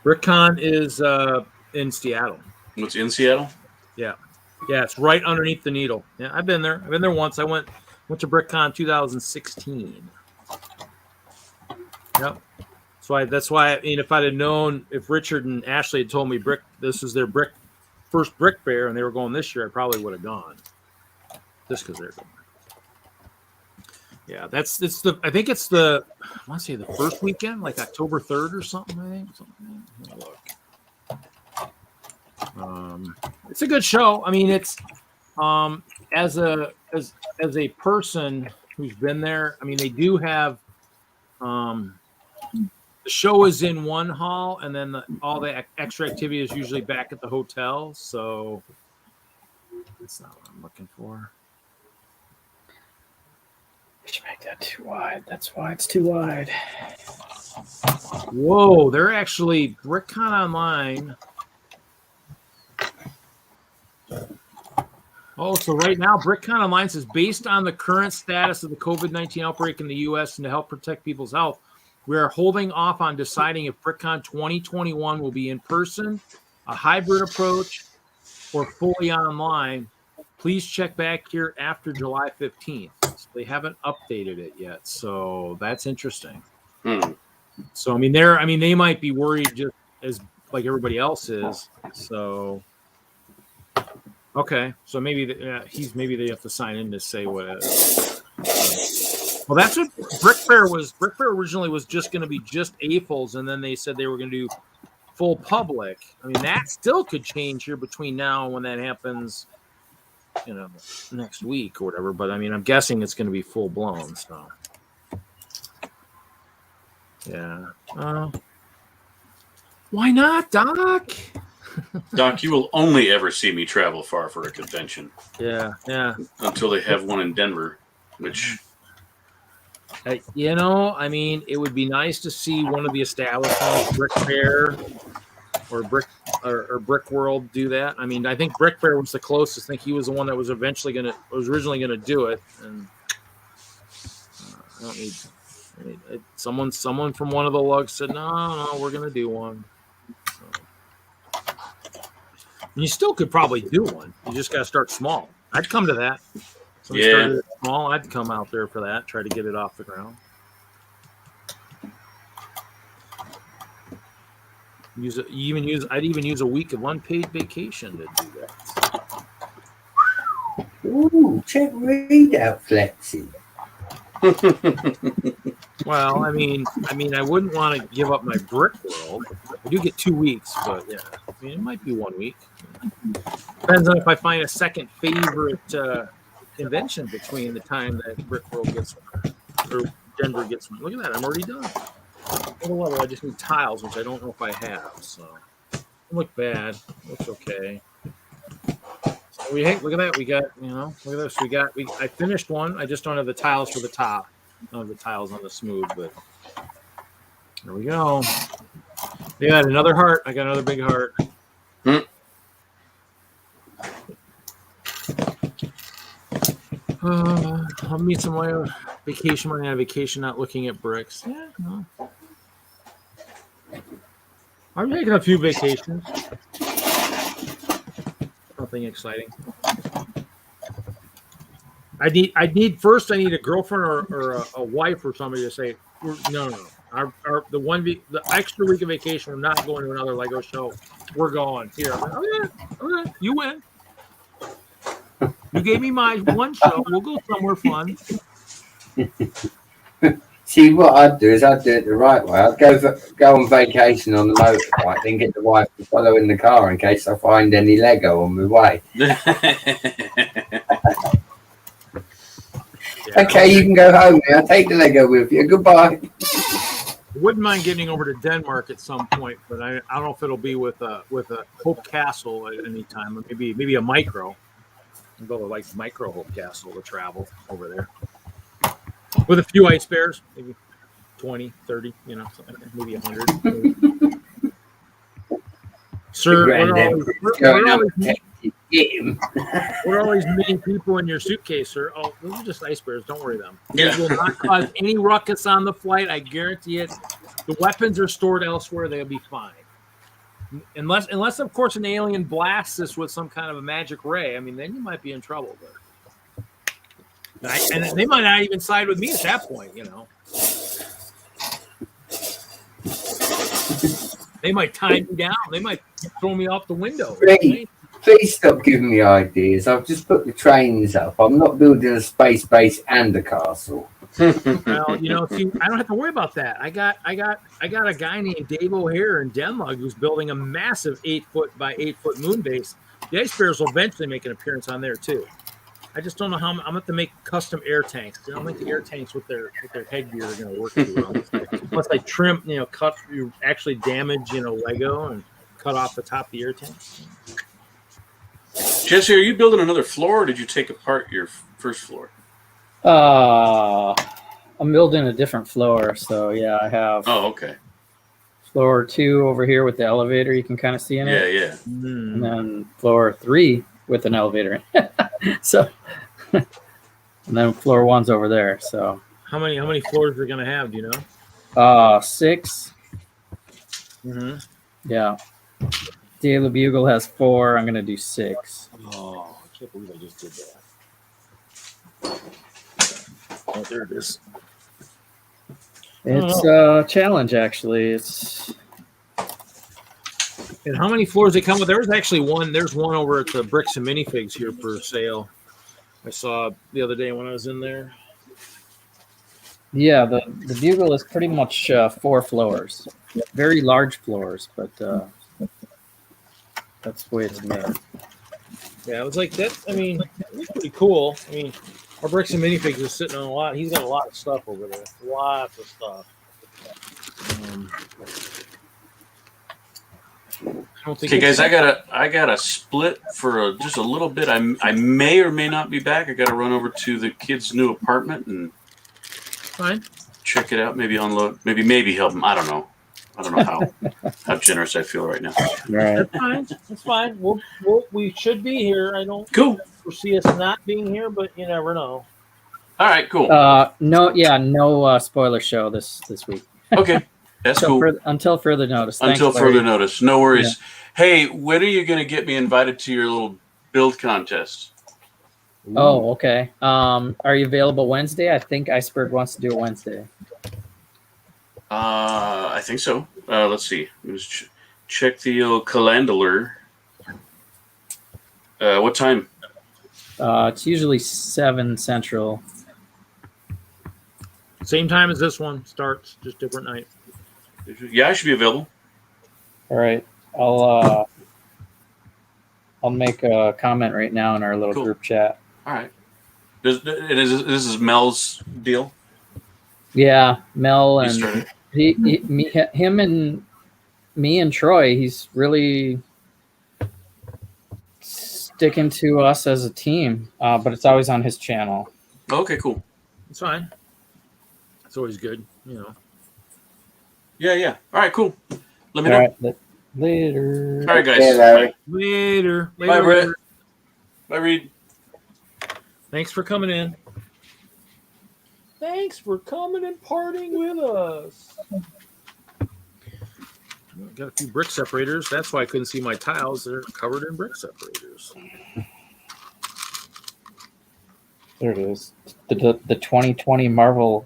BrickCon is in Seattle. It's in Seattle? Yeah, it's right underneath the needle. Yeah, I've been there. I've been there once. I went to BrickCon 2016. Yep. That's why. If I'd have known, if Richard and Ashley had told me this was their first Brick Fair, and they were going this year, I probably would have gone. Just because they're going. Yeah, I think it's the I want to say the first weekend, like October 3rd or something. I think. Look. It's a good show. I mean, it's as a person who's been there. I mean, they do have the show is in one hall, and then all the extra activity is usually back at the hotel. So that's not what I'm looking for. We should make that too wide. That's why it's too wide. Whoa, they're actually BrickCon Online. Oh, so right now, BrickCon Online says, based on the current status of the COVID-19 outbreak in the U.S. and to help protect people's health, We are holding off on deciding if BrickCon 2021 will be in person, a hybrid approach, or fully online. Please check back here after July 15th. So they haven't updated it yet, so that's interesting. So I mean, they might be worried just as like everybody else is. So okay, so maybe maybe they have to sign in to say what. Well, that's what Brick Fair was. Brick Fair originally was just going to be just AFOLs, and then they said they were going to do full public. I mean, that still could change here between now and when that happens, next week or whatever. But I mean, I'm guessing it's going to be full blown. So, yeah. Why not, Doc? Doc, you will only ever see me travel far for a convention. Yeah. Until they have one in Denver, which. I mean, it would be nice to see one of the established ones, Brick Fair or Brickworld, do that. I mean, I think Brick Fair was the closest. I think he was the one that was originally gonna do it, and I don't need someone from one of the lugs said no, we're gonna do one. So, you still could probably do one. You just gotta start small. I'd come to that. Somebody started small, I'd come out there for that, try to get it off the ground. I'd even use a week of unpaid vacation to do that. Ooh, check Reed out, Flexi. Well, I mean, I wouldn't want to give up my Brickworld. I do get 2 weeks, but yeah, I mean, it might be 1 week. Depends on if I find a second favorite convention between the time that Brickworld gets one or Denver gets one. Look at that, I'm already done. I just need tiles, which I don't know if I have. So it look bad. It looks okay. So look at that. We got, look at this. I finished one. I just don't have the tiles for the top. I don't have the tiles on the smooth, but there we go. They got another heart. I got another big heart. I'll meet some way vacation when I have vacation, not looking at bricks. Yeah, no. I'm taking a few vacations. Nothing exciting. I need a girlfriend or a wife or somebody to say, no. The extra week of vacation, we're not going to another Lego show. We're going here. I'm like, okay, you win. You gave me my one show. We'll go somewhere fun. See, what I'd do is I'd do it the right way. I'd go on vacation on the motorbike, then get the wife to follow in the car in case I find any Lego on my way. Okay, you can go home now. Take the Lego with you. Goodbye. Wouldn't mind getting over to Denmark at some point, but I don't know if it'll be with a Hope Castle at any time, or maybe a micro. I'll go like micro Hope Castle to travel over there with a few ice bears, maybe 20, 30, something like that, maybe 100. Sir, what are all these many people in your suitcase, sir? Oh, those are just ice bears. Don't worry them. They will not cause any ruckus on the flight. I guarantee it. The weapons are stored elsewhere. They'll be fine. Unless, of course, an alien blasts us with some kind of a magic ray. I mean, then you might be in trouble. And they might not even side with me at that point, They might tie me down. They might throw me off the window. Please stop giving me ideas. I've just put the trains up. I'm not building a space base and a castle. Well, see, I don't have to worry about that. I got a guy named Dave O'Hare in DENLUG who's building a massive 8-foot by 8-foot moon base. The ice bears will eventually make an appearance on there too. I just don't know how I'm going to have to make custom air tanks. I don't think the air tanks with their headgear are going to work too well. Plus, I trim, cut, you actually damage, Lego and cut off the top of the air tank. Jesse, are you building another floor, or did you take apart your first floor? I'm building a different floor, so yeah, I have. Oh, okay. Floor 2 over here with the elevator. You can kind of see in it. Yeah. And then floor 3 with an elevator. So, and then floor 1's over there. So, how many floors are going to have? Do you know? 6. Mm-hmm. Yeah. Daily Bugle has 4. I'm gonna do 6. Oh, I can't believe I just did that. Oh, there it is. It's a challenge, actually. It's And how many floors they come with? There's actually one. There's one over at the Bricks and Minifigs here for sale. I saw the other day when I was in there. yeah. The Bugle is pretty much 4 floors, very large floors, but that's the way it's made. Yeah, it was like that. I mean, it's pretty cool. I mean, our Bricks and Minifigs is sitting on a lot. He's got a lot of stuff over there. Lots of stuff. I don't think Okay, guys, I got a split for just a little bit. I may or may not be back. I got to run over to the kids' new apartment and fine. check it out. Maybe unload. Maybe help them. I don't know. I don't know how generous I feel right now. Right. That's fine. That's fine. We should be here. I don't foresee us not being here, but you never know. All right, cool. No spoiler show this week. Okay, that's cool. Until further notice. Until further notice. No worries. Yeah. Hey, when are you going to get me invited to your little build contest? Ooh. Oh, okay. Are you available Wednesday? I think Iceberg wants to do it Wednesday. I think so. Let's see. Let's check the old calendar. What time? It's usually 7 Central. Same time as this one starts, just different night. Yeah, I should be available. All right. I'll make a comment right now in our little group chat. All right. This is Mel's deal? Yeah, Mel and him and me and Troy, he's really sticking to us as a team, but it's always on his channel. Okay, cool. It's fine. It's always good, you know. Yeah. All right, cool. Let me know. Right, later. All right, guys. Yeah, Later. Bye, Brett. Bye, Reed. Thanks for coming in. Thanks for coming and partying with us. Got a few brick separators. That's why I couldn't see my tiles. They're covered in brick separators. There it is. The 2020 Marvel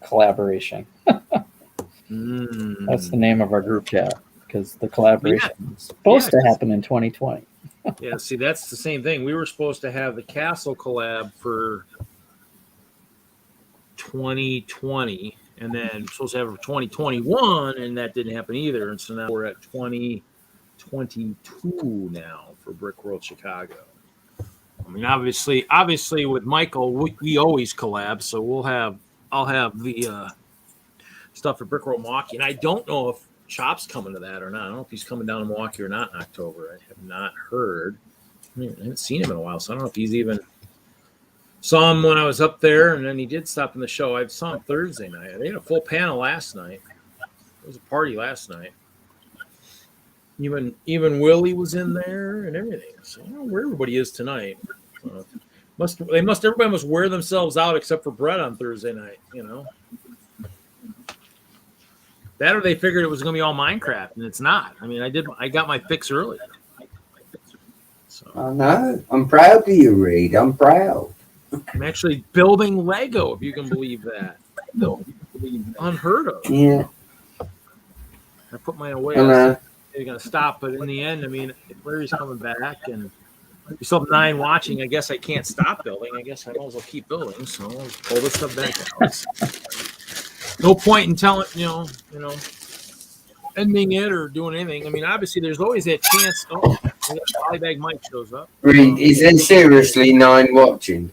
collaboration. That's the name of our group chat because the collaboration is supposed to happen in 2020. Yeah, see, that's the same thing. We were supposed to have the Castle collab for 2020, and then supposed to have it for 2021, and that didn't happen either. And so now we're at 2022 now for Brickworld Chicago. I mean, obviously with Michael, we always collab, so I'll have the stuff for Brickworld Milwaukee, and I don't know if Chop's coming to that or not. I don't know if he's coming down to Milwaukee or not in October. I have not heard. I haven't seen him in a while, so I don't know if he's even saw him when I was up there, and then he did stop in the show. I saw him Thursday night. They had a full panel last night. It was a party last night. Even Willie was in there and everything. So I don't know where everybody is tonight. Everybody must wear themselves out except for Brett on Thursday night, you know. That or they figured it was going to be all Minecraft, and it's not. I mean, I got my fix earlier. So I know. I'm proud of you, Reed. I'm proud. I'm actually building Lego, if you can believe that. Unheard of. Yeah. I put mine away. They're going to stop, but in the end, I mean, Larry's coming back, and we still have 9 watching. I guess I can't stop building. I guess I might as well keep building. So I'll pull this stuff back out. No point in telling, you know, ending it or doing anything. I mean, obviously, there's always that chance. Oh, Polybag Mike shows up. Reed, is there seriously 9 watching?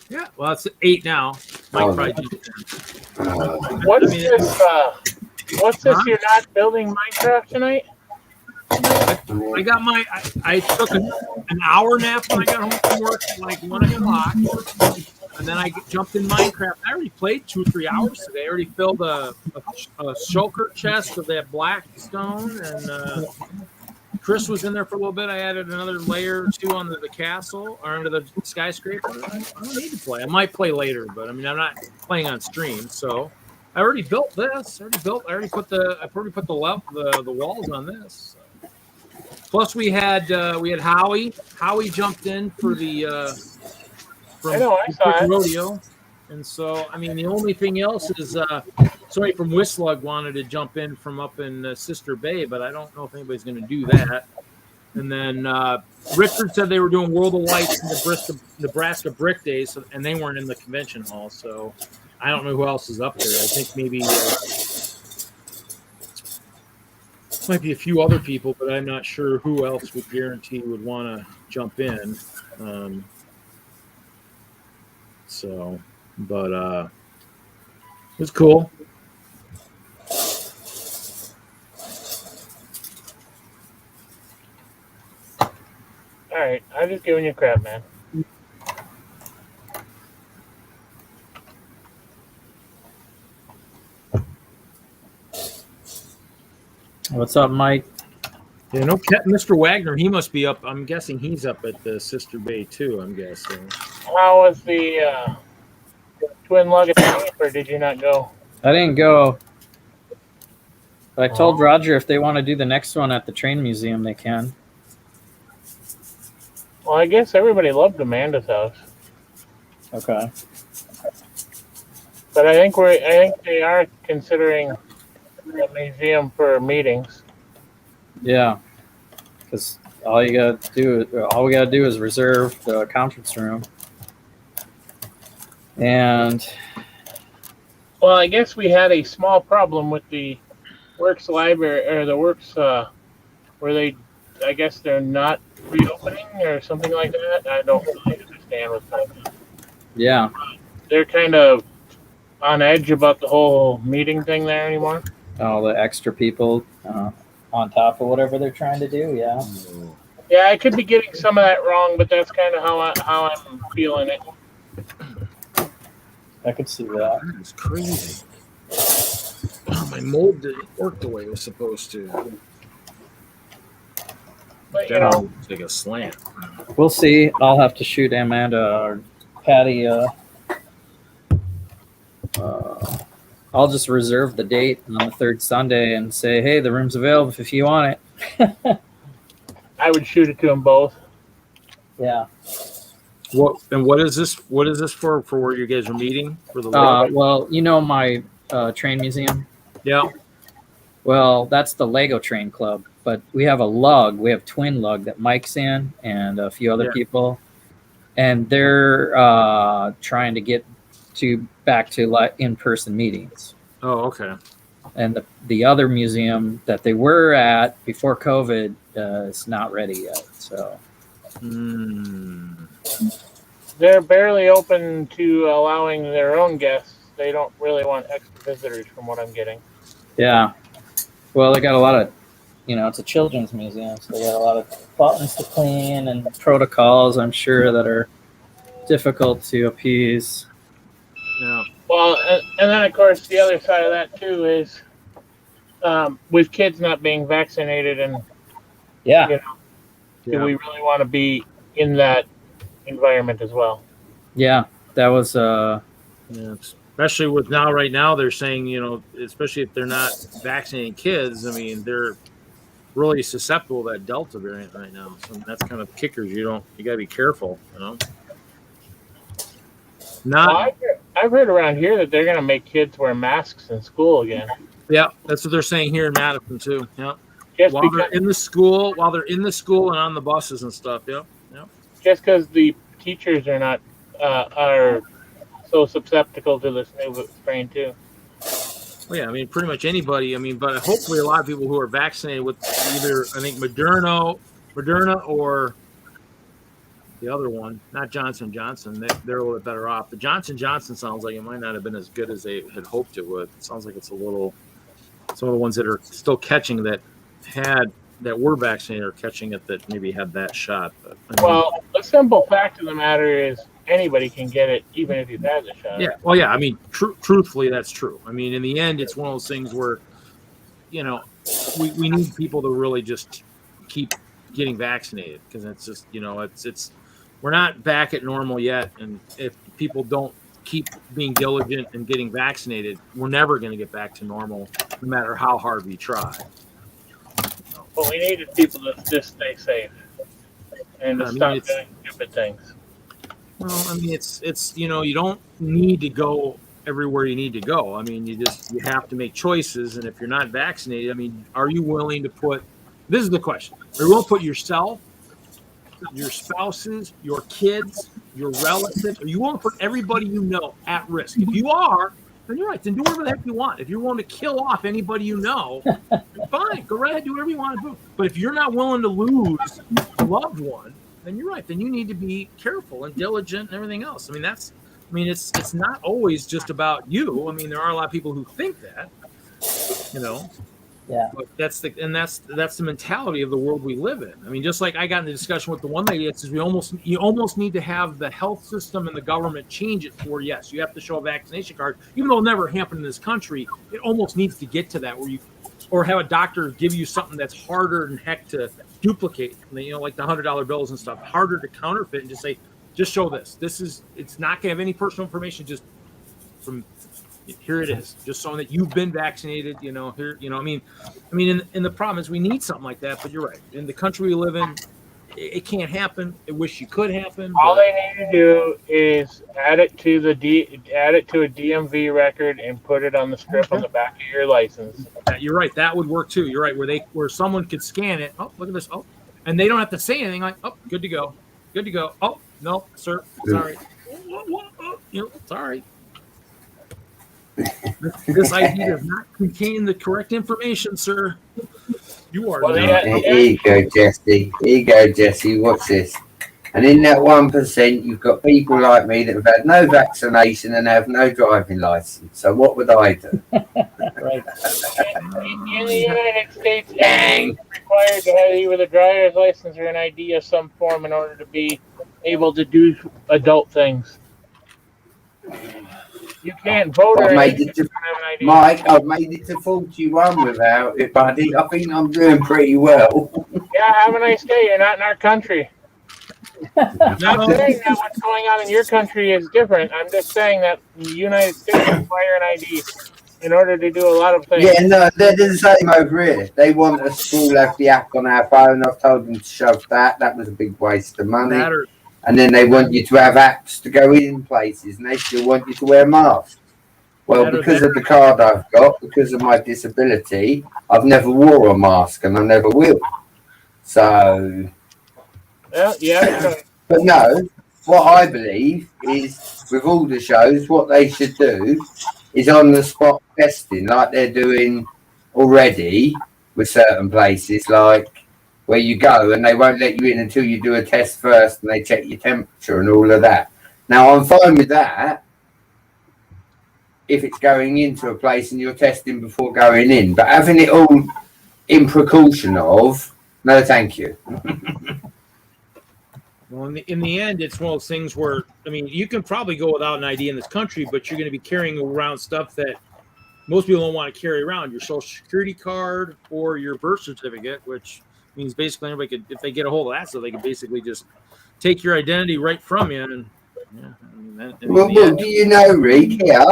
Yeah, well, it's 8 now. Mike probably did. What's this? You're not building Minecraft tonight? I got I took an hour nap when I got home from work at like 1 o'clock. And then I jumped in Minecraft. I already played 2-3 hours today. I already filled a shulker chest of that black stone. And Chris was in there for a little bit. I added another layer or 2 onto the castle or under the skyscraper. I don't need to play. I might play later, but I mean, I'm not playing on stream. So I already built this. I already put the walls on this. Plus, we had Howie. Howie jumped in for the from Brick Rodeo, and so I mean the only thing else is somebody from WISLUG wanted to jump in from up in Sister Bay, but I don't know if anybody's going to do that. And then Richard said they were doing World of Lights in Nebraska Brick Days, and they weren't in the convention hall. So I don't know who else is up there. I think maybe might be a few other people, but I'm not sure who else would guarantee would want to jump in. But it's cool. All right, I'm just giving you crap, man. What's up, Mike? You know, Mr. Wagner, he must be up. I'm guessing he's up at the Sister Bay too. I'm guessing. How was the twin lug at or did you not go? I didn't go. But I told Roger if they want to do the next one at the train museum, they can. Well, I guess everybody loved Amanda's house. Okay. But I think they are considering a museum for meetings. Yeah, because all we gotta do is reserve the conference room. And well, I guess we had a small problem with the Works library or the Works where I guess they're not reopening or something like that. I don't really understand what's happening. Yeah, they're kind of on edge about the whole meeting thing there anymore. All the extra people on top of whatever they're trying to do. Yeah. Yeah, I could be getting some of that wrong, but that's kind of how I'm feeling it. I could see that. It's crazy. Oh, my mold didn't work the way it was supposed to. But you know, like a slant. We'll see. I'll have to shoot Amanda or Patty. I'll just reserve the date on the third Sunday and say, "Hey, the room's available if you want it." I would shoot it to them both. Yeah. What is this? What is this for? For where you guys are meeting for the? Well, you know my train museum. Yeah. Well, that's the Lego Train Club, but we have a lug. We have twin lug that Mike's in and a few other people, and they're trying to get back to in-person meetings. Oh, okay. And the other museum that they were at before COVID is not ready yet. So they're barely open to allowing their own guests. They don't really want extra visitors, from what I'm getting. Yeah. Well, they got a lot of, it's a children's museum, so they got a lot of buttons to clean and protocols, I'm sure, that are difficult to appease. Yeah. Well, and then, of course, the other side of that, too, is with kids not being vaccinated and, do we really want to be in that environment as well? Yeah, that was... especially with right now, they're saying, especially if they're not vaccinating kids, I mean, they're really susceptible to that Delta variant right now. So that's kind of kickers. You got to be careful, I've heard around here that they're going to make kids wear masks in school again. Yeah, that's what they're saying here in Madison too. Yeah, while they're in the school and on the buses and stuff. Yeah. Just because the teachers are not are so susceptible to this new strain too. Well, yeah, I mean, pretty much anybody. I mean, but hopefully a lot of people who are vaccinated with either, I think, Moderna or the other one, not Johnson & Johnson, they're a little bit better off. The Johnson & Johnson sounds like it might not have been as good as they had hoped it would. It sounds like it's a little, some of the ones that are still catching that were vaccinated are catching it that maybe had that shot. But, well, the simple fact of the matter is anybody can get it, even if you've had the shot. Yeah, well, yeah, I mean, truthfully, that's true. I mean, in the end, it's one of those things where, we need people to really just keep getting vaccinated because it's just, it's we're not back at normal yet, and if people don't keep being diligent and getting vaccinated, we're never going to get back to normal, no matter how hard we try. But we needed people to just stay safe and to stop doing stupid things. Well, I mean, it's you know, you don't need to go everywhere you need to go. I mean, you have to make choices, and if you're not vaccinated, I mean, are you willing to put? This is the question: are you willing to put yourself, your spouses, your kids, your relatives? Are you willing to put everybody you know at risk? If you are, then you're right. Then do whatever the heck you want. If you're willing to kill off anybody you know, fine, go right ahead, do whatever you want to do. But if you're not willing to lose a loved one, then you're right. Then you need to be careful and diligent and everything else. I mean, it's not always just about you. I mean, there are a lot of people who think that, you know. Yeah. But that's the mentality of the world we live in. I mean, just like I got in the discussion with the one lady, it says you almost need to have the health system and the government change it for, yes, you have to show a vaccination card, even though it'll never happen in this country. It almost needs to get to that where or have a doctor give you something that's harder than heck to duplicate. You know, like the $100 bills and stuff, harder to counterfeit, and just say, just show this. It's not gonna have any personal information. Just from here it is, just showing that you've been vaccinated. You know, here. You know, I mean, and the problem is we need something like that. But you're right. In the country we live in, it can't happen. I wish it could happen. All they need to do is add it to a DMV record and put it on the strip on the back of your license. You're right. That would work too. You're right. Where someone could scan it. Oh, look at this. Oh, and they don't have to say anything. Like, oh, good to go. Good to go. Oh, no, sir. Sorry. You know, sorry. This ID does not contain the correct information, sir. You are. Here you go, Jesse. Here you go, Jesse. What's this? And in that 1%, you've got people like me that have had no vaccination and have no driving license. So what would I do? Right. In the United States, it's required to have either a driver's license or an ID of some form in order to be able to do adult things. You can't vote or anything. Mike, I've made it to 41 without it, buddy. I think I'm doing pretty well. Yeah, have a nice day. You're not in our country. I'm not saying that what's going on in your country is different. I'm just saying that the United States require an ID in order to do a lot of things. Yeah, no, they're the same over here. They want us to all have the app on our phone. I've told them to shove that. That was a big waste of money. And then they want you to have apps to go in places, and they still want you to wear masks. Well, because of the card I've got, because of my disability, I've never wore a mask, and I never will. So, yeah. But no, what I believe is, with all the shows, what they should do is on-the-spot testing, like they're doing already with certain places, like where you go and they won't let you in until you do a test first and they check your temperature and all of that. Now, I'm fine with that if it's going into a place and you're testing before going in, but having it all in precaution of, no, thank you. Well, in the end, it's one of those things where, I mean, you can probably go without an ID in this country, but you're going to be carrying around stuff that most people don't want to carry around, your social security card or your birth certificate, which means basically anybody could, if they get a hold of that, so they can basically just take your identity right from you. And well, do you know, Rick, here,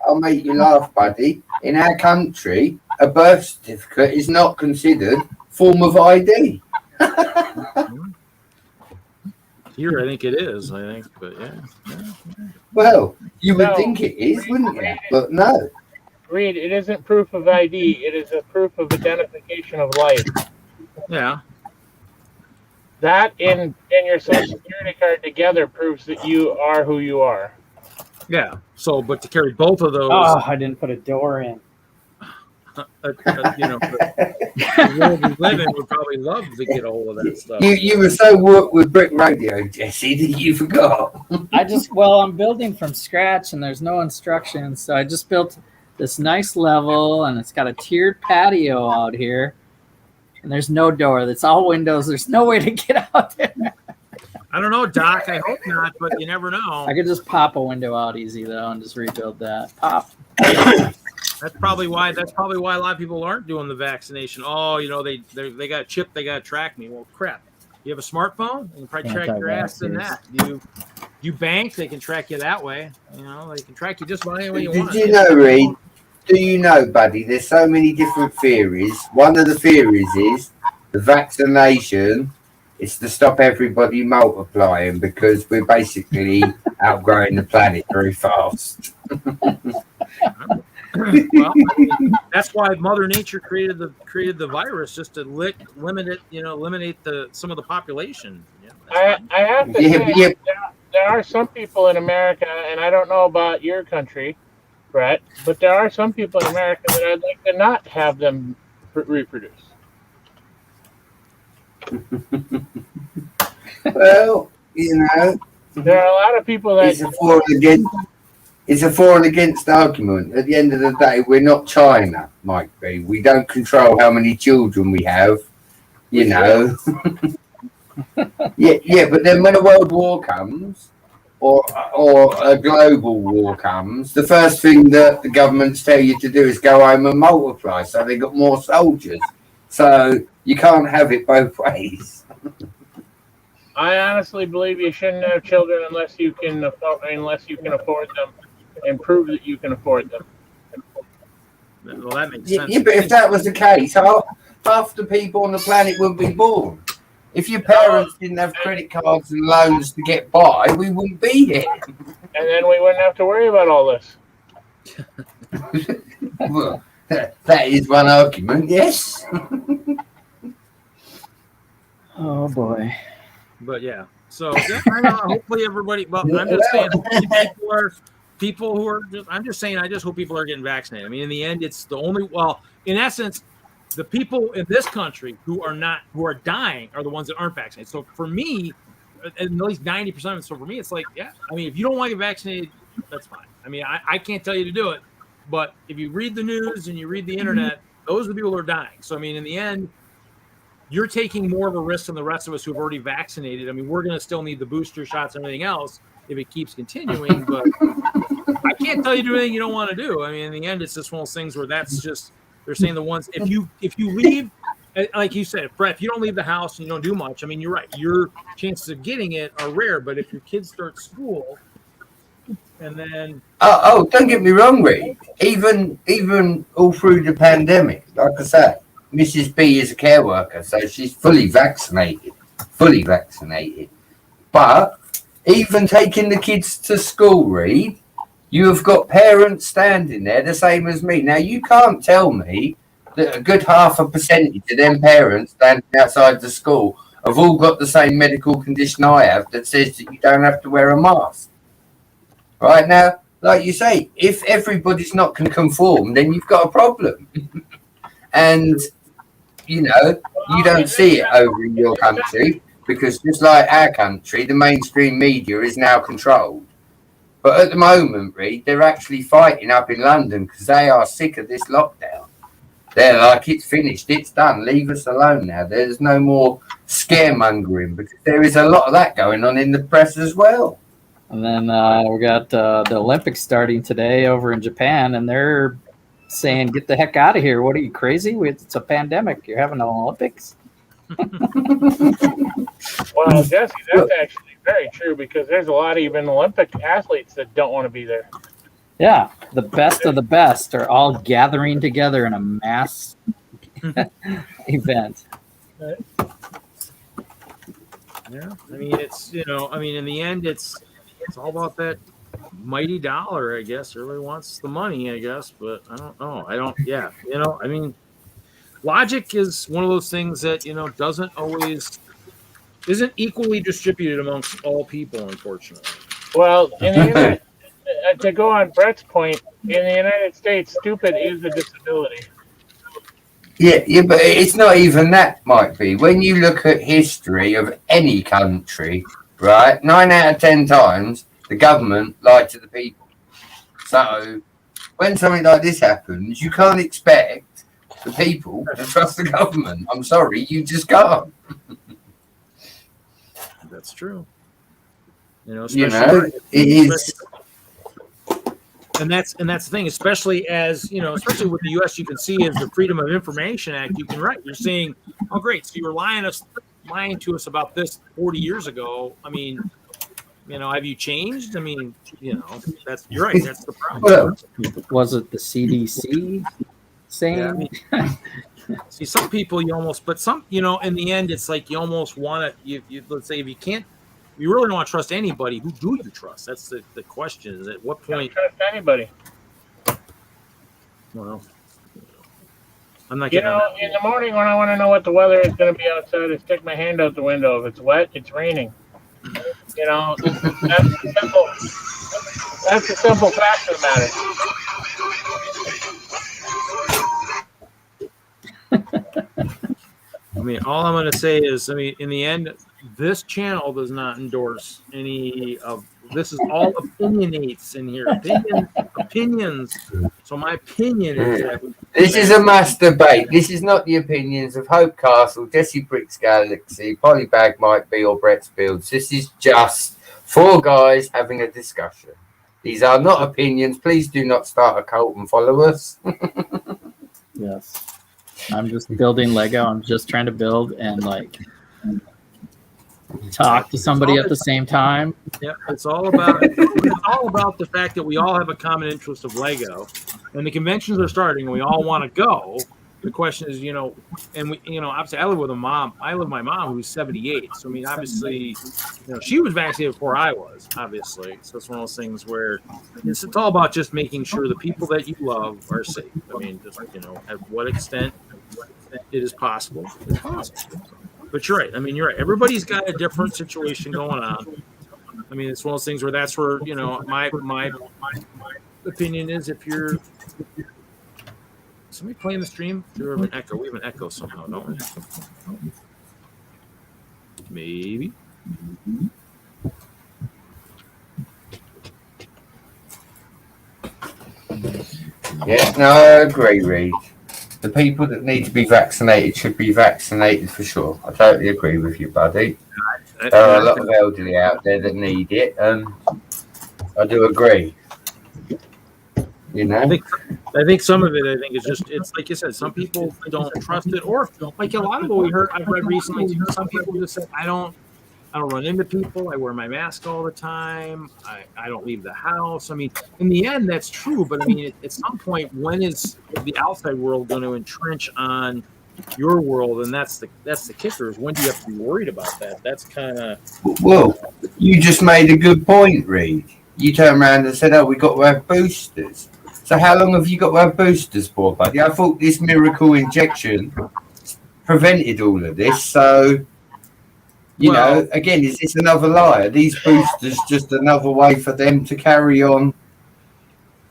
I'll make you laugh, buddy. In our country, a birth certificate is not considered form of ID. Here, I think it is. But yeah. Well, you would think it is, wouldn't you? But no. Reed, it isn't proof of ID. It is a proof of identification of life. Yeah. That and your social security card together proves that you are who you are. Yeah. So, but to carry both of those. Oh, I didn't put a door in. You know, the world we live in would probably love to get a hold of that stuff. You were so worked with Brick Rodeo, Jesse, that you forgot. I'm building from scratch and there's no instructions. So I just built this nice level and it's got a tiered patio out here. And there's no door. That's all windows. There's no way to get out there. I don't know, Doc. I hope not, but you never know. I could just pop a window out easy though and just rebuild that. Pop. That's probably why a lot of people aren't doing the vaccination. Oh, you know, they got a chip, they got to track me. Well, crap. You have a smartphone? You can probably track your ass in that. You bank, they can track you that way. You know, they can track you just about any way you Did want. you know, Reed? Do you know, buddy? There's so many different theories. One of the theories is the vaccination is to stop everybody multiplying because we're basically outgrowing the planet very fast. Well, I mean, that's why Mother Nature created the virus, just to limit it. You know, eliminate some of the population. I have to say, there are some people in America, and I don't know about your country, Brett, but there are some people in America that I'd like to not have them reproduce. Well, you know, there are a lot of people that it's a for and against argument. At the end of the day, we're not China, Mike B. We don't control how many children we have, you know. yeah, but then when a world war comes or a global war comes, the first thing that the governments tell you to do is go home and multiply, so they got more soldiers. So you can't have it both ways. I honestly believe you shouldn't have children unless you can afford them and prove that you can afford them. Well, that makes sense. Yeah, but if that was the case, half the people on the planet wouldn't be born. If your parents didn't have credit cards and loans to get by, we wouldn't be here. And then we wouldn't have to worry about all this. Well, that is one argument, yes. Oh boy. But yeah, so hopefully everybody. But I'm just saying, people who are. I'm just saying, I just hope people are getting vaccinated. I mean, in the end, it's the only. Well, in essence, the people in this country who are dying are the ones that aren't vaccinated. So for me, at least 90% of it. So for me, it's like, yeah. I mean, if you don't want to get vaccinated, that's fine. I mean, I can't tell you to do it, but if you read the news and you read the internet, those are the people who are dying. So I mean, in the end, you're taking more of a risk than the rest of us who've already vaccinated. I mean, we're going to still need the booster shots and everything else if it keeps continuing, but I can't tell you to do anything you don't want to do. I mean, in the end, it's just one of those things where that's just, they're saying the ones, if you leave, like you said, Brett, if you don't leave the house and you don't do much, I mean, you're right. Your chances of getting it are rare, but if your kids start school and then. Oh, don't get me wrong, Reed. Even all through the pandemic, like I said, Mrs. B is a care worker, so she's fully vaccinated. But even taking the kids to school, Reed, you have got parents standing there the same as me. Now, you can't tell me that a good half a percentage of them parents standing outside the school have all got the same medical condition I have that says that you don't have to wear a mask. Right now, like you say, if everybody's not can conform, then you've got a problem. And you know, you don't see it over in your country because just like our country, the mainstream media is now controlled. But at the moment, Reed, they're actually fighting up in London because they are sick of this lockdown. They're like, it's finished, it's done, leave us alone now. There's no more scaremongering because there is a lot of that going on in the press as well. And then we got the Olympics starting today over in Japan, and they're saying, get the heck out of here. What are you, crazy? It's a pandemic. You're having an Olympics? Well, Jesse, that's actually very true because there's a lot of even Olympic athletes that don't want to be there. Yeah, the best of the best are all gathering together in a mass event. Yeah, I mean, it's, you know, I mean, in the end, it's all about that mighty dollar, I guess. Everybody wants the money, I guess, but I don't know. Yeah, you know, I mean, logic is one of those things that, you know, isn't equally distributed amongst all people, unfortunately. Well, to go on Brett's point, in the United States, stupid is a disability. Yeah, but it's not even that, might be. When you look at history of any country, right, 9 out of 10 times, the government lied to the people. So when something like this happens, you can't expect the people to trust the government. I'm sorry, you just can't. That's true. You know, it is. And that's the thing, especially as, you know, especially with the U.S., you can see as the Freedom of Information Act, you can write, you're saying, oh, great, so you were lying to us about this 40 years ago. I mean, have you changed? I mean, you're right. That's the problem. Was it the CDC saying? Yeah, I mean, see, some people you almost, but some, in the end, it's like you almost want to. You let's say if you can't, you really don't want to trust anybody. Who do you trust? That's the question. Is at what point? Don't trust anybody. Well, I'm not. In the morning when I want to know what the weather is going to be outside, I stick my hand out the window. If it's wet, it's raining. That's the simple fact of the matter. I mean, all I'm going to say is, in the end, this channel does not endorse any of this. Is all opinionates in here. Opinions. So my opinion is that this is a mass debate. This is not the opinions of Hope Castle, Jesse Bricks Galaxy, Polybag Mike B, or Brett's Builds. This is just 4 guys having a discussion. These are not opinions. Please do not start a cult and follow us. Yes. I'm just building Lego. I'm just trying to build and talk to somebody at the same time. Yeah, it's all about the fact that we all have a common interest of Lego, and the conventions are starting, and we all want to go. The question is, and we, obviously, I live with a mom. I live with my mom who's 78. So obviously, she was vaccinated before I was. Obviously, so it's one of those things where it's all about just making sure the people that you love are safe. Just at what extent it is possible. It's possible. But you're right. You're right. Everybody's got a different situation going on. It's one of those things where that's where, my opinion is if you're somebody playing the stream, we have an echo. We have an echo somehow, don't we? Maybe. Yeah, no, I agree, Reed. The people that need to be vaccinated should be vaccinated for sure. I totally agree with you, buddy. There are a lot of elderly out there that need it, and I do agree. I think some of it, is just, it's like you said, some people don't trust it, or like a lot of what I've read recently, some people just say, I don't run into people. I wear my mask all the time. I don't leave the house. In the end, that's true. But at some point, when is the outside world going to entrench on your world? And that's the kicker. Is when do you have to be worried about that? That's kind of. Well, you just made a good point, Reed. You turned around and said, "Oh, we got to have boosters." So how long have you got to have boosters for, buddy? I thought this miracle injection prevented all of this. So. Again, is this another lie? Are these boosters just another way for them to carry on?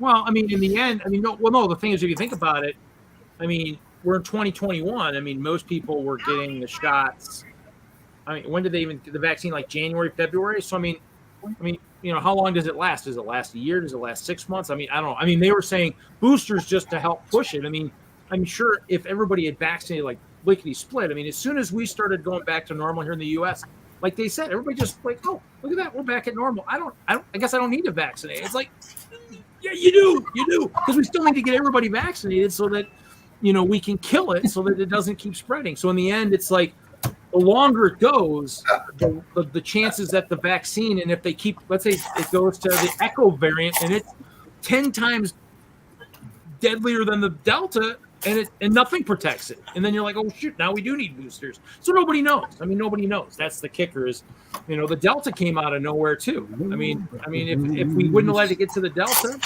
Well, in the end, no. The thing is, if you think about it, we're in 2021. Most people were getting the shots. When did they even get the vaccine? Like January, February. So how long does it last? Does it last a year? Does it last 6 months? I don't know. They were saying boosters just to help push it. I'm sure if everybody had vaccinated like lickety split. As soon as we started going back to normal here in the U.S., like they said, everybody just oh, look at that, we're back at normal. I guess I don't need to vaccinate. It's like, yeah, you do, because we still need to get everybody vaccinated so that we can kill it, so that it doesn't keep spreading. So in the end, it's like the longer it goes, the chances that the vaccine, and if they keep, let's say it goes to the Echo variant, and it's 10 times deadlier than the Delta. And nothing protects it. And then you're like, oh, shoot, now we do need boosters. So nobody knows. Nobody knows. That's the kicker is, the Delta came out of nowhere, too. If we wouldn't have let it get to the Delta,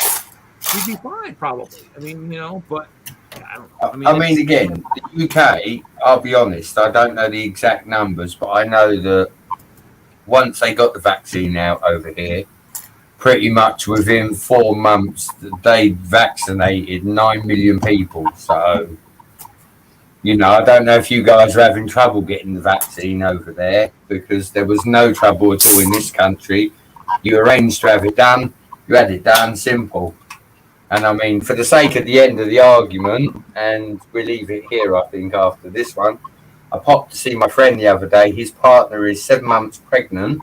we'd be fine, probably. But I don't know. Again, the UK, I'll be honest, I don't know the exact numbers, but I know that once they got the vaccine out over here, pretty much within 4 months, they vaccinated 9 million people. So, I don't know if you guys are having trouble getting the vaccine over there, because there was no trouble at all in this country. You arranged to have it done, you had it done, simple. And for the sake of the end of the argument, and we'll leave it here, I think, after this one, I popped to see my friend the other day. His partner is 7 months pregnant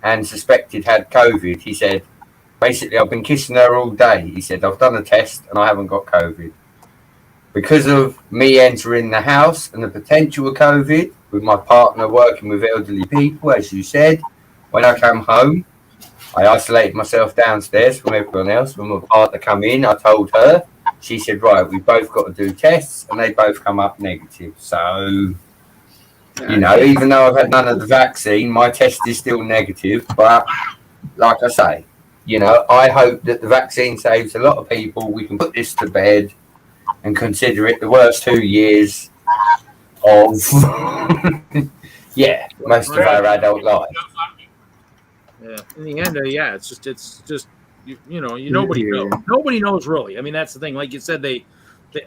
and suspected had COVID. He said, basically, I've been kissing her all day. He said, I've done a test and I haven't got COVID. Because of me entering the house and the potential of COVID, with my partner working with elderly people, as you said, when I came home, I isolated myself downstairs from everyone else. When my partner come in, I told her. She said, right, we've both got to do tests, and they both come up negative. So, you know, even though I've had none of the vaccine, my test is still negative. But like I say, you know, I hope that the vaccine saves a lot of people. We can put this to bed and consider it the worst 2 years of, yeah, most of our adult life. Yeah. In the end, it's just nobody knows really. I mean, that's the thing. Like you said, they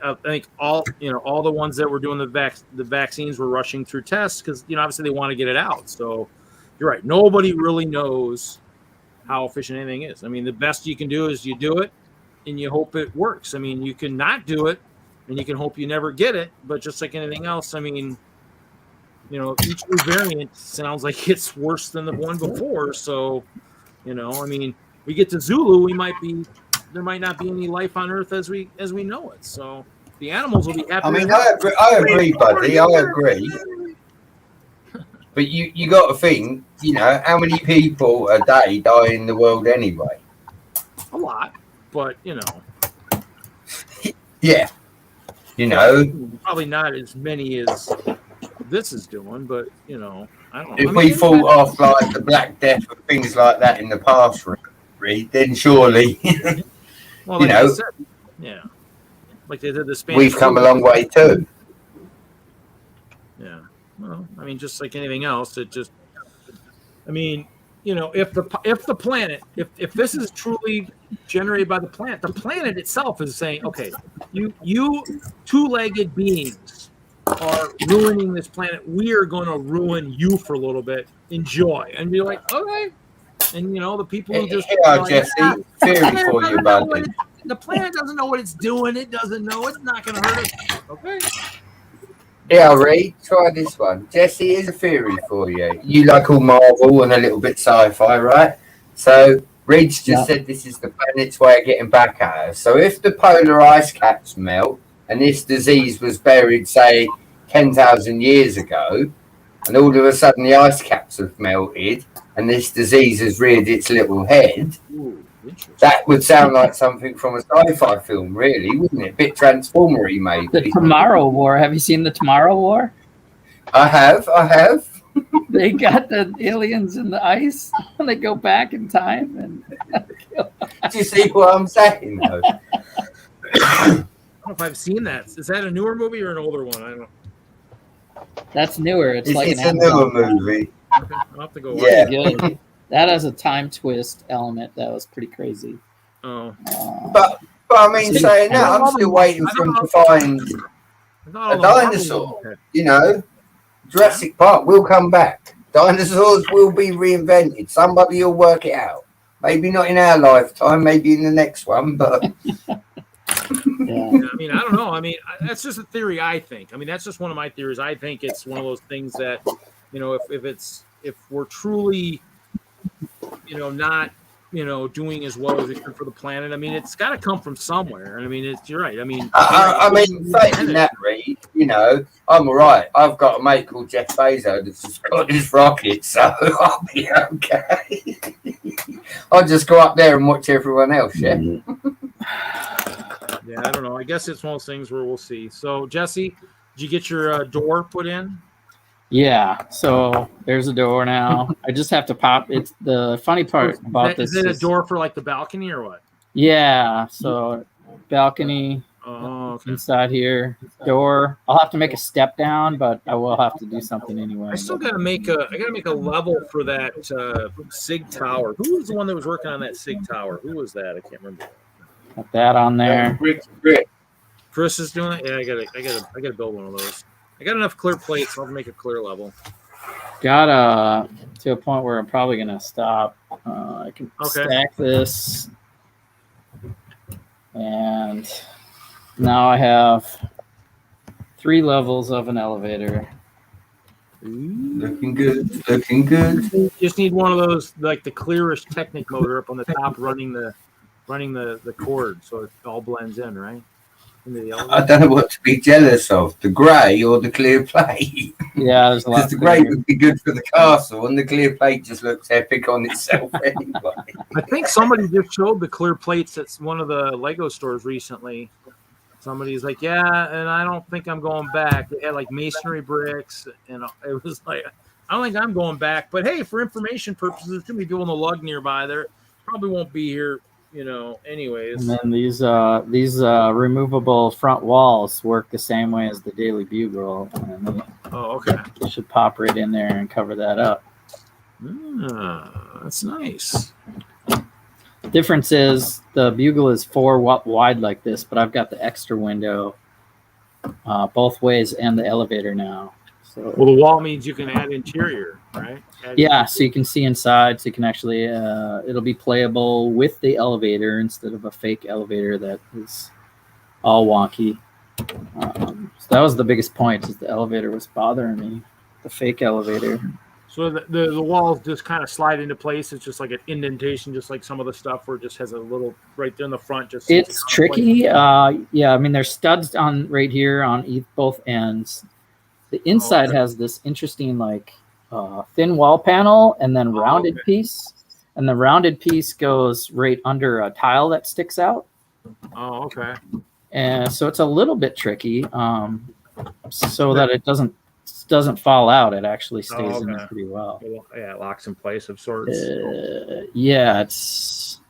I think all the ones that were doing the vaccines were rushing through tests because obviously they want to get it out. So you're right. Nobody really knows how efficient anything is. I mean, the best you can do is you do it and you hope it works. I mean, you can not do it and you can hope you never get it. But just like anything else, I mean, each new variant sounds like it's worse than the one before. So, I mean, we get to Zulu, there might not be any life on Earth as we know it. So the animals will be happy. I mean, I agree, buddy. I agree. But you got to think, how many people a day die in the world anyway? A lot, but yeah, probably not as many as this is doing, but I don't know. If we fought off like the Black Death and things like that in the past, then surely, well, like I said, yeah, like they did the Spanish. We've come a long way too. Yeah, well, I mean, just like anything else, if the planet, if this is truly generated by the planet itself is saying, okay, you two-legged beings are ruining this planet. We are going to ruin you for a little bit. Enjoy, and be like, okay. And the people who just Jesse, theory for you, buddy. The planet doesn't know what it's doing. It doesn't know. It's not going to hurt us. Okay. Yeah, Ray, try this one. Jesse, here's a theory for you. You like all Marvel and a little bit sci-fi, right? So Reed's just said this is the planet's way of getting back at us. So if the polar ice caps melt and this disease was buried, say, 10,000 years ago, and all of a sudden the ice caps have melted and this disease has reared its little head, that would sound like something from a sci-fi film, really, wouldn't it? A bit Transformer-y, maybe. The Tomorrow War. Have you seen the Tomorrow War? I have. They got the aliens in the ice and they go back in time. And do you see what I'm saying, though? I don't know if I've seen that. Is that a newer movie or an older one? I don't know. That's newer. It's like a newer movie. Okay. I'll have to go watch it. Good. That has a time twist element that was pretty crazy. Oh. But I mean, saying that, I'm still waiting for him to find a dinosaur. Jurassic Park will come back. Dinosaurs will be reinvented. Somebody will work it out. Maybe not in our lifetime, maybe in the next one, but... Yeah, I mean, I don't know. I mean, that's just a theory, I think. I mean, that's just one of my theories. I think it's one of those things that, if we're truly, not, doing as well as we should for the planet, I mean, it's got to come from somewhere. And I mean, you're right. I mean, saying that, Reed, I'm all right. I've got a mate called Jeff Bezos that's just got his rocket, so I'll be okay. I'll just go up there and watch everyone else, yeah? Yeah, I don't know. I guess it's one of those things where we'll see. So, Jesse, did you get your door put in? Yeah. So there's a door now. I just have to pop. It's the funny part about this. Is it a door for like the balcony or what? Yeah. So balcony inside here. Door. I'll have to make a step down, but I will have to do something anyway. I still gotta make a level for that SIG tower. Who was the one that was working on that SIG tower? Who was that? I can't remember. Put that on there. Chris is doing it. Yeah, I gotta build one of those. I got enough clear plates. I'll make a clear level. Got to a point where I'm probably gonna stop. I can stack this, and now I have 3 levels of an elevator. Looking good. Looking good. You just need one of those, like the clearest Technic motor up on the top, running the cord, so it all blends in, right? I don't know what to be jealous of, the grey or the clear plate. Yeah, there's a lot. Because the grey would be good for the castle, and the clear plate just looks epic on itself anyway. I think somebody just showed the clear plates at one of the Lego stores recently. Somebody's like, yeah, and I don't think I'm going back. They had like masonry bricks, and it was like, I don't think I'm going back. But hey, for information purposes, there's gonna be people in the lug nearby there. Probably won't be here, anyways. And then these removable front walls work the same way as the Daily Bugle. And okay. You should pop right in there and cover that up. That's nice. Difference is the Bugle is 4 wide like this, but I've got the extra window both ways and the elevator now. So, well, the wall means you can add interior, right? So you can see inside. So you can actually, it'll be playable with the elevator instead of a fake elevator that is all wonky. So that was the biggest point, is the elevator was bothering me, the fake elevator. So the walls just kind of slide into place. It's just like an indentation, just like some of the stuff where it just has a little right there in the front. Just it's tricky. I mean, there's studs on right here on both ends. The inside has this interesting thin wall panel and then rounded piece, and the rounded piece goes right under a tile that sticks out. Oh, okay. And so it's a little bit tricky, so that it doesn't fall out. It actually stays in there pretty well. Yeah, it locks in place of sorts. It's.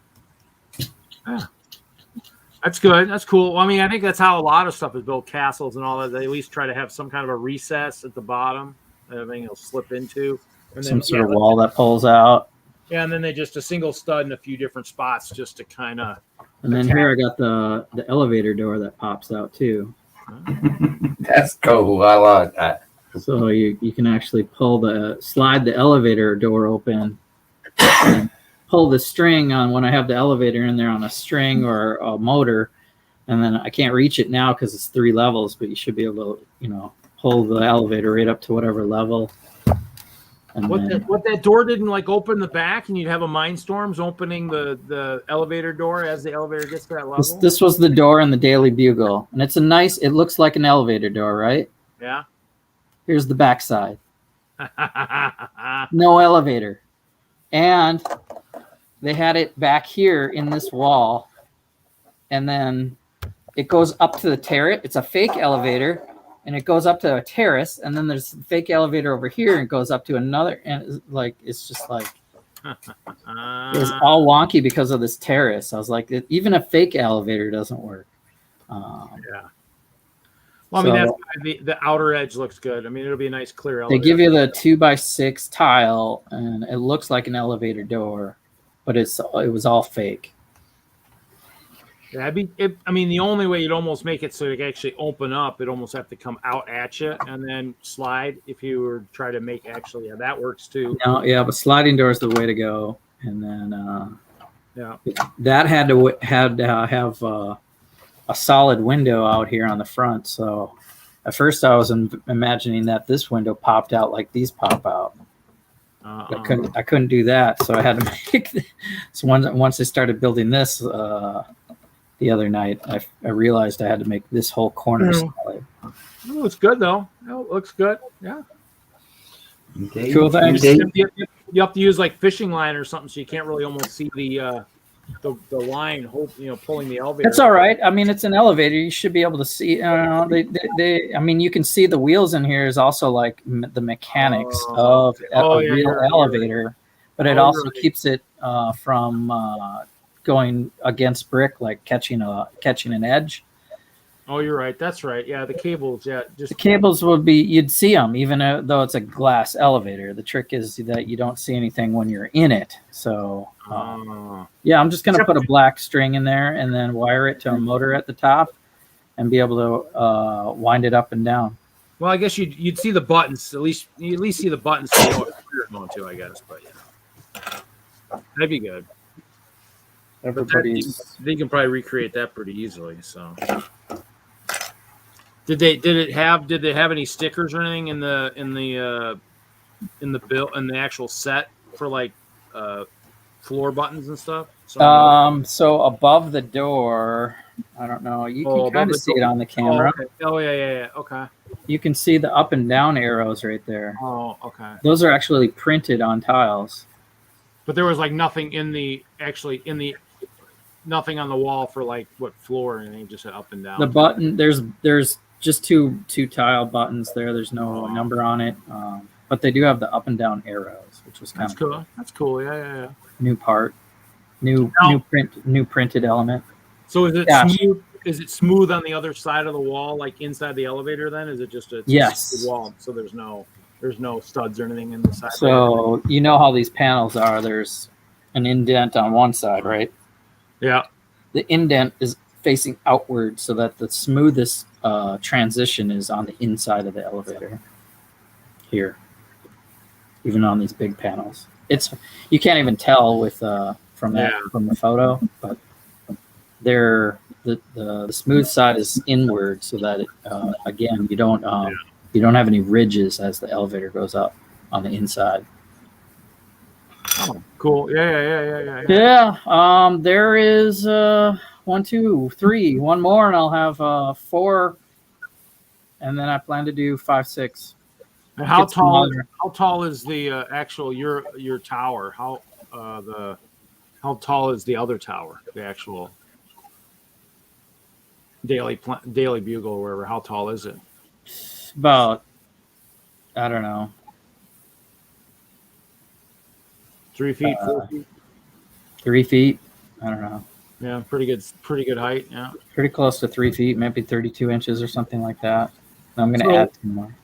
That's good. That's cool. Well, I mean, I think that's how a lot of stuff is built, castles and all that. They at least try to have some kind of a recess at the bottom that everything will slip into. And Some sort of wall that pulls out. Yeah, and then they just a single stud in a few different spots just to kind of. And then here I got the elevator door that pops out too. That's cool. I like that. So you can actually slide the elevator door open and pull the string on when I have the elevator in there on a string or a motor, and then I can't reach it now because it's 3 levels, but you should be able to, pull the elevator right up to whatever level. And what that door didn't open the back, and you'd have a Mindstorms opening the elevator door as the elevator gets to that level. This was the door in the Daily Bugle, and it's it looks like an elevator door, right? Yeah. Here's the back side. No elevator. And they had it back here in this wall, and then it goes up to the terrace. It's a fake elevator, and it goes up to a terrace, and then there's a fake elevator over here, and it goes up to another, and it's just like it was all wonky because of this terrace. I was like, even a fake elevator doesn't work. Yeah. Well, I mean, that's the outer edge looks good. I mean, it'll be a nice clear elevator. They give you the 2x6 tile, and it looks like an elevator door, but it was all fake. Yeah, I mean, the only way you'd almost make it so it can actually open up, it'd almost have to come out at you and then slide. If you were to try to make that works too. No, yeah, but sliding door is the way to go. And then that had to have a solid window out here on the front. So at first I was imagining that this window popped out like these pop out. I couldn't do that, so I had to make. So once I started building this the other night, I realized I had to make this whole corner solid. It looks good though. It looks good. Yeah. Indeed. Cool. Thanks. You have to use fishing line or something, so you can't really almost see the line, pulling the elevator. That's all right. I mean, it's an elevator. You should be able to see. I mean, you can see the wheels in here is also like the mechanics of a real elevator, but it also keeps it from going against brick, like catching an edge. Oh, you're right. That's right. Yeah, the cables. Yeah, just the cables would be. You'd see them even though it's a glass elevator. The trick is that you don't see anything when you're in it. So. Yeah, I'm just going to put a black string in there and then wire it to a motor at the top and be able to wind it up and down. Well, I guess you'd see the buttons. You at least see the buttons to know what you're going to, I guess. But that'd be good. They can probably recreate that pretty easily. So, did they have any stickers or anything in the actual set for floor buttons and stuff? So above the door, I don't know. You Oh, can kind above of see it on the camera. Oh, okay. Oh, yeah. Okay. You can see the up and down arrows right there. Oh, okay. Those are actually printed on tiles. But there was like nothing nothing on the wall for like what floor, and they just said up and down. The button, there's just two tile buttons there. There's no number on it, but they do have the up and down arrows, which was kind of cool. That's cool. Yeah. New part, new printed element. So is it smooth? Is it smooth on the other side of the wall, like inside the elevator? Then is it just a yes wall? So there's no studs or anything in the side. So you know how these panels are. There's an indent on one side, right? Yeah. The indent is facing outward so that the smoothest transition is on the inside of the elevator here, even on these big panels. You can't even tell with from the photo, but the smooth side is inward so that again you don't have any ridges as the elevator goes up on the inside. Oh, cool. Yeah. Yeah. There is 1, 2, 3. One more, and I'll have 4. And then I plan to do 5, 6. And how tall is the actual your tower? How tall is the other tower? The actual Daily Bugle or wherever. How tall is it? About, I don't know. 3 feet, 4 feet? 3 feet. I don't know. Yeah, pretty good height. Yeah, pretty close to 3 feet, maybe 32 inches or something like that. I'm going to add 2 more.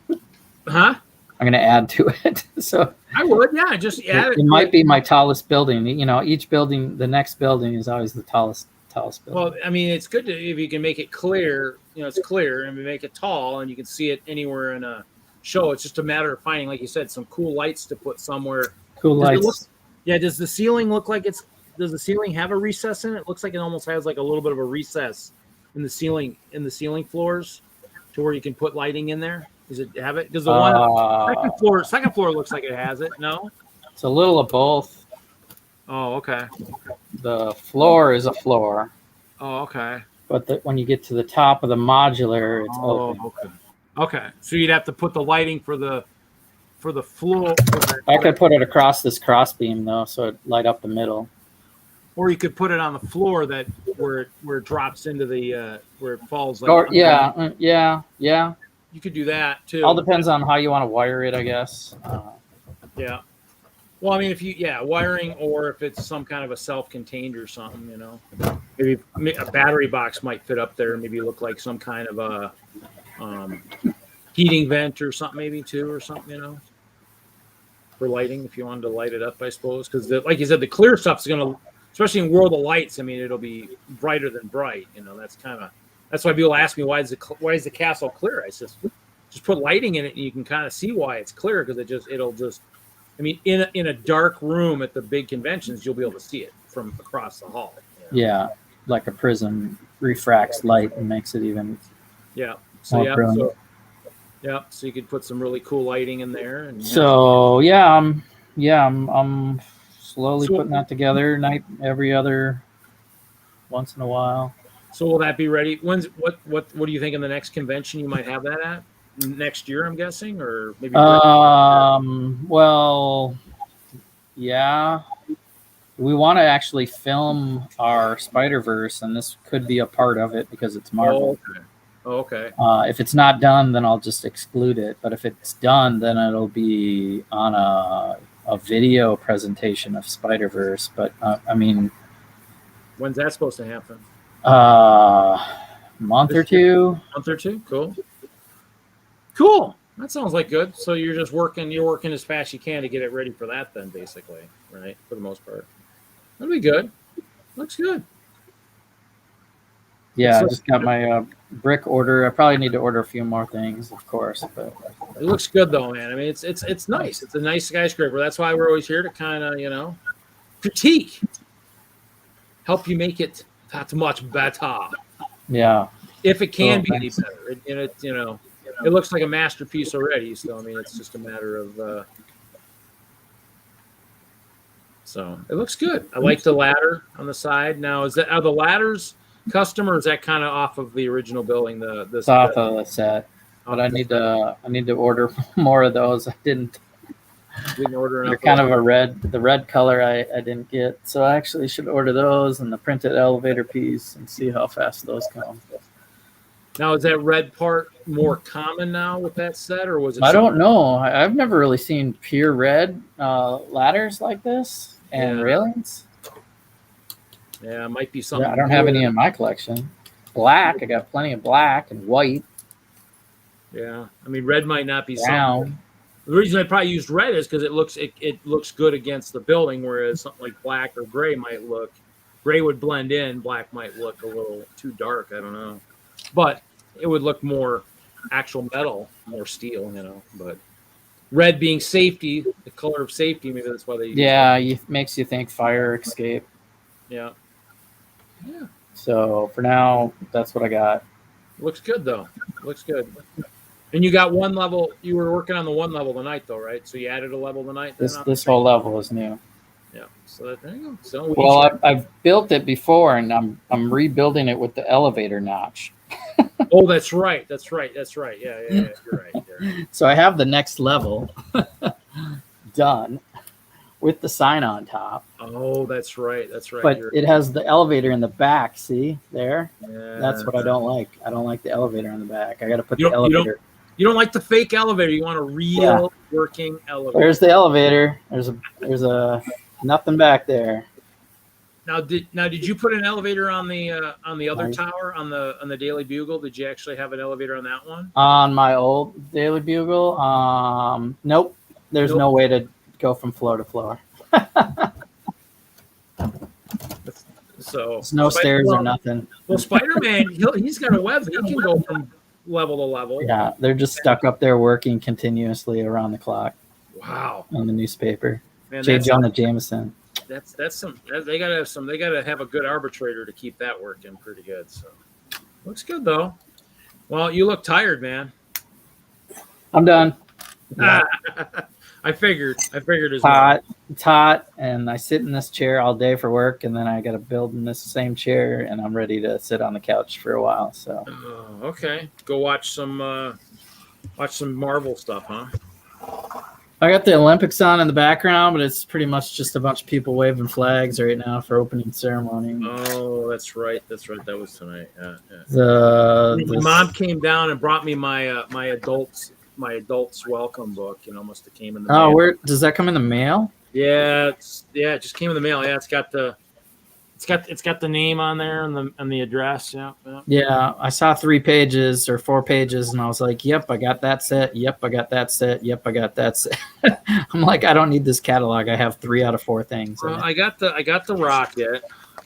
Huh? I'm going to add to it. So I would, yeah, just add it. It might be my tallest building. You know, each building, the next building is always the tallest building. Well, I mean, it's good if you can make it clear. You know, it's clear, and we make it tall, and you can see it anywhere in a show. It's just a matter of finding, like you said, some cool lights to put somewhere. Cool lights. Does the ceiling look like does the ceiling have a recess in it? It looks like it almost has like a little bit of a recess in the ceiling floors to where you can put lighting in there. Does it have it? Does the one second floor looks like it has it? No? It's a little of both. Oh, okay. The floor is a floor. Oh, okay. But when you get to the top of the modular, it's open. Okay. So you'd have to put the lighting for the floor. I could put it across this cross beam though, so it light up the middle. Or you could put it on the floor where it drops into the where it falls. Yeah. You could do that too. All depends on how you want to wire it, I guess. Yeah. Well, I mean, if wiring, or if it's some kind of a self-contained or something, you know, maybe a battery box might fit up there. Maybe look like some kind of a heating vent or something, maybe too, or something, you know, for lighting. If you wanted to light it up, I suppose, because like you said, the clear stuff's gonna, especially in World of Lights. I mean, it'll be brighter than bright. You know, that's why people ask me why is the castle clear? I says just put lighting in it, and you can kind of see why it's clear, because it'll just. I mean, in a dark room at the big conventions, you'll be able to see it from across the hall. You know? Yeah, like a prism refracts light and makes it even. Yeah. So so you could put some really cool lighting in there. And I'm slowly putting that together. Every other once in a while. So will that be ready? What do you think in the next convention you might have that at? Next year, I'm guessing, or maybe. Well, yeah. We want to actually film our Spider-Verse, and this could be a part of it because it's Marvel. Okay. If it's not done, then I'll just exclude it. But if it's done, then it'll be on a video presentation of Spider-Verse. But I mean, when's that supposed to happen? Month or two. Cool. That sounds like good. So you're just working as fast as you can to get it ready for that then, basically, right? For the most part. That'll be good. Looks good. Yeah, I just got my brick order. I probably need to order a few more things, of course. But it looks good though, man. I mean, it's nice. It's a nice skyscraper. That's why we're always here to kind of, critique, help you make it that much better. Yeah. If it can be any better, it looks like a masterpiece already. So I mean, it's just a matter of. So it looks good. I like the ladder on the side. Now, are the ladders custom, or is that kind of off of the original building? It's off of the set, but I need to order more of those. I didn't order enough. They're kind of the red color I didn't get, so I actually should order those and the printed elevator piece and see how fast those come. Now, is that red part more common now with that set, or was it? I don't know. I've never really seen pure red ladders like this and railings. Yeah, it might be something. I don't have any in my collection. Black, I got plenty of black and white. Yeah, I mean, red might not be brown. Something. The reason I probably used red is because it looks good against the building, whereas something like black or gray would blend in. Black might look a little too dark. I don't know, but it would look more actual metal, more steel, But red being safety, the color of safety, maybe that's why they use it makes you think fire escape. Yeah. So for now, that's what I got. Looks good though. Looks good. And you got one level. You were working on the one level tonight, though, right? So you added a level tonight. This whole level is new. Yeah. So there you go. So I've built it before, and I'm rebuilding it with the elevator notch. Oh, that's right. Yeah. You're right. So I have the next level done with the sign on top. Oh, that's right. But it has the elevator in the back. See there? Yeah. That's what I don't like. I don't like the elevator in the back. I got to put the elevator. You don't like the fake elevator. You want a real working elevator. There's the elevator. There's a nothing back there. Now did you put an elevator on the other tower on the Daily Bugle? Did you actually have an elevator on that one? On my old Daily Bugle, nope. There's no way to go from floor to floor. So there's no stairs or nothing. Well, Spider-Man, he's got a web. He can go from level to level. Yeah, they're just stuck up there working continuously around the clock. Wow. On the newspaper. Man, J. Jonah Jameson. That's some. They gotta have a good arbitrator to keep that working pretty good. So looks good though. Well, you look tired, man. I'm done. I figured as well. It's hot, and I sit in this chair all day for work, and then I got to build in this same chair, and I'm ready to sit on the couch for a while. So, okay, go watch some Marvel stuff, huh? I got the Olympics on in the background, but it's pretty much just a bunch of people waving flags right now for opening ceremony. Oh, that's right. That was tonight. Yeah. My mom came down and brought me my my adults welcome book. Must have came in the mail. Oh, where does that come in the mail? Yeah, it just came in the mail. Yeah, it's got the name on there and the address. Yeah, I saw 3 pages or 4 pages, and I was like, "Yep, I got that set. Yep, I got that set. Yep, I got that set." I'm like, I don't need this catalog. I have 3 out of 4 things. I got the Rocket.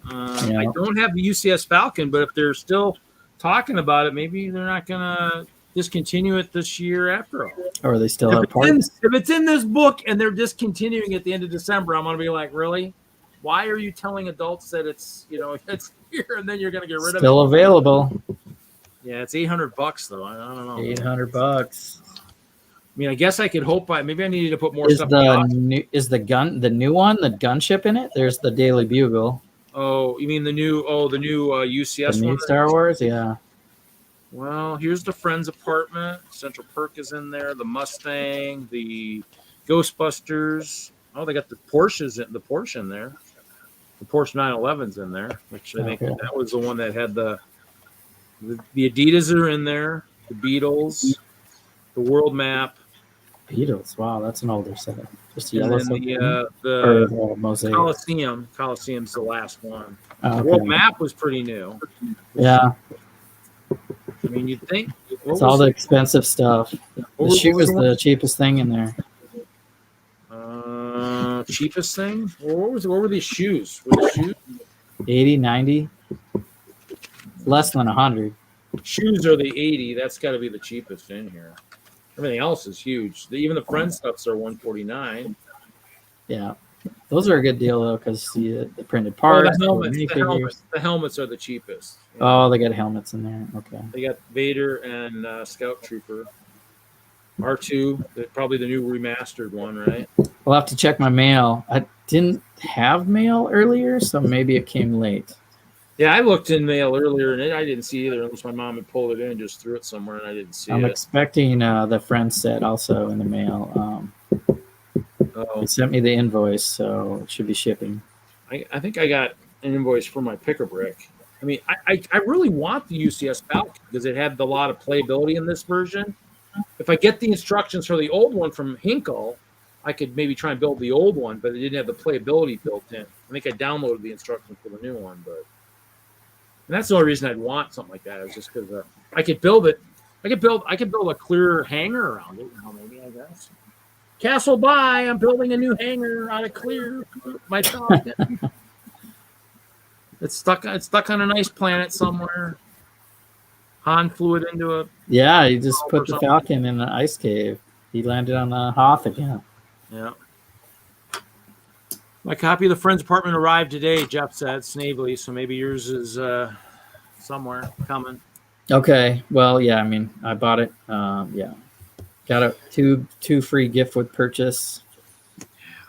I don't have the UCS Falcon, but if they're still talking about it, maybe they're not gonna discontinue it this year after all. Or they still have parts. If it's in this book and they're discontinuing at the end of December, I'm gonna be like, really? Why are you telling adults that it's it's here and then you're gonna get rid of it? Still available. Yeah, it's $800 though. I don't know. $800. I mean, I guess I could hope maybe I needed to put more stuff. Is the new one, the gunship in it? There's the Daily Bugle. Oh, you mean the new UCS the new one? Star Wars, yeah. Well, here's the Friends apartment. Central Perk is in there. The Mustang, the Ghostbusters. Oh, they got the Porsche in there. The Porsche 911's in there, which I think that was the one that had the Adidas are in there. The Beatles, the World Map. Beatles. Wow, that's an older set. Just and yellow. Then the Mosaic. Coliseum. Coliseum's the last one. Oh, the World Map was pretty new. Yeah. I mean, you'd think it's all the expensive stuff. The shoe was the cheapest thing in there. Cheapest thing? What were these shoes? Were the shoes 80, 90? Less than 100. Shoes are the 80. That's got to be the cheapest in here. Everything else is huge. Even the Friend stuffs are 149. Yeah. Those are a good deal, though, because the printed parts. The helmets are the cheapest. Oh, they got helmets in there. Okay. They got Vader and Scout Trooper. R2, probably the new remastered one, right? I'll have to check my mail. I didn't have mail earlier, so maybe it came late. Yeah, I looked in mail earlier and I didn't see either, unless my mom had pulled it in and just threw it somewhere and I didn't see I'm it. expecting the friend set also in the mail. They sent me the invoice, so it should be shipping. I think I got an invoice for my picker brick. I mean, I really want the UCS Falcon because it had a lot of playability in this version. If I get the instructions for the old one from Hinkle, I could maybe try and build the old one, but it didn't have the playability built in. I think I downloaded the instructions for the new one, but and that's the only reason I'd want something like that. Is just because I could build it. I could build a clear hangar around it. Maybe I guess. Castle by, I'm building a new hangar out of clear. My Falcon. It's stuck on a nice planet somewhere. Han flew it into a. Yeah, he just put the Falcon in an ice cave. He landed on the Hoth again. Yeah. My copy of the Friends Apartment arrived today, Jeff said, Snavely, so maybe yours is somewhere coming. Okay. Well, yeah, I mean, I bought it. Yeah. Got a two free gift with purchase.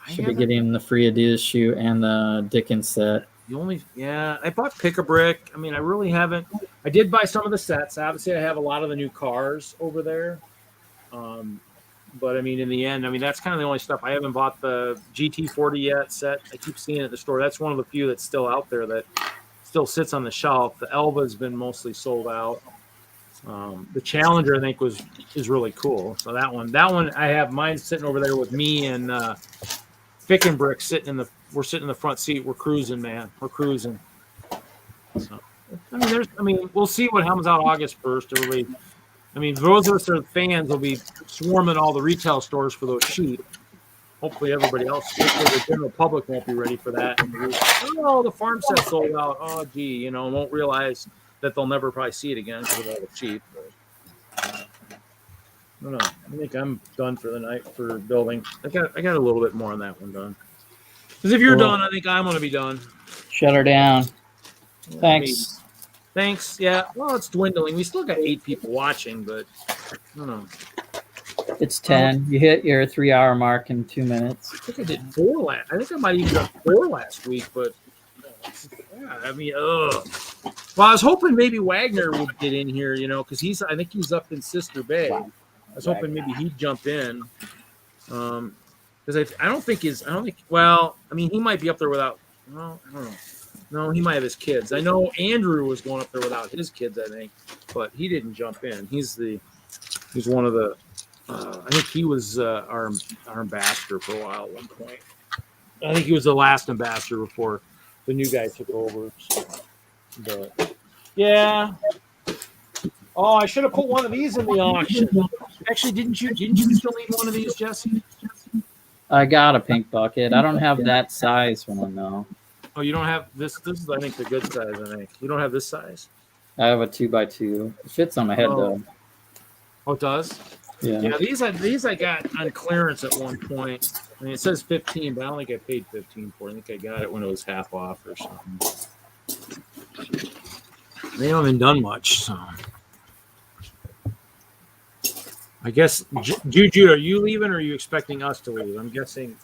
Should be getting the free Adidas shoe and the Dickens set. I bought Pick a Brick. I mean, I really haven't. I did buy some of the sets. Obviously, I have a lot of the new cars over there. But I mean, in the end, I mean, that's kind of the only stuff. I haven't bought the GT40 yet set. I keep seeing it at the store. That's one of the few that's still out there that still sits on the shelf. The Elva's been mostly sold out. The Challenger, I think, is really cool. So that one I have mine sitting over there with me and Ficken Brick we're sitting in the front seat. We're cruising, man. We're cruising. So, I mean, we'll see what comes out August 1st. Those of us that are fans will be swarming all the retail stores for those sheep. Hopefully everybody else, the general public won't be ready for that. Oh, the farm set sold out. Oh, gee, won't realize that they'll never probably see it again because of all the sheep. But, I don't know. I think I'm done for the night for building. I got a little bit more on that one done. Because if you're done, I think I'm going to be done. Shut her down. Thanks. Thanks. Yeah. Well, it's dwindling. We still got 8 people watching, but I don't know. It's 10. You hit your 3-hour mark in 2 minutes. I think I did 4 last. I think I might even done 4 last week, but yeah, I mean, Well, I was hoping maybe Wagner would get in here, because I think he's up in Sister Bay. I was hoping maybe he'd jump in. Because I don't think. Well, I mean, he might be up there without. Well, I don't know. No, he might have his kids. I know Andrew was going up there without his kids, I think, but he didn't jump in. He's one of the. I think he was our ambassador for a while at one point. I think he was the last ambassador before the new guy took over. So. But yeah. Oh, I should have put one of these in the auction. Actually, didn't you still need one of these, Jesse? I got a pink bucket. I don't have that size one though. Oh, you don't have this? This is, I think, the good size. I think you don't have this size. I have a 2x2. It fits on my head though. Oh, it does. Yeah. Yeah. These I got on clearance at one point. I mean, it says 15, but I don't think I paid 15 for it. I think I got it when it was half off or something. They haven't been done much, so. I guess, Juju, are you leaving or are you expecting us to leave? I'm guessing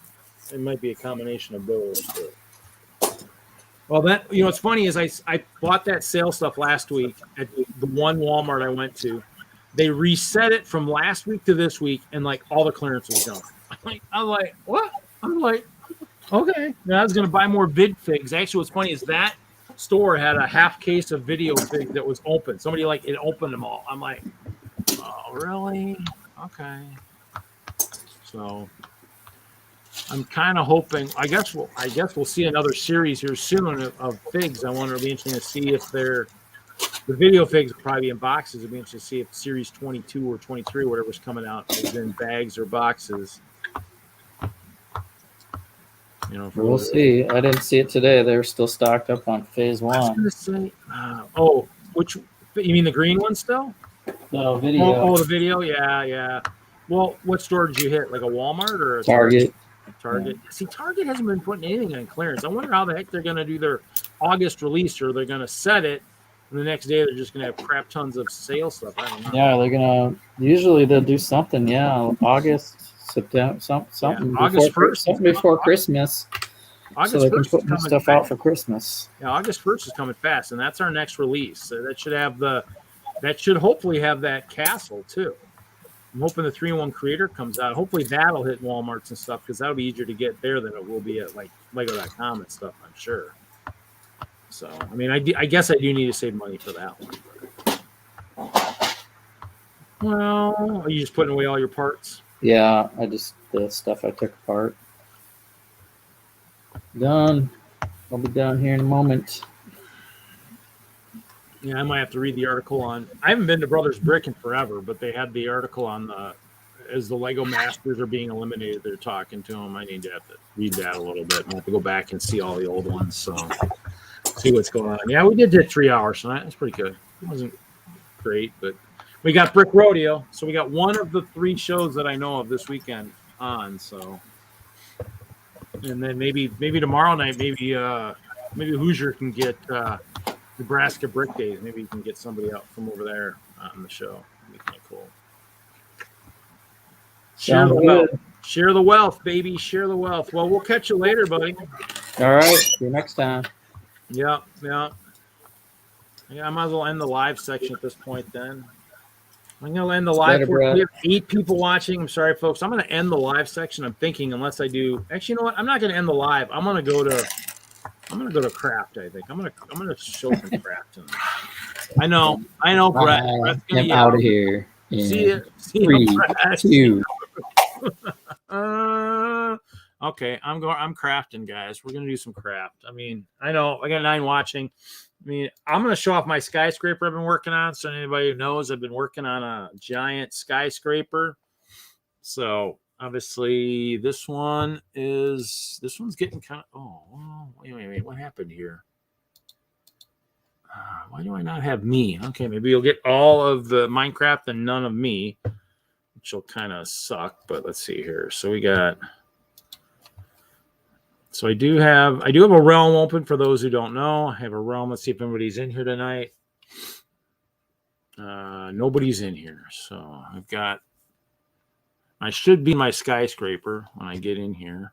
it might be a combination of both. But. Well, what's funny is I bought that sale stuff last week at the one Walmart I went to. They reset it from last week to this week, and like all the clearance was gone. I'm like, what? I'm like, okay. Now I was going to buy more vid figs. Actually, what's funny is that store had a half case of video figs that was open. Somebody it opened them all. I'm like, oh, really? Okay. So I'm kind of hoping. I guess we'll see another series here soon of figs. I wonder. It'll be interesting to see if the video figs will probably be in boxes. It'll be interesting to see if series 22 or 23, whatever's coming out, is in bags or boxes. We'll see. I didn't see it today. They're still stocked up on phase 1. I was going to say, which you mean the green one still? No, video. Oh, the video? Yeah. Well, what store did you hit? Like a Walmart or a Target? Target. Yeah. See, Target hasn't been putting anything on clearance. I wonder how the heck they're going to do their August release, or they're going to set it, and the next day they're just going to have crap tons of sale stuff. I don't know. Yeah, they're going to. Usually they'll do something. Yeah, August, September, something. Yeah, August 1st. Something before Christmas. August so they can 1st is put more coming stuff fast. out for Christmas. Yeah, August 1st is coming fast, and that's our next release. So that should hopefully have that castle too. I'm hoping the 3-in-1 Creator comes out. Hopefully that'll hit Walmarts and stuff because that'll be easier to get there than it will be at like Lego.com and stuff, I'm sure. So, I mean, I guess I do need to save money for that one. Well, are you just putting away all your parts? Yeah, the stuff I took apart. Done. I'll be done here in a moment. Yeah, I might have to read the article on. I haven't been to Brothers Brick in forever, but they had the article on as the Lego Masters are being eliminated. They're talking to them. I need to have to read that a little bit. I have to go back and see all the old ones. So see what's going on. Yeah, we did 3 hours tonight. That's pretty good. It wasn't great, but we got Brick Rodeo. So we got one of the 3 shows that I know of this weekend on. So, and then maybe tomorrow night, maybe Hoosier can get. Nebraska Brick Days. Maybe you can get somebody out from over there on the show. That'd be kind of cool. Share the wealth. Share the wealth, baby. Share the wealth. Well, we'll catch you later, buddy. All right. See you next time. Yeah. I might as well end the live section at this point then. I'm going to end the live. We have 8 people watching. I'm sorry, folks. I'm going to end the live section. I'm thinking unless I do. Actually, you know what? I'm not going to end the live. I'm going to go to craft. I think I'm gonna show some craft. I know, Brett. I'm out of here. See you, 3, 2. Okay, I'm crafting, guys. We're gonna do some craft. I mean, I know I got 9 watching. I mean, I'm gonna show off my skyscraper I've been working on. So anybody who knows, I've been working on a giant skyscraper. So. Obviously, this one's getting kind of. Oh, wait. What happened here? Why do I not have me? Okay, maybe you'll get all of the Minecraft and none of me, which will kind of suck. But let's see here. So we got. So I do have a realm open for those who don't know. I have a realm. Let's see if anybody's in here tonight. Nobody's in here, so I've got. I should be my skyscraper when I get in here.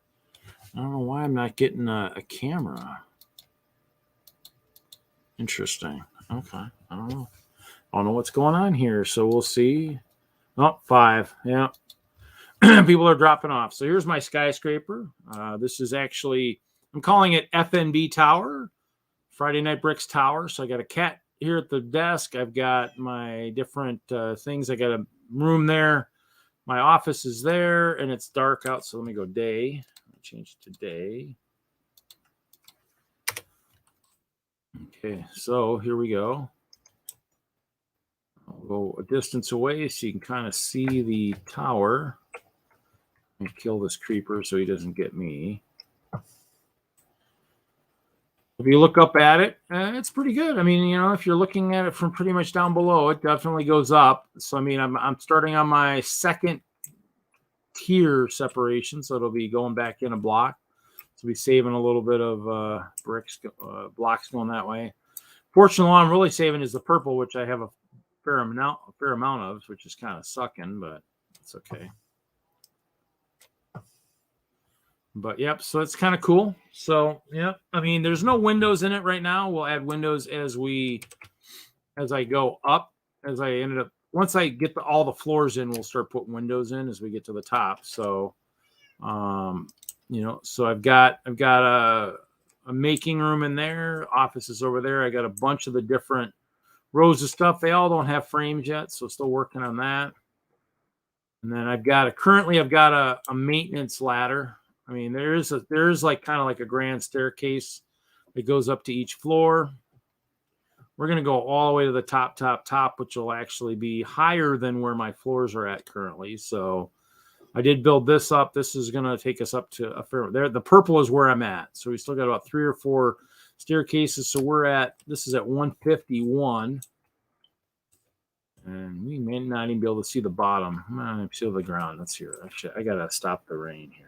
I don't know why I'm not getting a camera. Interesting. Okay. I don't know. I don't know what's going on here. So we'll see. Oh, 5. Yeah. People are dropping off. So here's my skyscraper. This is actually, I'm calling it FNB Tower, Friday Night Bricks Tower. So I got a cat here at the desk. I've got my different things. I got a room there. My office is there, and it's dark out, so let me go day. I'll change it to day. Okay, so here we go. I'll go a distance away so you can kind of see the tower. And kill this creeper so he doesn't get me. If you look up at it, it's pretty good. I mean, you know, if you're looking at it from pretty much down below, it definitely goes up. So, I mean, I'm starting on my 2nd tier separation, so it'll be going back in a block. So we'll be saving a little bit of bricks, blocks going that way. Fortunately, what I'm really saving is the purple, which I have a fair amount of, which is kind of sucking, but it's okay. But yep, so it's kind of cool. So yeah, I mean, there's no windows in it right now. We'll add windows as I go up. Once I get all the floors in, we'll start putting windows in as we get to the top. So, you know, so I've got a making room in there. Office is over there. I got a bunch of the different rows of stuff. They all don't have frames yet, so still working on that. And then currently I've got a maintenance ladder. I mean, there's like kind of like a grand staircase that goes up to each floor. We're going to go all the way to the top, which will actually be higher than where my floors are at currently. So I did build this up. This is going to take us up to a fair there. The purple is where I'm at. So we still got about 3 or 4 staircases. So this is at 151. And we may not even be able to see the bottom. I'm not see the ground. Let's hear. Actually, I got to stop the rain here.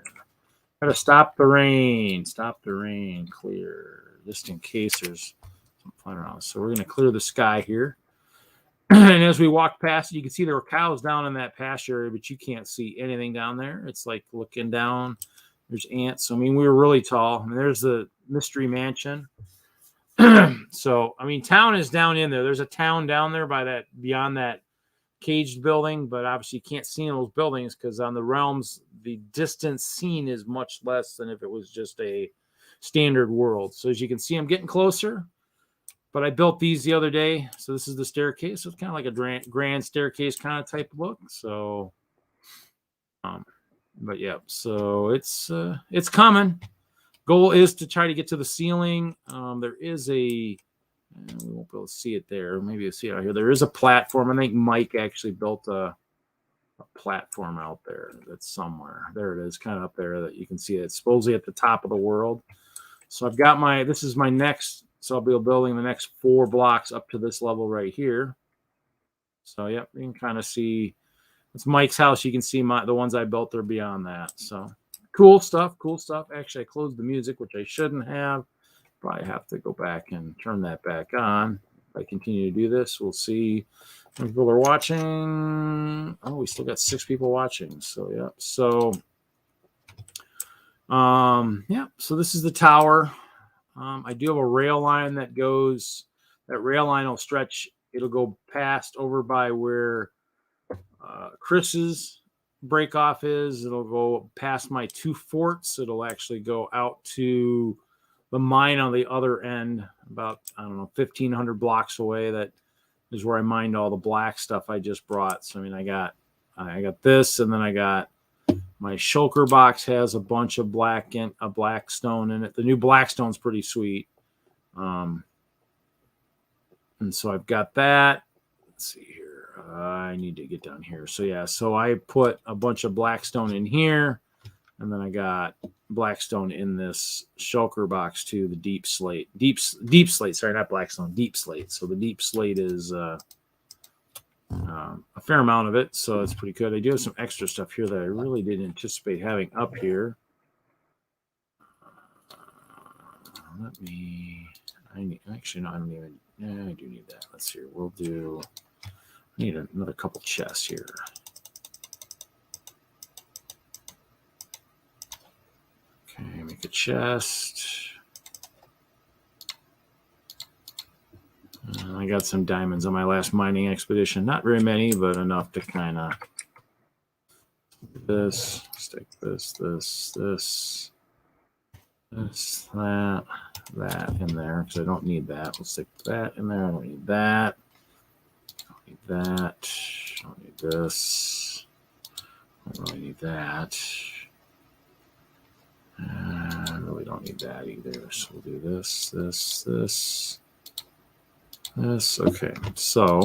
Gotta stop the rain. Stop the rain. Clear. Just in case there's some fun around. So we're going to clear the sky here. And as we walk past, you can see there were cows down in that pasture area, but you can't see anything down there. It's like looking down There's ants. So, I mean, we were really tall. I mean, there's the Mystery Mansion. So, I mean, town is down in there. There's a town down there by that, beyond that caged building, but obviously you can't see in those buildings because on the realms, the distance seen is much less than if it was just a standard world. So as you can see, I'm getting closer, but I built these the other day. So this is the staircase. So it's kind of like a grand staircase kind of type look. So, but yeah, so it's coming. Goal is to try to get to the ceiling. There is we won't be able to see it there. Maybe you'll see it out here. There is a platform. I think Mike actually built a platform out there that's somewhere. There it is, kind of up there that you can see it. It's supposedly at the top of the world. So I've got this is my next, so I'll be building the next 4 blocks up to this level right here. So, yep, you can kind of see. It's Mike's house. You can see the ones I built are beyond that. So cool stuff, cool stuff. Actually, I closed the music, which I shouldn't have. Probably have to go back and turn that back on. If I continue to do this, we'll see how many people are watching. Oh, we still got 6 people watching. So, yeah. So, yeah. So this is the tower. I do have a rail line that goes. That rail line will stretch. It'll go past over by where Chris's break off is. It'll go past my 2 forts. It'll actually go out to the mine on the other end, about, I don't know, 1,500 blocks away. That is where I mined all the black stuff I just brought. So, I mean, I got this, and then I got my shulker box has a bunch of black stone in it. The new black stone's pretty sweet. And so I've got that. Let's see here. I need to get down here. So, yeah, so I put a bunch of black stone in here, and then I got blackstone in this shulker box too, the deep slate. Deep slate, sorry, not blackstone, deep slate. So the deep slate is a fair amount of it, so it's pretty good. I do have some extra stuff here that I really didn't anticipate having up here. I do need that. Let's see, I need another couple chests here. Okay, make a chest. I got some diamonds on my last mining expedition. Not very many, but enough to kind of stick this, that in there, because I don't need that. We'll stick that in there. I don't need that. I don't need that. I don't need this. I don't really need that. I really don't need that either. So we'll do this. Okay, so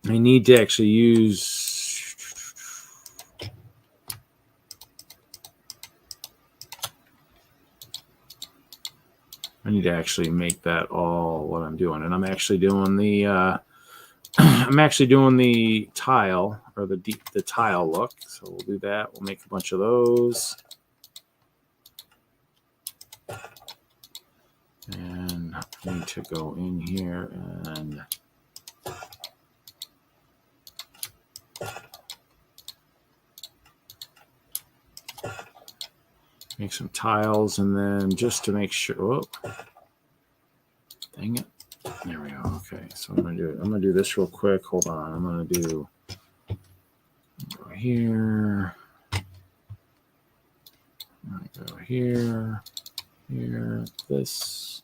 I need to actually use. I need to actually make that all what I'm doing, and I'm actually doing the. I'm actually doing the tile or the tile look. So we'll do that. We'll make a bunch of those. And I need to go in here and make some tiles, and then just to make sure. Oh, dang it. There we go. Okay, so I'm gonna do this real quick. Hold on. I'm gonna do here. I'm gonna go here, this.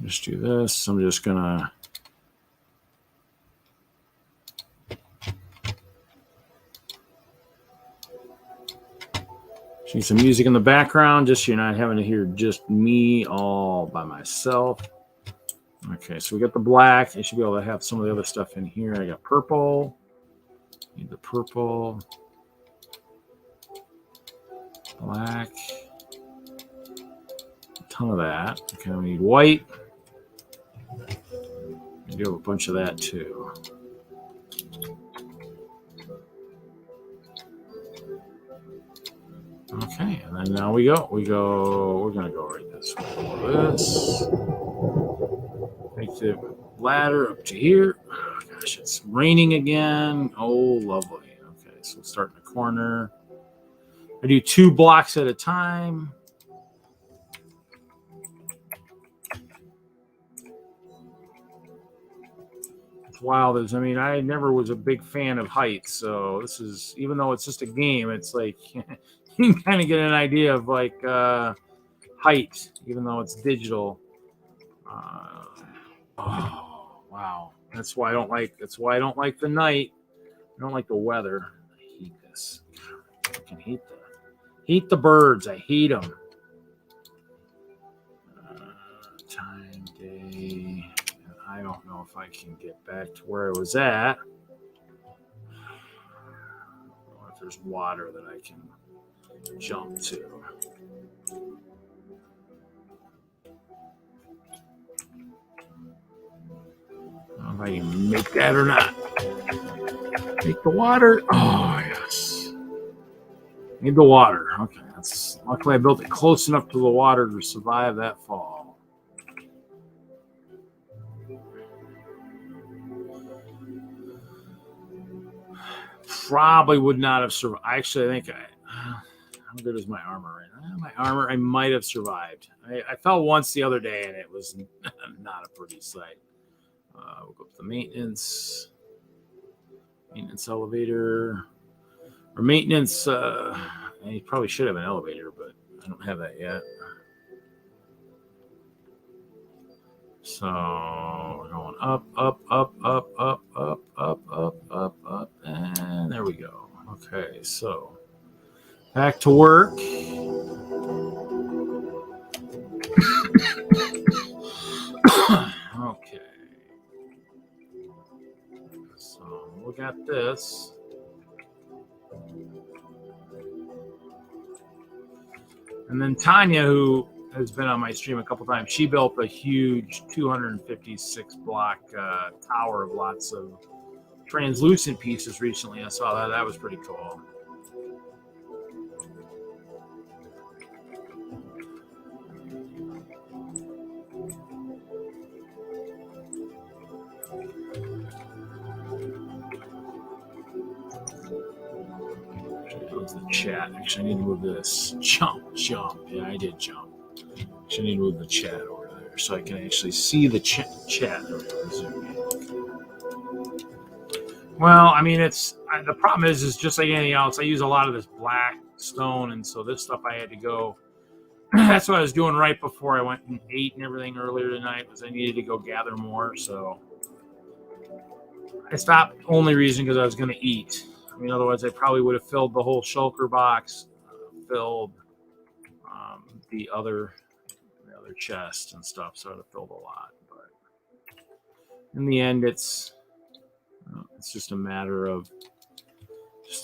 Just do this. I'm just gonna. Need some music in the background, just so you're not having to hear just me all by myself. Okay, so we got the black. I should be able to have some of the other stuff in here. I got purple. Need the purple. Black. A ton of that. Okay, we need white. I do have a bunch of that too. Okay, and then now we go. We're gonna go right this way. This. Make the ladder up to here. Oh, gosh, it's raining again. Oh, lovely. Okay, so we'll start in the corner. I do 2 blocks at a time. It's wild. I mean, I never was a big fan of heights, so this is, even though it's just a game, it's like you can kind of get an idea of like height, even though it's digital. Oh, wow. That's why I don't like the night. I don't like the weather. I hate this. I can hate the birds. I hate them. Time, day. I don't know if I can get back to where I was at. I don't know if there's water that I can jump to. I don't know if I can make that or not. Make the water. Oh, yes. Need the water. Okay. Luckily I built it close enough to the water to survive that fall. Probably would not have survived. Actually, I think how good is my armor right now? My armor, I might have survived. I fell once the other day and it was not a pretty sight. We'll go up to the maintenance elevator, or maintenance. You probably should have an elevator, but I don't have that yet. So we're going up, up, and there we go. Okay, so back to work. Okay. So look at this. And then Tanya, who has been on my stream a couple times, she built a huge 256 block tower of lots of translucent pieces recently. I saw that. That was pretty cool. The chat. Actually, I need to move this. Jump. Yeah, I did jump. Actually, I need to move the chat over there so I can actually see the chat. Well, I mean, the problem is just like anything else. I use a lot of this black stone, and so this stuff I had to go. That's what I was doing right before I went and ate and everything earlier tonight. Was I needed to go gather more, so I stopped. Only reason because I was going to eat. I mean, otherwise I probably would have filled the whole shulker box, filled the other chest and stuff. So I'd have filled a lot. But in the end, it's just a matter of.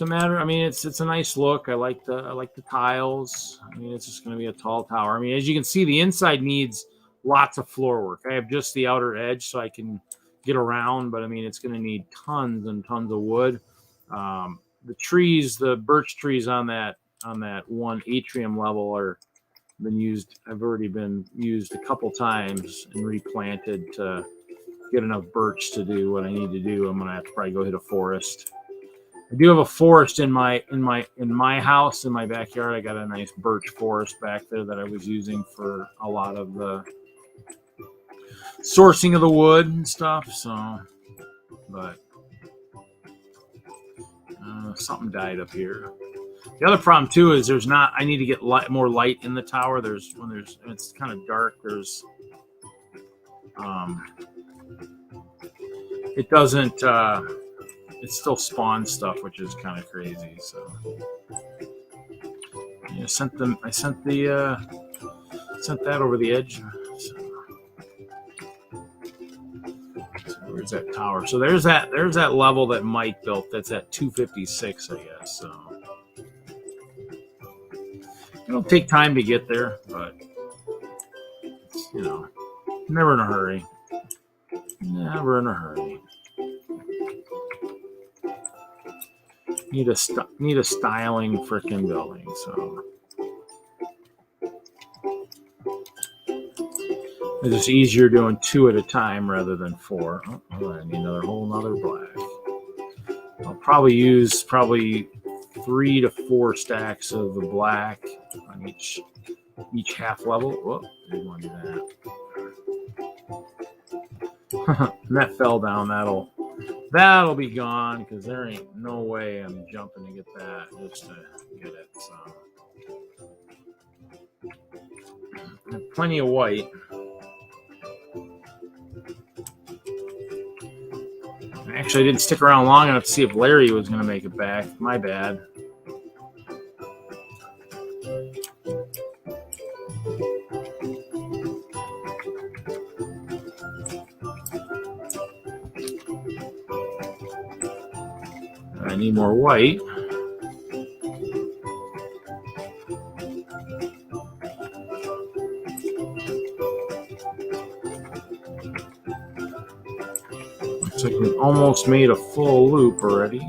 I mean, it's a nice look. I like the tiles. I mean, it's just going to be a tall tower. I mean, as you can see, the inside needs lots of floor work. I have just the outer edge so I can get around, but I mean, it's going to need tons and tons of wood. The trees, the birch trees on that one atrium level have already been used a couple times and replanted to get enough birch to do what I need to do. I'm gonna have to probably go hit a forest. I do have a forest in my house, in my backyard. I got a nice birch forest back there that I was using for a lot of the sourcing of the wood and stuff. So, but something died up here. The other problem too is I need to get more light in the tower. It's kind of dark. It doesn't. It still spawns stuff, which is kind of crazy. So yeah, I sent that over the edge. So where's that tower? So there's that level that Mike built. That's at 256, I guess. So it'll take time to get there, but never in a hurry. Never in a hurry. Need a styling freaking building. So It's just easier doing 2 at a time rather than 4. Oh, I need another whole nother black. I'll probably use 3 to 4 stacks of the black on each half level. Whoa, I didn't want to do that. And that fell down. That'll be gone because there ain't no way I'm jumping to get that just to get it. So I have plenty of white. Actually, I didn't stick around long enough to see if Larry was going to make it back. My bad. I need more white. Looks like we almost made a full loop already.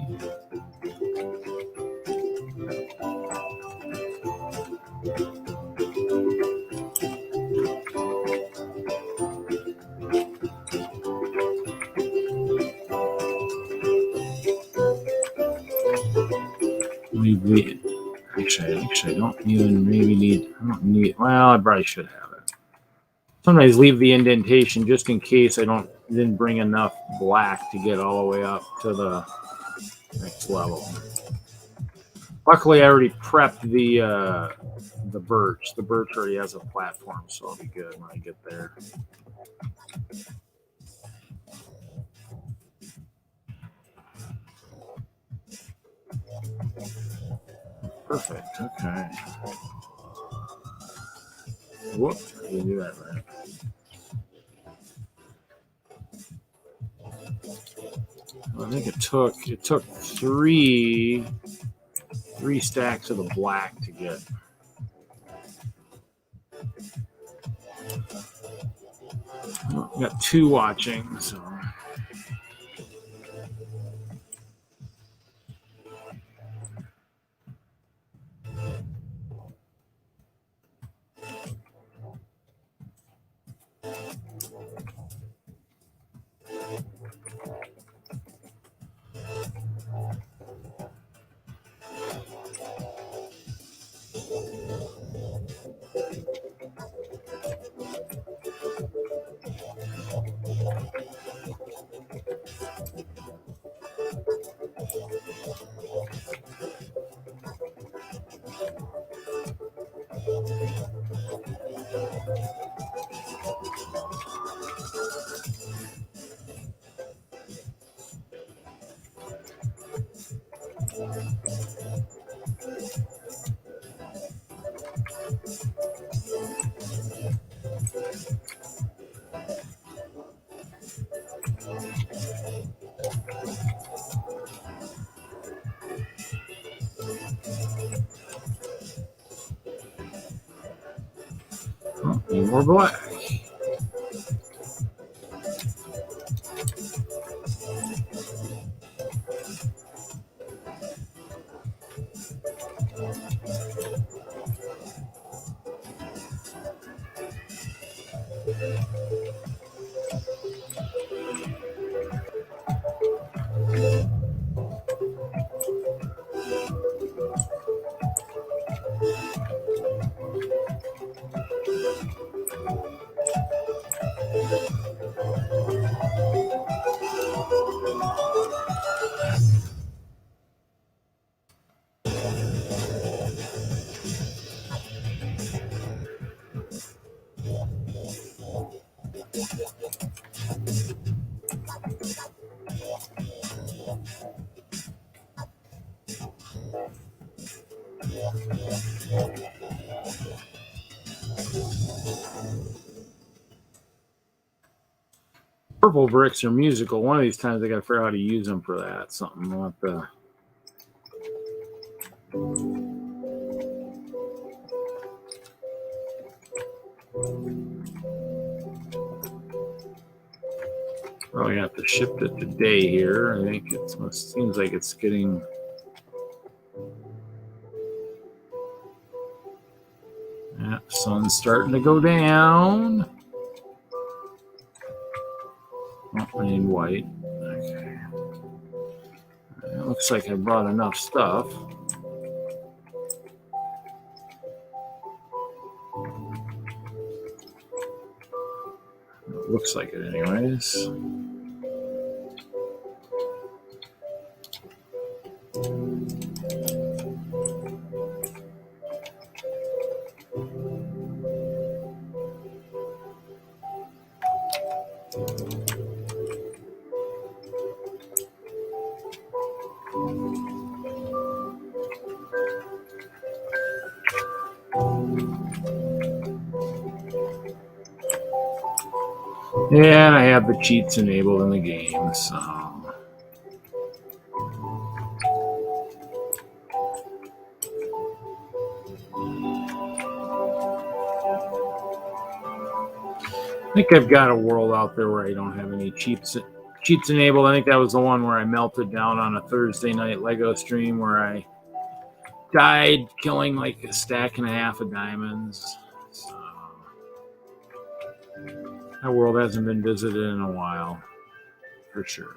Actually, I don't need, well, I probably should have it. Sometimes leave the indentation just in case I didn't bring enough black to get all the way up to the next level. Luckily, I already prepped the birch. The birch already has a platform, so I'll be good when I get there. Perfect. Okay. Whoop! I didn't do that right. Well, I think it took three stacks of the black to get. Well, we got 2 watching, so. Oh, need more black. Purple bricks are musical. One of these times I got to figure out how to use them for that. Something I'll have to. Probably have to ship it today here. I think it seems like it's getting. Yeah, sun's starting to go down. I need white. Okay. It looks like I brought enough stuff. It looks like it anyways. Yeah, and I have the cheats enabled in the game, so. I think I've got a world out there where I don't have any cheats enabled. I think that was the one where I melted down on a Thursday night Lego stream where I died killing like a stack and a half of diamonds. So that world hasn't been visited in a while, for sure.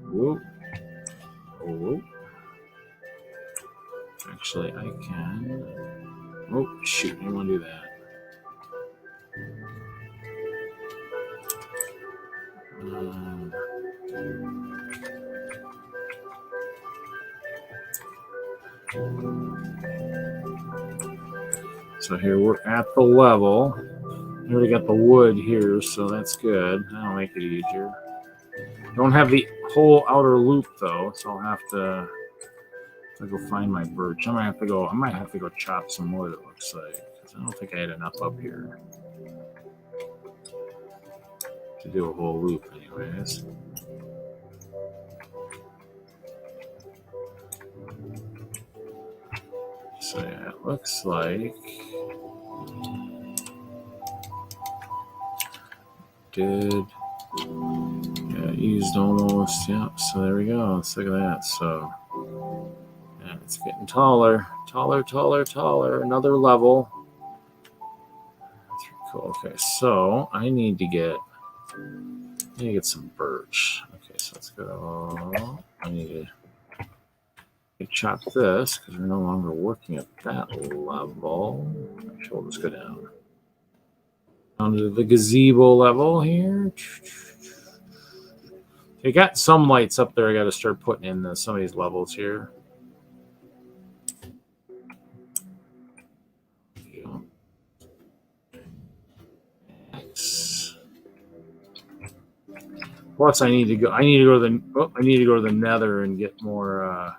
Whoop. Oh. Actually, I can. Oh, shoot. I don't want to do that. So here we're at the level. I already got the wood here, so that's good. That'll make it easier. Don't have the whole outer loop though, so I'll have to go find my birch. I might have to go chop some wood, it looks like. 'Cause I don't think I had enough up here to do a whole loop anyways. So yeah, it looks like used almost, yeah, so there we go. Let's look at that. So yeah, it's getting taller, another level. That's cool. Okay, so I need to get some birch. Okay, so let's go. I need to chop this because we're no longer working at that level. Actually, we'll just go down to the gazebo level here. I got some lights up there. I got to start putting in some of these levels here. Plus, I need to go to the Nether and get more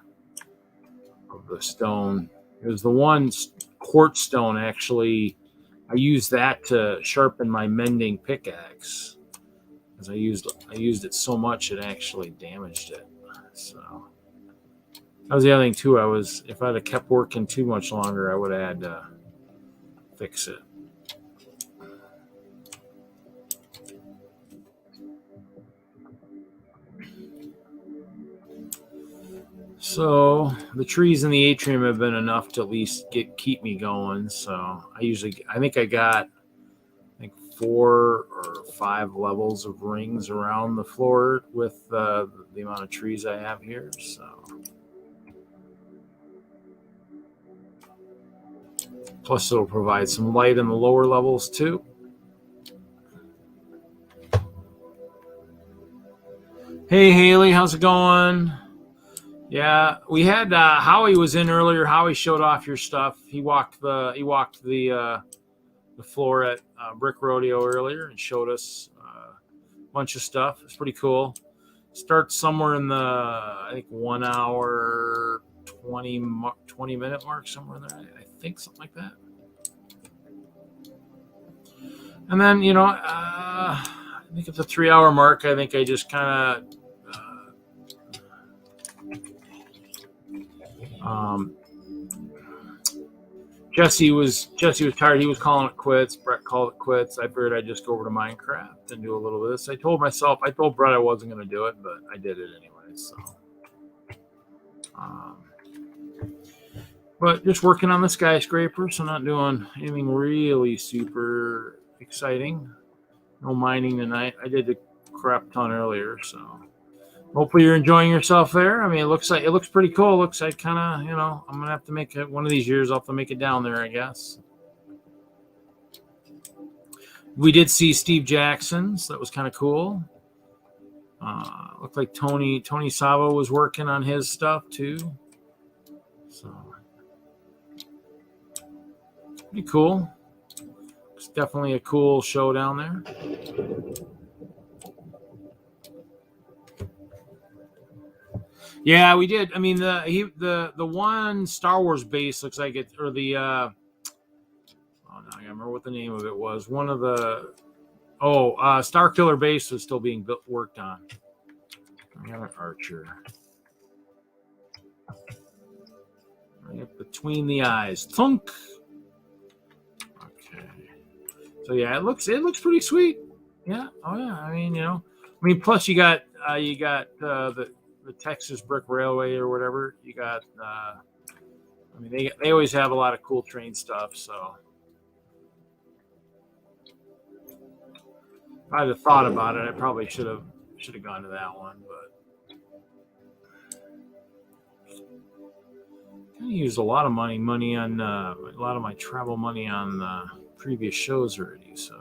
of the stone. There's the one quartz stone. Actually, I used that to sharpen my mending pickaxe. Because I used it so much it actually damaged it. So that was the other thing too. If I'd have kept working too much longer, I would have had to fix it. So the trees in the atrium have been enough to at least keep me going. So I think I got 4 or 5 levels of rings around the floor with the amount of trees I have here. So plus it'll provide some light in the lower levels too. Hey Haley, how's it going? Yeah, we had Howie was in earlier. Howie showed off your stuff. He walked the floor at Brick Rodeo earlier and showed us a bunch of stuff. It's pretty cool. Starts somewhere in the, I think, 1 hour, 20 minute mark, somewhere in there. I think something like that. And then, I think at the 3 hour mark, I think I just kind of Jesse was tired. He was calling it quits. Brett called it quits. I figured I'd just go over to Minecraft and do a little of this. I told Brett I wasn't going to do it, but I did it anyway. So, but just working on the skyscraper, so not doing anything really super exciting. No mining tonight. I did the crap ton earlier. So hopefully you're enjoying yourself there. I mean, it looks pretty cool. It looks like kind of, you know, I'm gonna have to make it one of these years. I'll have to make it down there, I guess. We did see Steve Jackson's. That was kind of cool. Looked like Tony Savo was working on his stuff too. So pretty cool. It's definitely a cool show down there. Yeah, we did. I mean, the one Star Wars base looks like it, or the oh no, I can't remember what the name of it was. One of the Star Killer base was still being worked on. I got an Archer. Right between the eyes. Thunk. Okay. So yeah, it looks pretty sweet. Yeah. Oh yeah. I mean, you know, plus you got the Texas Brick Railway or whatever. You got I mean they always have a lot of cool train stuff, so if I'd have thought about it, I probably should have gone to that one, but I used a lot of money on a lot of my travel money on previous shows already, so.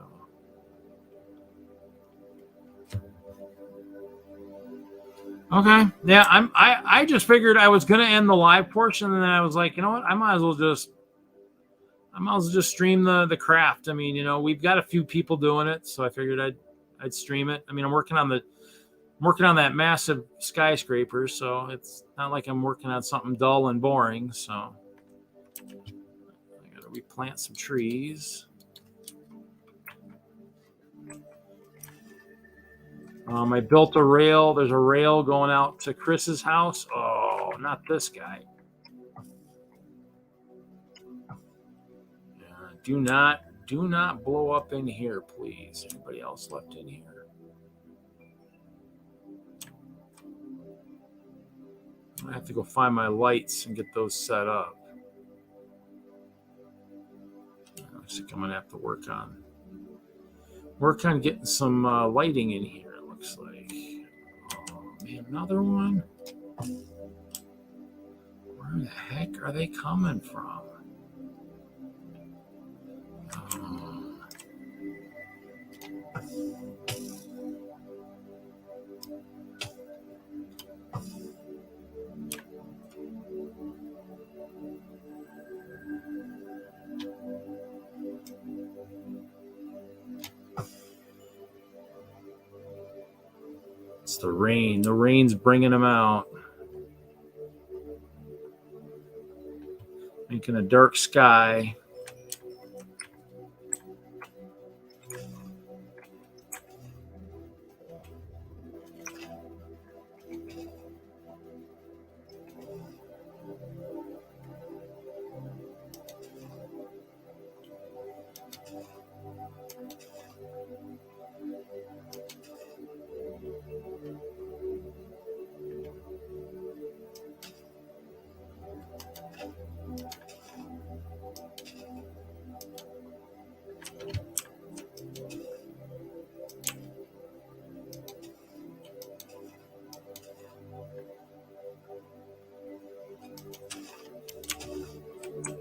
Okay, yeah, I just figured I was gonna end the live portion, and then I was like, you know what, I might as well just stream the craft. I mean, you know, we've got a few people doing it, so I figured I'd stream it. I mean, I'm working on that massive skyscraper, so it's not like I'm working on something dull and boring. So I gotta replant some trees. I built a rail. There's a rail going out to Chris's house. Oh, not this guy. Do not blow up in here, please. Anybody else left in here? I have to go find my lights and get those set up. I think I'm gonna have to work on getting some lighting in here. It looks like. Oh man, another one. Where the heck are they coming from? It's the rain. The rain's bringing them out. Making a dark sky.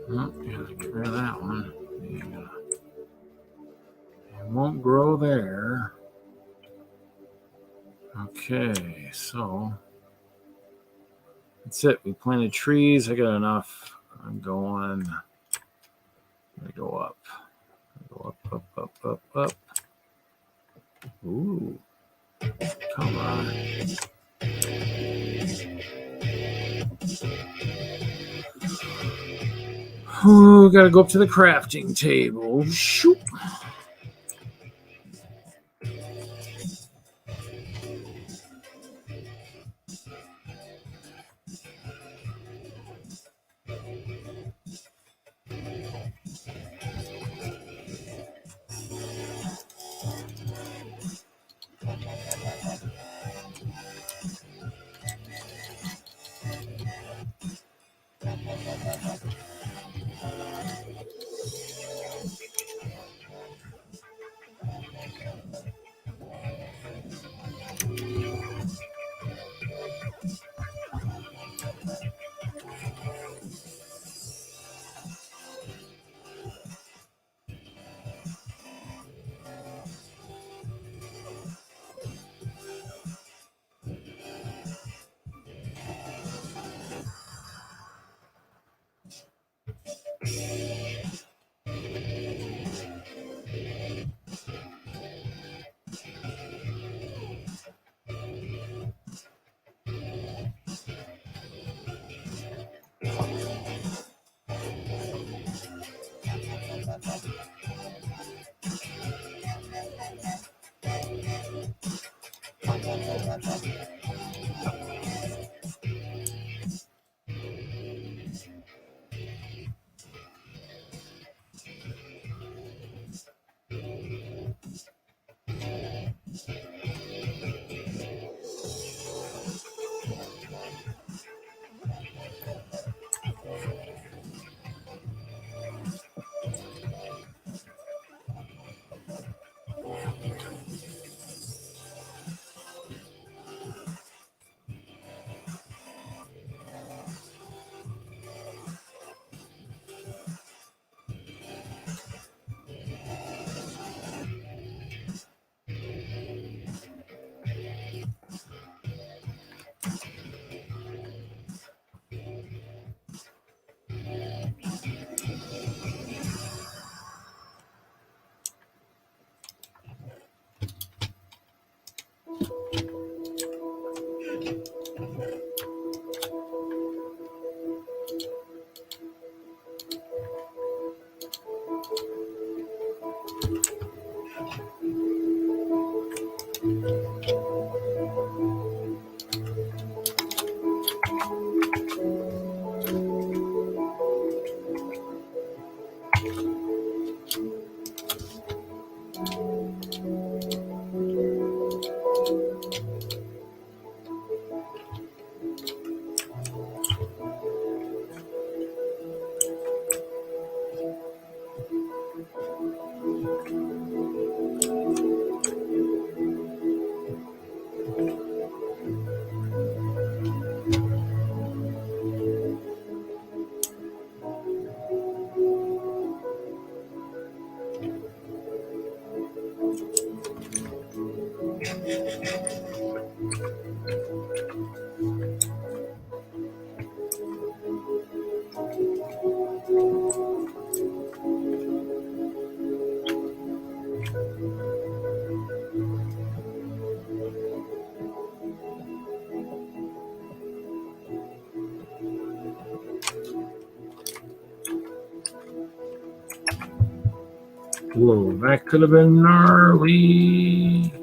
Oh, yeah, get rid of that one. Yeah. It won't grow there. Okay, so that's it. We planted trees. I got enough. I'm going. I go up. I go up. Ooh. Come on. Ooh, gotta go up to the crafting table. Shoot. Whoa, that could have been gnarly.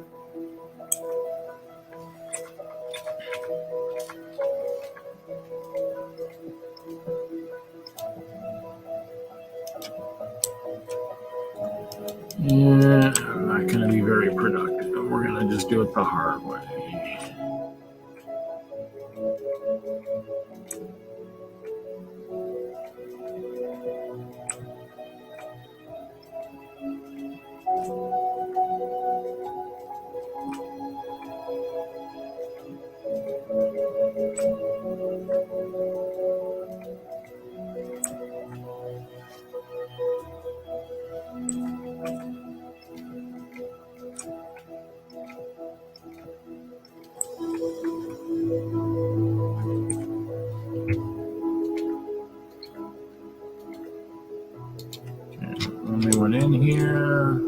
Yeah, I'm not going to be very productive. We're going to just do it the hard way. Only one in here.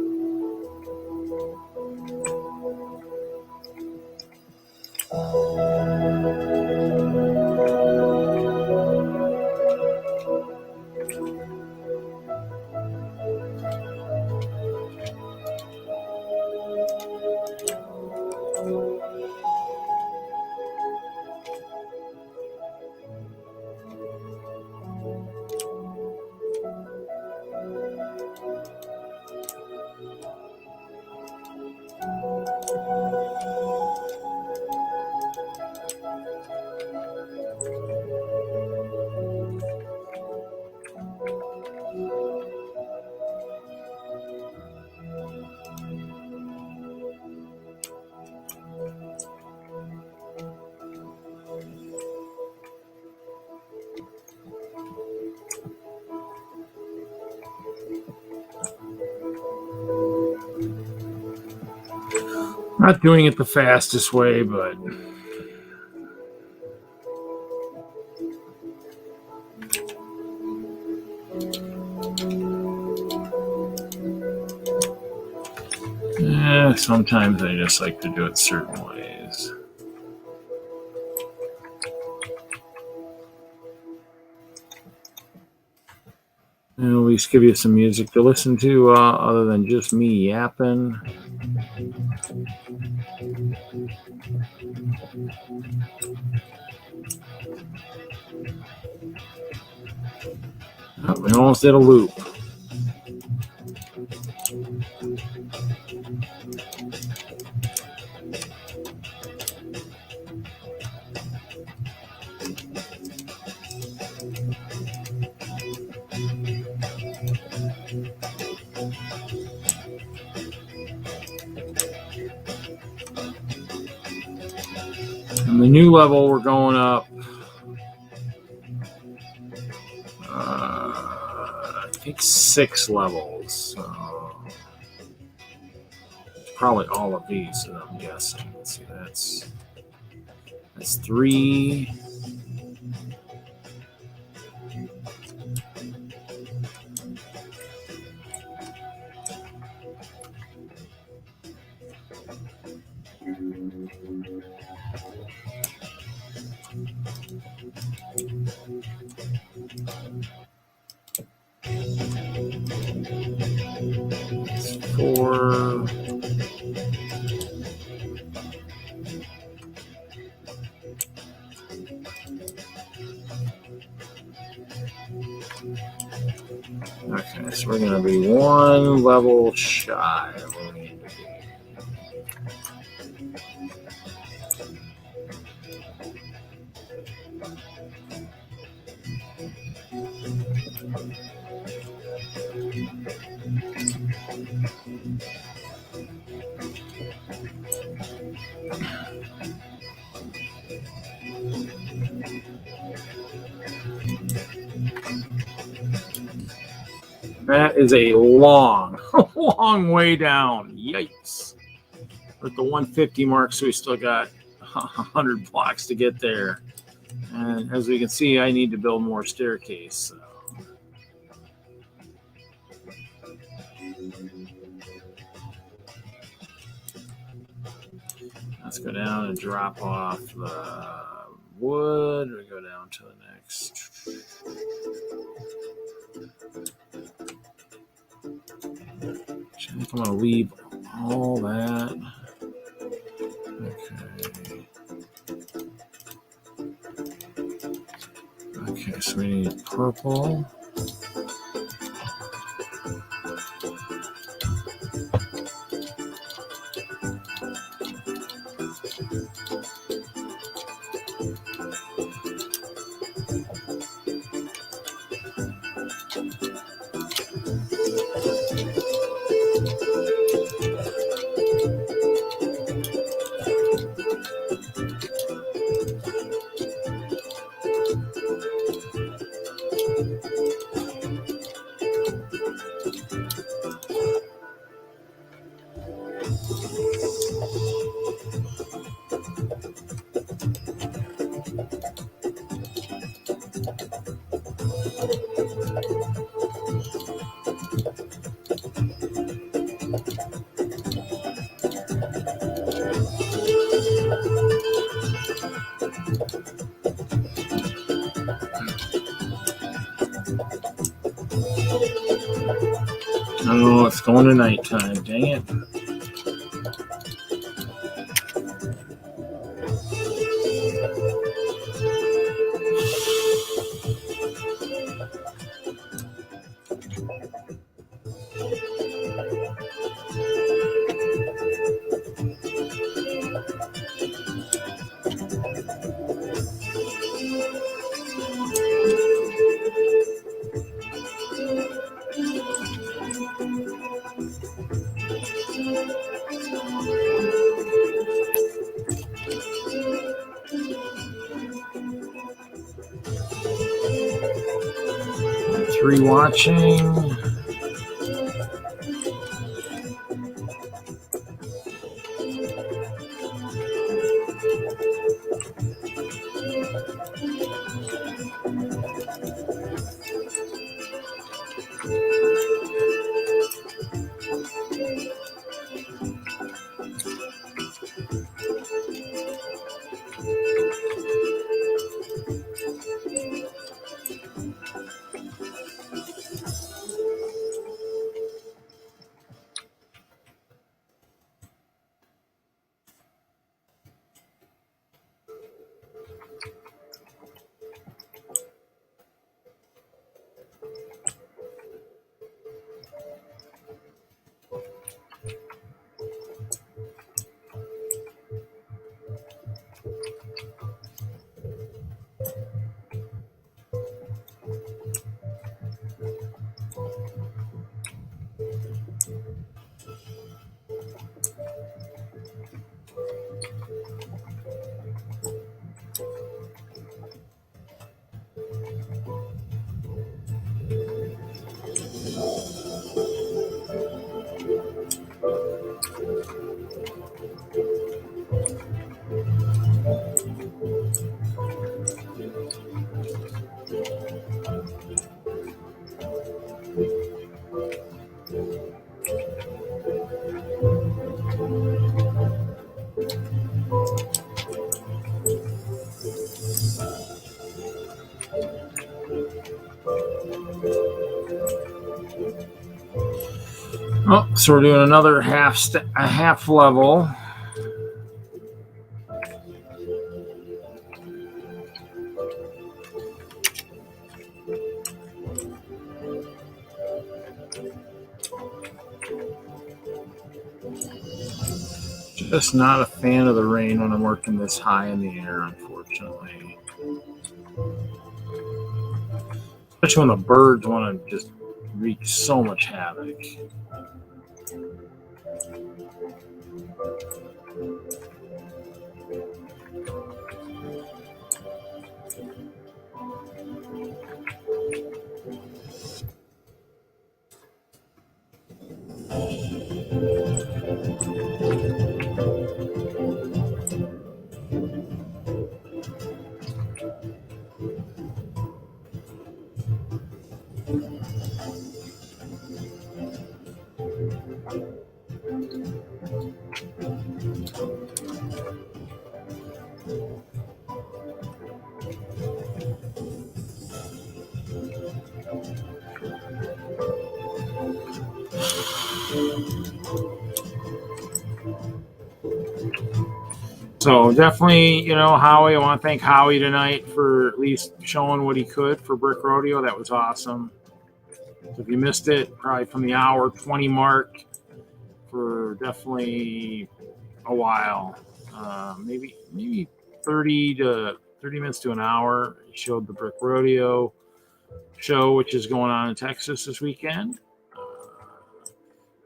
Not doing it the fastest way, but sometimes I just like to do it certain ways. And at least give you some music to listen to other than just me yapping. Oh, we almost did a loop. And the new level, we're going up. I think 6 levels. So probably all of these, I'm guessing. Let's see, that's 3. That's 4. Okay, Okay, so we're going to be one level shy of where we need to be. That is a long, long way down. Yikes. We're at the 150 mark, so we still got 100 blocks to get there. And as we can see, I need to build more staircase. So. Let's go down and drop off the wood. We go down to the next. I think I'm going to leave all that. Okay. Okay, so we need purple. Oh, it's going to nighttime. Dang it. Three watching. Oh, so we're doing another half level. Just not a fan of the rain when I'm working this high in the air, unfortunately. Especially when the birds want to just wreak so much havoc. So definitely, Howie, I want to thank Howie tonight for at least showing what he could for Brick Rodeo. That was awesome. So if you missed it, probably from the hour 20 mark for definitely a while, maybe 30 minutes to an hour. He showed the Brick Rodeo show, which is going on in Texas this weekend.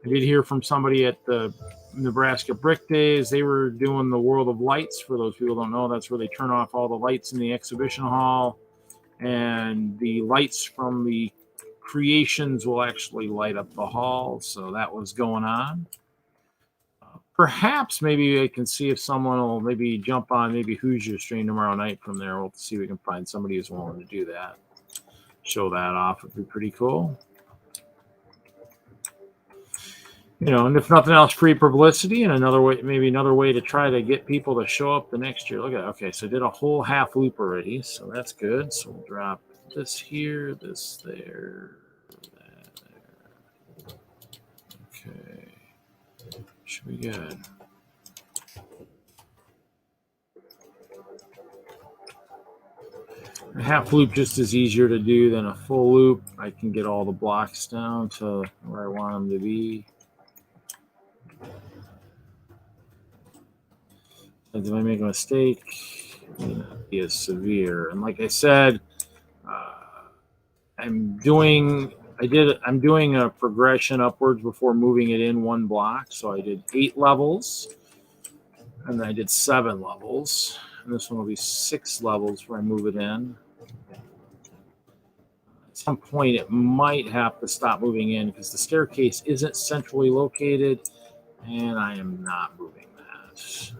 I did hear from somebody at the Nebraska Brick Days. They were doing the World of Lights. For those people who don't know, that's where they turn off all the lights in the exhibition hall, and the lights from the creations will actually light up the hall. So that was going on. Perhaps maybe I can see if someone will maybe jump on maybe Hoosier stream tomorrow night from there. We'll see if we can find somebody who's willing to do that. Show that off would be pretty cool. And if nothing else, free publicity and another way to try to get people to show up the next year. Look at that. Okay, so I did a whole half loop already, so that's good. So we'll drop this here, this there, that there. Okay, should be good. A half loop just is easier to do than a full loop. I can get all the blocks down to where I want them to be. And did I make a mistake? It may not be as severe. And like I said, I'm doing a progression upwards before moving it in one block. So I did 8 levels, and then I did 7 levels. And this one will be 6 levels where I move it in. At some point, it might have to stop moving in because the staircase isn't centrally located, and I am not moving that.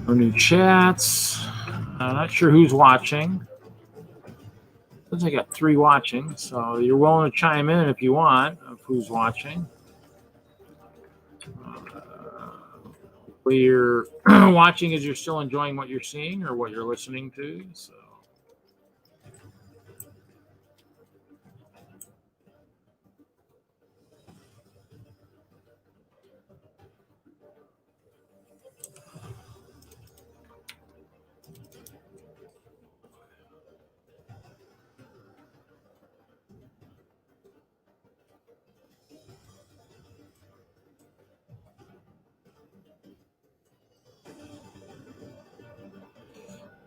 No new chats. I'm not sure who's watching. Looks like I got 3 watching, so you're willing to chime in if you want of who's watching. Hopefully you're watching as you're still enjoying what you're seeing or what you're listening to. So.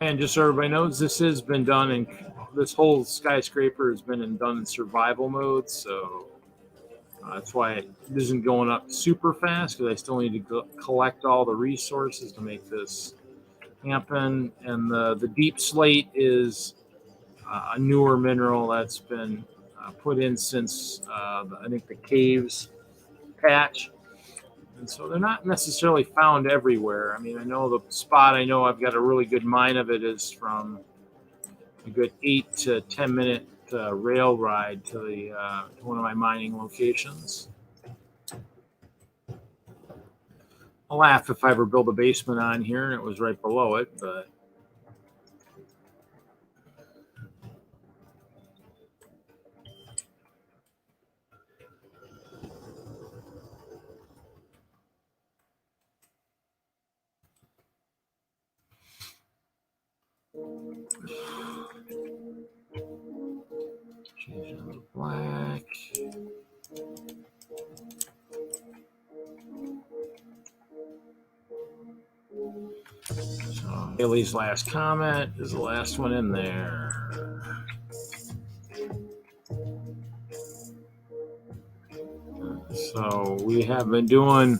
And just so everybody knows, this has been done in this whole skyscraper has been done in survival mode, so that's why it isn't going up super fast because I still need to collect all the resources to make this happen. And the deep slate is a newer mineral that's been put in since I think the caves patch. And so they're not necessarily found everywhere. I mean, I know the spot I've got a really good mine of it is from a good 8 to 10 minute rail ride to one of my mining locations. I'll laugh if I ever build a basement on here and it was right below it, but Hailey's last comment is the last one in there. So we have been doing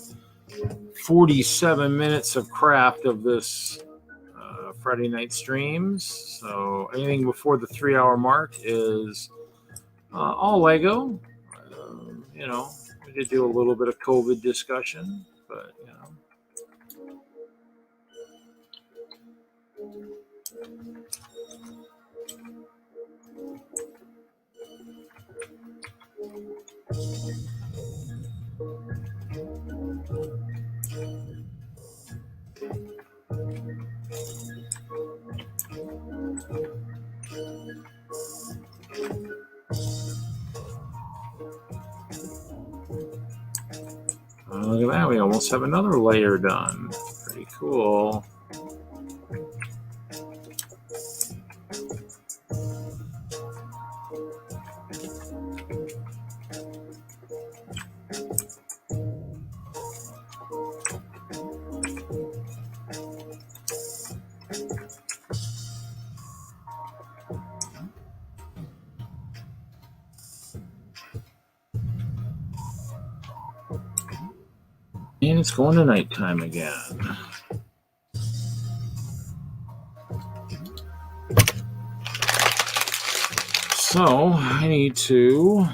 47 minutes of craft of this Friday night streams. So anything before the 3-hour mark is all Lego. You know, we did do a little bit of COVID discussion, but you know. Look at that. We almost have another layer done. Pretty cool. And it's going to nighttime again. So I need to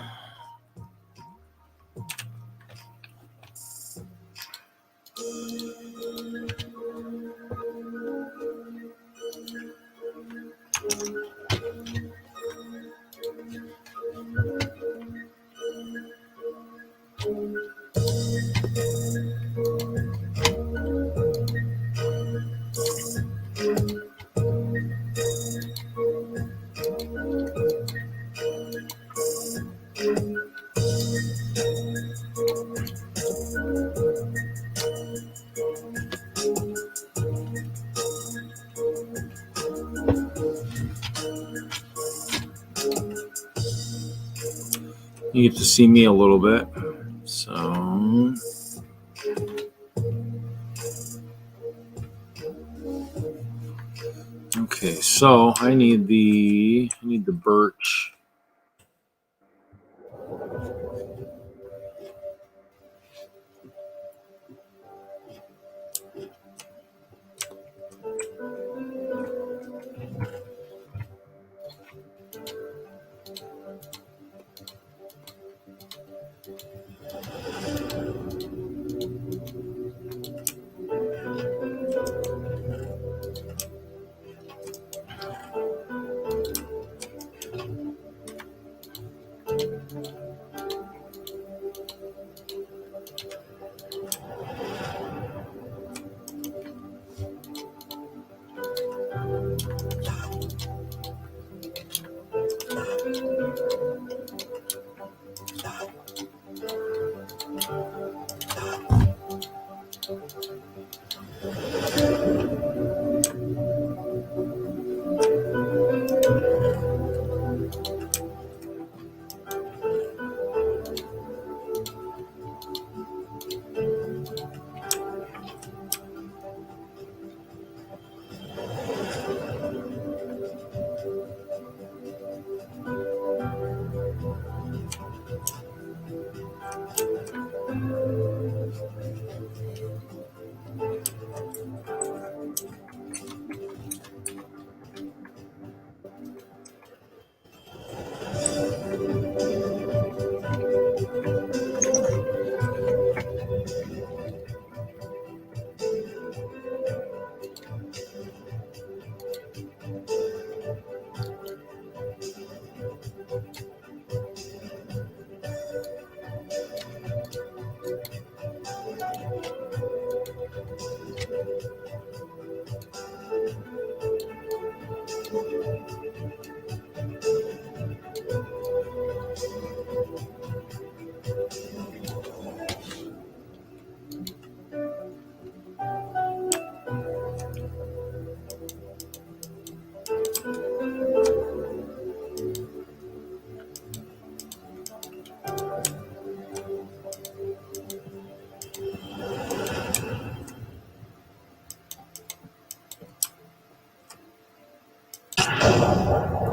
you get to see me a little bit. So okay, so I need the birch.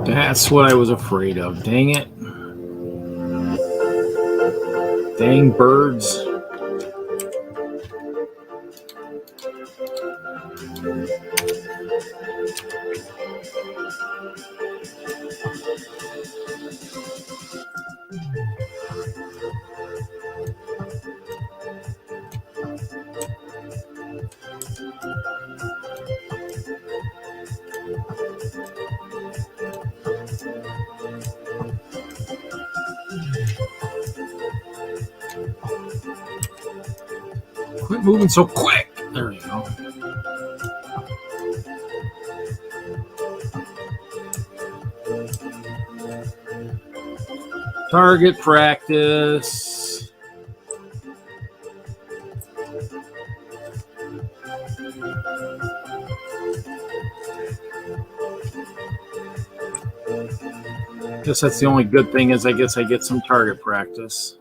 That's what I was afraid of. Dang it. Dang birds. Quit moving so quick. There we go. Target practice. Guess that's the only good thing is I guess I get some target practice.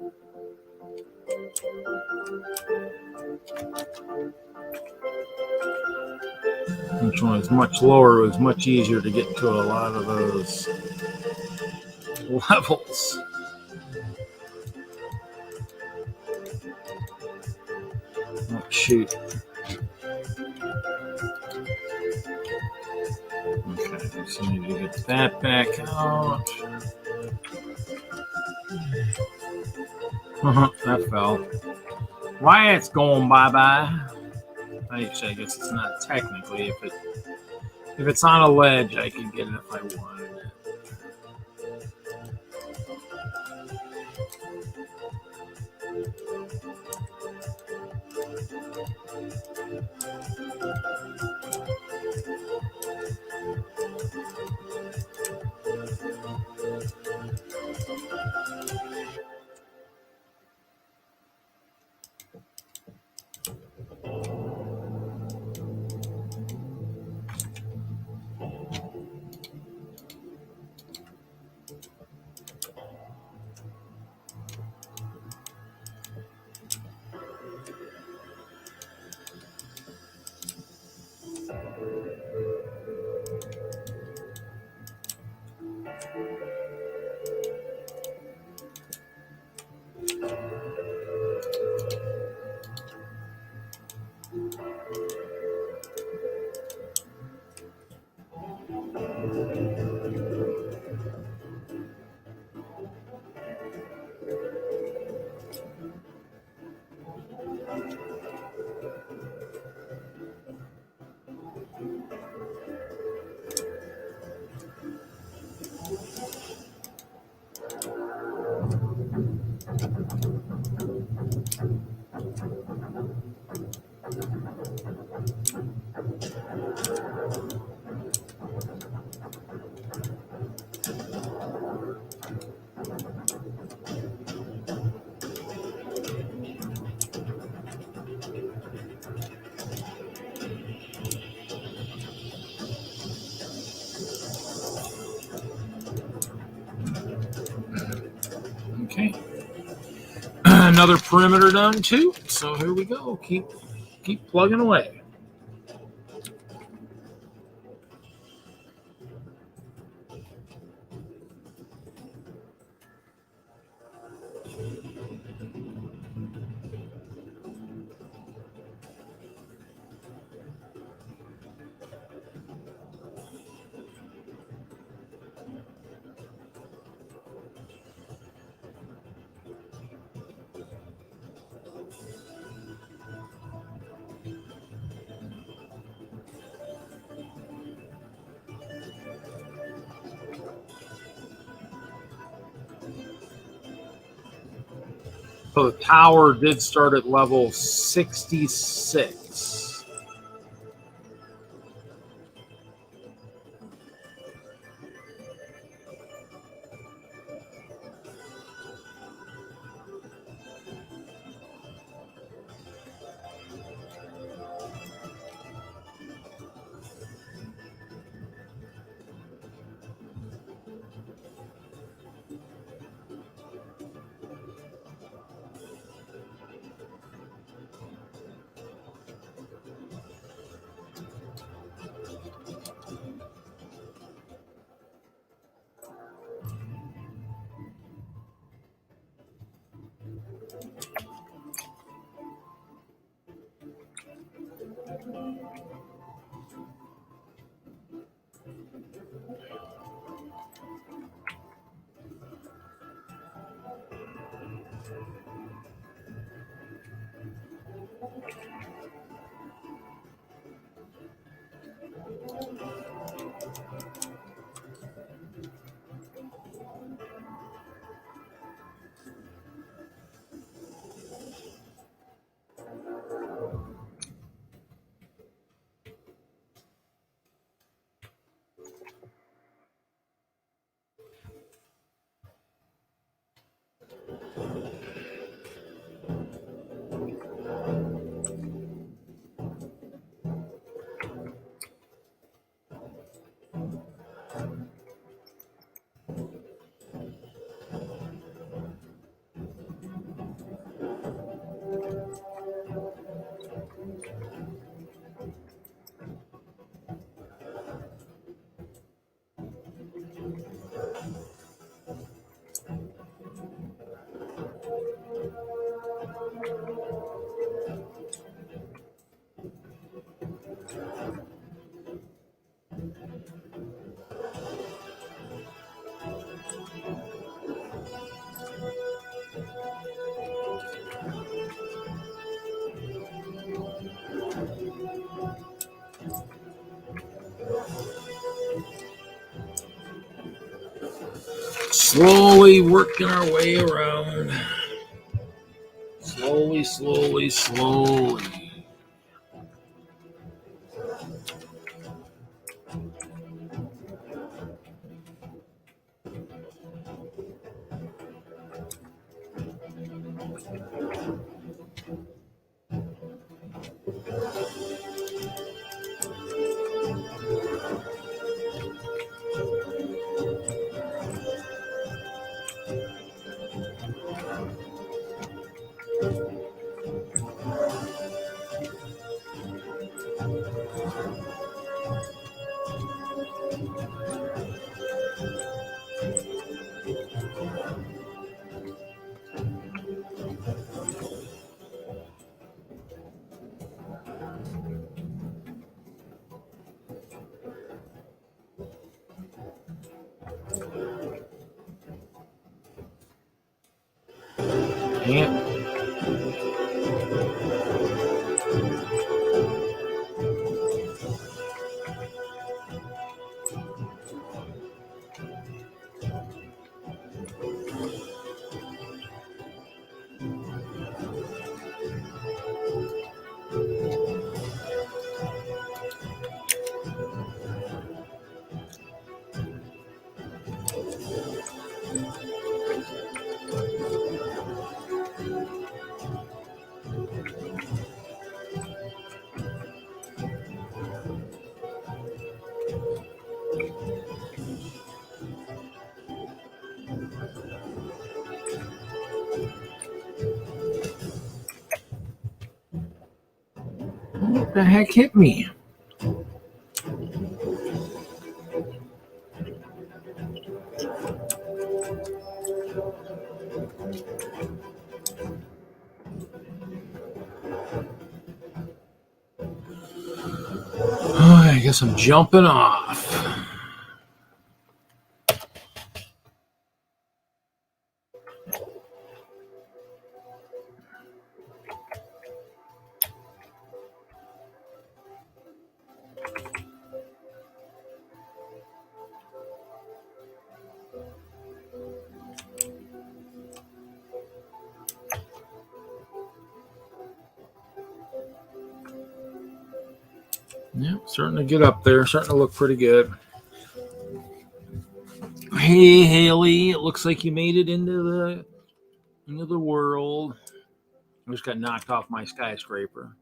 Which one is much lower, it was much easier to get to a lot of those levels. Oh, shoot. Okay, so I need to get that back out. That fell. Why it's going bye-bye? Actually, I guess it's not technically. If it's on a ledge, I can get it if I wanted it. Okay. Another perimeter done too. So here we go. Keep plugging away. So the tower did start at level 66. Slowly working our way around. Slowly, slowly, slowly. Yeah. What the heck hit me? Oh, I guess I'm jumping off. Yeah, starting to get up there. Starting to look pretty good. Hey, Hailey, it looks like you made it into the world. I just got knocked off my skyscraper.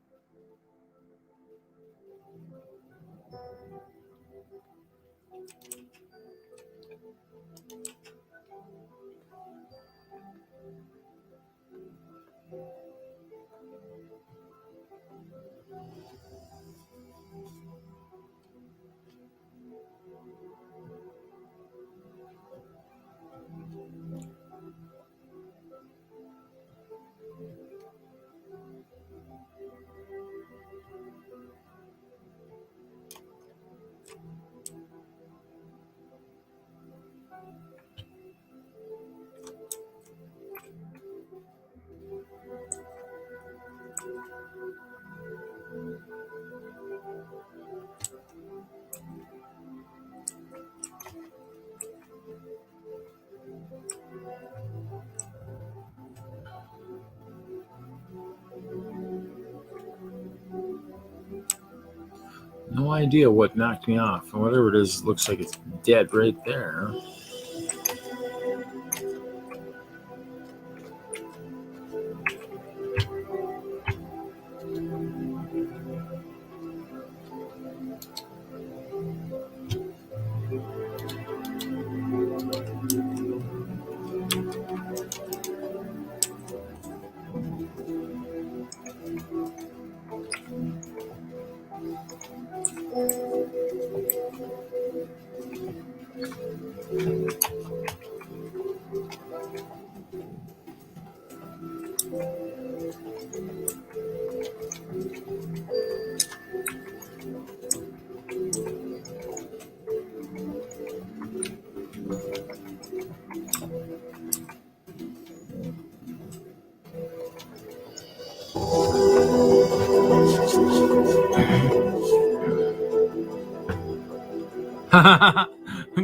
No idea what knocked me off. Whatever it is, looks like it's dead right there.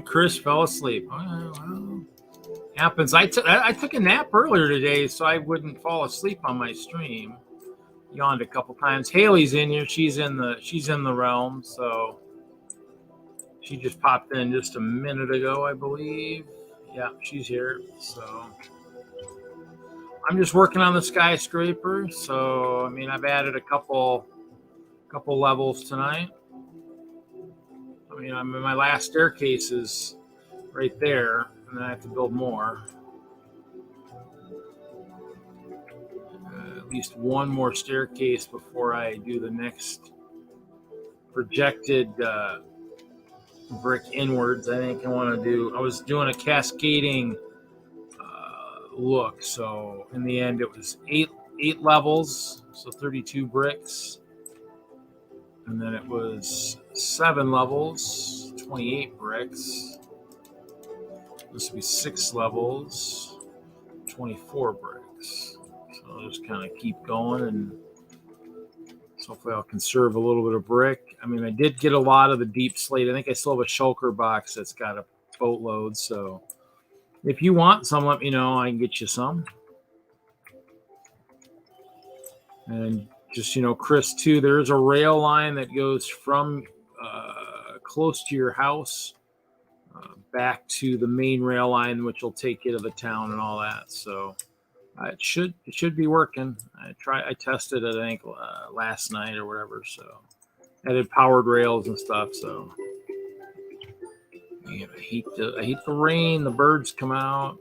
Chris fell asleep. Well, happens. I took a nap earlier today so I wouldn't fall asleep on my stream. Yawned a couple times. Hailey's in here. She's in the realm. So she just popped in just a minute ago, I believe. Yeah, she's here. So I'm just working on the skyscraper. So I mean, I've added a couple levels tonight. I mean, I'm in my last staircase is right there, and then I have to build more. At least one more staircase before I do the next projected brick inwards. I think I want to do. I was doing a cascading look, so in the end, it was eight levels, so 32 bricks. And then it was 7 levels, 28 bricks. This will be 6 levels, 24 bricks. So I'll just kind of keep going, and so hopefully I'll conserve a little bit of brick. I mean, I did get a lot of the deep slate. I think I still have a shulker box that's got a boatload. So if you want some, let me know. I can get you some. And just, Chris, too, there's a rail line that goes from close to your house back to the main rail line, which will take you to the town and all that. So it should be working. I tested it, I think, last night or whatever. So I did powered rails and stuff. So man, I hate the rain. The birds come out.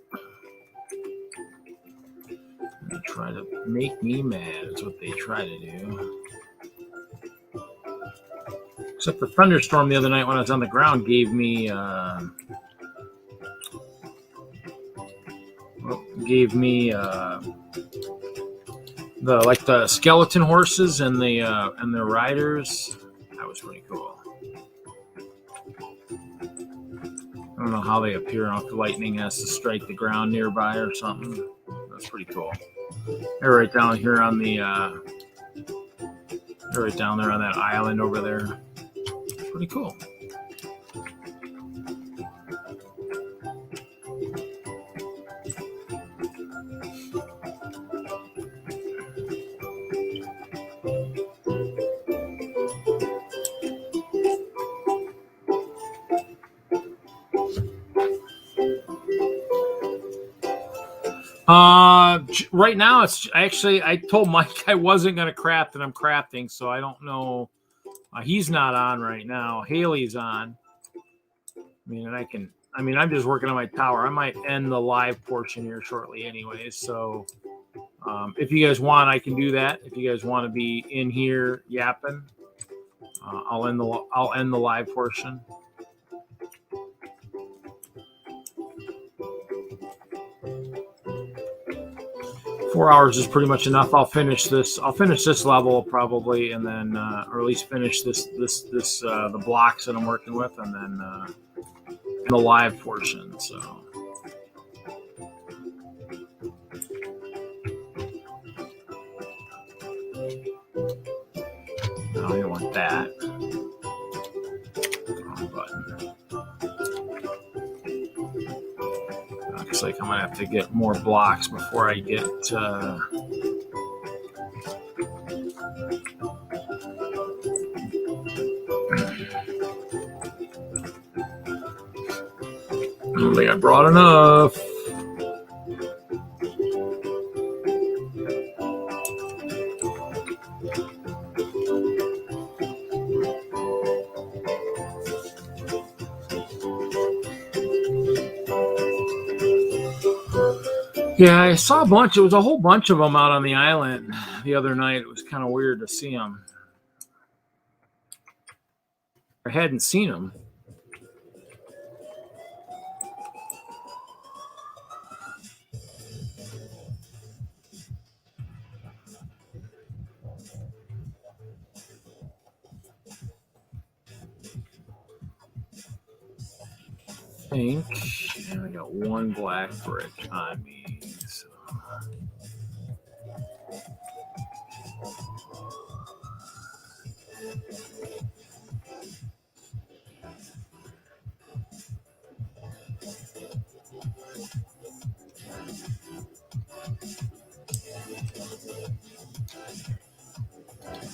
They try to make me mad is what they try to do. Except the thunderstorm the other night when I was on the ground gave me the skeleton horses and the riders. That was pretty cool. I don't know how they appear. I don't know if the lightning has to strike the ground nearby or something. That's pretty cool. They're right down here on the they're right down there on that island over there. Pretty cool. Right now it's actually, I told Mike I wasn't going to craft, and I'm crafting, so I don't know. He's not on right now. Hailey's on. I'm just working on my tower. I might end the live portion here shortly anyways. So if you guys want, I can do that. If you guys want to be in here yapping, I'll end the live portion. Four hours is pretty much enough. I'll finish this level probably, and then or at least finish this the blocks that I'm working with, and then the live portion. So no, I don't want that. Wrong button. Looks like I'm gonna have to get more blocks before I get don't think I brought enough. Yeah, I saw a bunch. It was a whole bunch of them out on the island the other night. It was kind of weird to see them. I hadn't seen them. I think I got one black brick on me. So.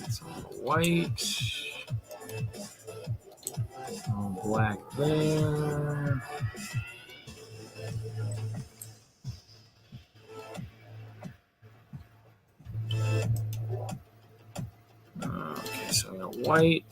Some white. Black there. Okay, so I got white.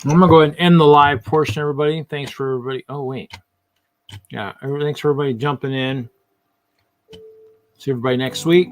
I'm gonna go ahead and end the live portion, everybody. Thanks for everybody. Oh wait, yeah. Thanks for everybody jumping in. See everybody next week.